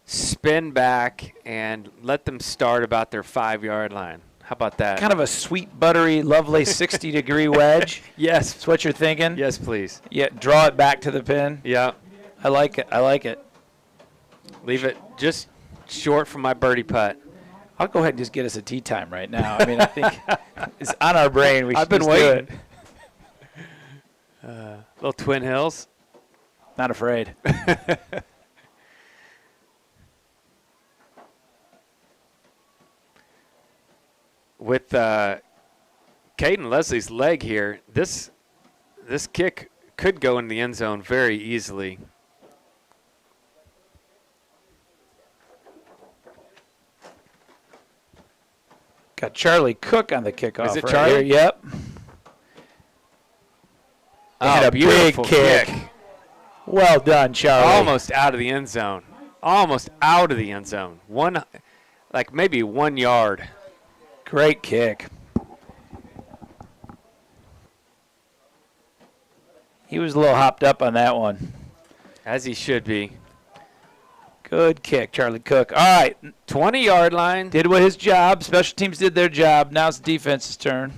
spin back, and let them start about their 5-yard line. How about that? Kind of a sweet, buttery, lovely 60-degree wedge. Yes. That's what you're thinking? Yes, please. Yeah, draw it back to the pin. Yeah. I like it. Leave it just short from my birdie putt. I'll go ahead and just get us a tee time right now. I mean, I think it's on our brain. We should I've been just waiting. do it. Little Twin Hills. Not afraid. With Caden Leslie's leg here, this kick could go in the end zone very easily. Got Charlie Cook on the kickoff. Is it right Charlie? here. Yep. And a big beautiful kick. Well done, Charlie. Almost out of the end zone. Almost out of the end zone. Maybe 1 yard. Great kick. He was a little hopped up on that one. As he should be. Good kick, Charlie Cook. All right. 20-yard line. Did his job. Special teams did their job. Now it's the defense's turn.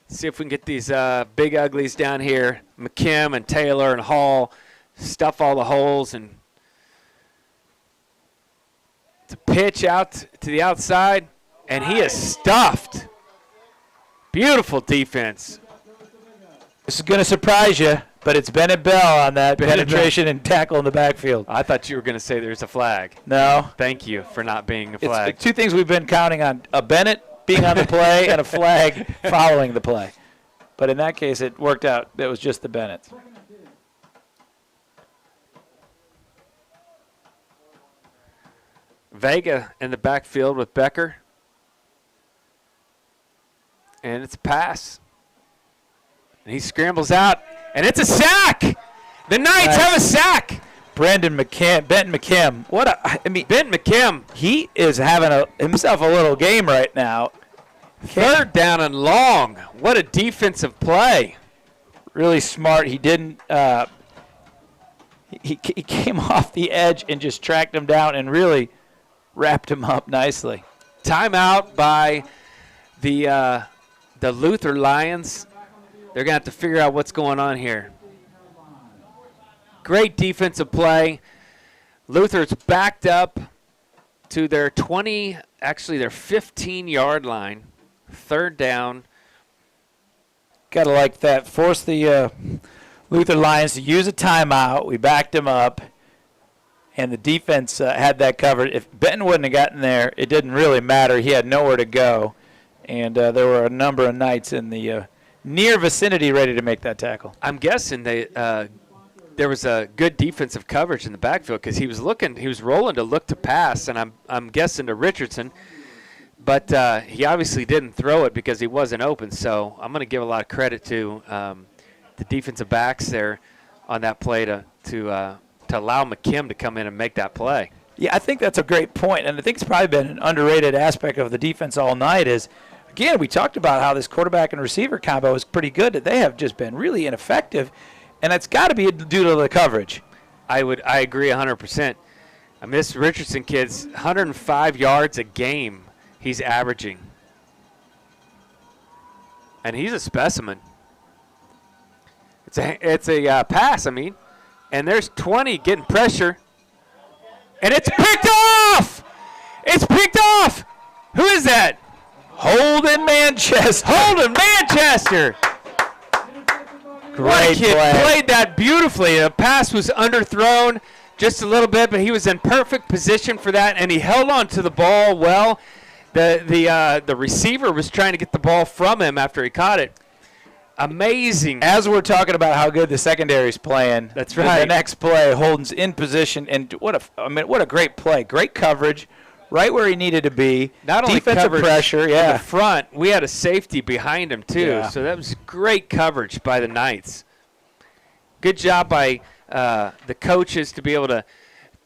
See if we can get these big uglies down here. McKim and Taylor and Hall stuff all the holes. And it's a pitch out to the outside, and he is stuffed. Beautiful defense. This is going to surprise you, but it's Bennett Bell on that penetration and tackle in the backfield. I thought you were going to say there's a flag. No. Thank you for not being a It's flag. two things we've been counting on, a Bennett being on the play and a flag following the play. But in that case, it worked out. It was just the Bennett. Vega in the backfield with Becker. And it's a pass. And he scrambles out, and it's a sack. The Knights have a sack. Benton McKim. Ben McKim. He is having himself a little game right now. 3rd down and long. What a defensive play. really smart. He didn't. He came off the edge and just tracked him down and really wrapped him up nicely. Timeout by the Luther Lions. They're going to have to figure out what's going on here. Great defensive play. Luther's backed up to their 15-yard line. Third down. Got to like that. Force the Luther Lions to use a timeout. We backed him up, and the defense had that covered. If Benton wouldn't have gotten there, it didn't really matter. He had nowhere to go, and there were a number of Knights in the near vicinity ready to make that tackle. I'm guessing there was a good defensive coverage in the backfield because he was rolling to look to pass, and I'm guessing to Richardson. But he obviously didn't throw it because he wasn't open. So I'm going to give a lot of credit to the defensive backs there on that play to allow McKim to come in and make that play. Yeah, I think that's a great point, and I think it's probably been an underrated aspect of the defense all night is, again, we talked about how this quarterback and receiver combo is pretty good. They have just been really ineffective, and it's got to be due to the coverage. I agree 100%. I mean, this Richardson kid's 105 yards a game. He's averaging. And he's a specimen. It's a pass, and there's 20 getting pressure. And it's picked off! It's picked off! Who is that? Holden Manchester. Holden Manchester! Great kid play. Played that beautifully. The pass was underthrown just a little bit, but he was in perfect position for that, and he held on to the ball well. The receiver was trying to get the ball from him after he caught it. Amazing. As we're talking about how good the secondary's playing, that's right. The next play, Holden's in position, and what a great play. Great coverage, right where he needed to be. Not only defensive pressure, in the front, we had a safety behind him too. Yeah. So that was great coverage by the Knights. Good job by the coaches to be able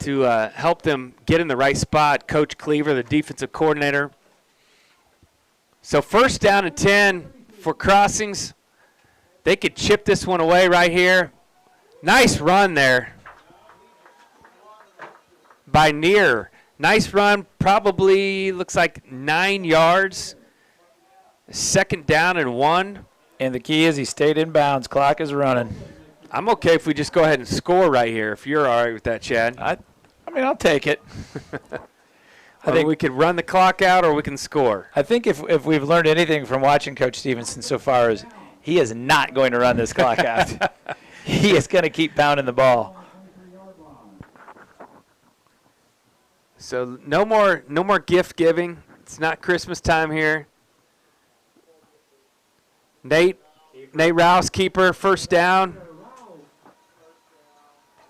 to help them get in the right spot. Coach Cleaver, the defensive coordinator. So 1st down and 10 for Crossings. They could chip this one away right here. Nice run there by Neer. Nice run, probably looks like 9 yards. 2nd down and 1. And the key is he stayed in bounds. Clock is running. I'm okay if we just go ahead and score right here, if you're all right with that, Chad. I'll take it. I think we could run the clock out or we can score. I think if we've learned anything from watching Coach Stevenson so far is he is not going to run this clock out. He is going to keep pounding the ball. So no more gift giving. It's not Christmas time here. Nate Rouse, keeper, 1st down.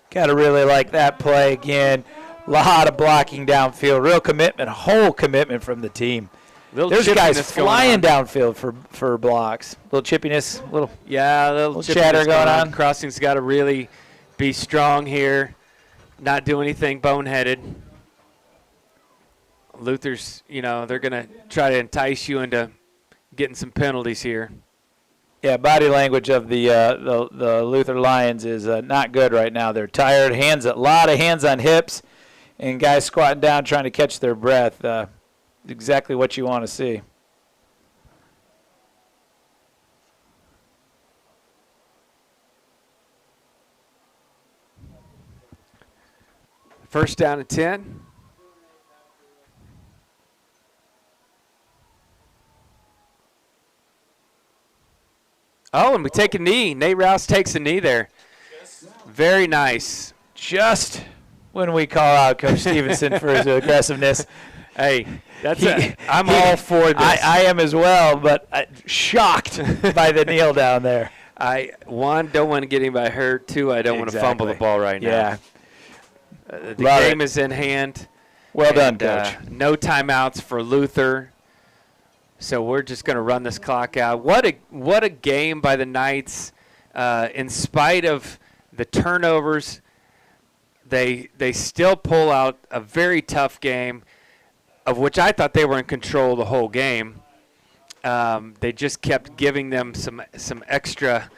Got to really like that play again. A lot of blocking downfield. Real commitment, whole commitment from the team. There's guys flying downfield for blocks. Little chippiness, little chatter going on. Crossing's got to really be strong here, not do anything boneheaded. Luther's, they're going to try to entice you into getting some penalties here. Yeah, body language of the Luther Lions is not good right now. They're tired, a lot of hands on hips, and guys squatting down trying to catch their breath. Exactly what you want to see. First down and 10. Oh, and we take a knee. Nate Rouse takes a knee there. Very nice. Just when we call out Coach Stevenson for his aggressiveness. Hey, I'm all for this. I am as well, but shocked by the kneel down there. One, don't want to get anybody hurt. Two, I don't want to fumble the ball right now. Yeah. The game is in hand. Well done, Coach. No timeouts for Luther. So we're just going to run this clock out. What a game by the Knights. In spite of the turnovers, they still pull out a very tough game, of which I thought they were in control the whole game. They just kept giving them some extra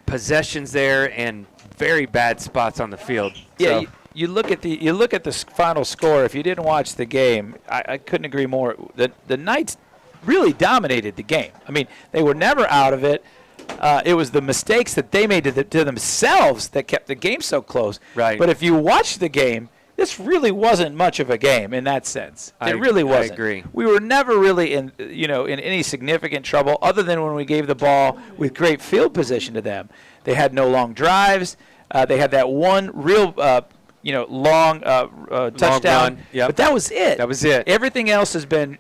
possessions there and very bad spots on the field. Yeah, So, you look at the final score. If you didn't watch the game, I couldn't agree more. The Knights really dominated the game. I mean, they were never out of it. It was the mistakes that they made to themselves that kept the game so close. Right. But if you watch the game, this really wasn't much of a game in that sense. It really wasn't. I agree. We were never really in any significant trouble other than when we gave the ball with great field position to them. They had no long drives. They had that one real long touchdown. run, yep. But that was it. That was it. Everything else has been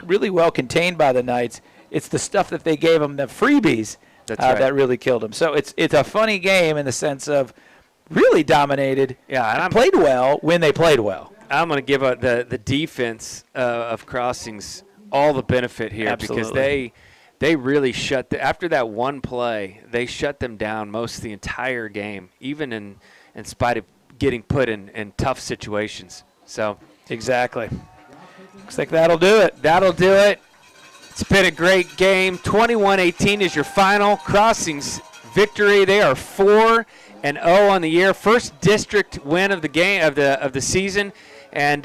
really well contained by the Knights. It's the stuff that they gave them, the freebies, That's right. that really killed them. So it's a funny game in the sense of really dominated. Yeah, and played well when they played well. I'm going to give the defense of Crossings all the benefit here because Absolutely. they really after that one play, they shut them down most of the entire game, even in spite of getting put in tough situations. So Exactly. Looks like that'll do it. that'll do it. It's been a great game. 21-18 is your final. Crossings victory. They are 4-0 on the year. First district win of the game of the season. And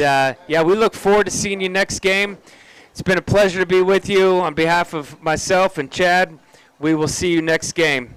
we look forward to seeing you next game. It's been a pleasure to be with you. On behalf of myself and Chad, we will see you next game.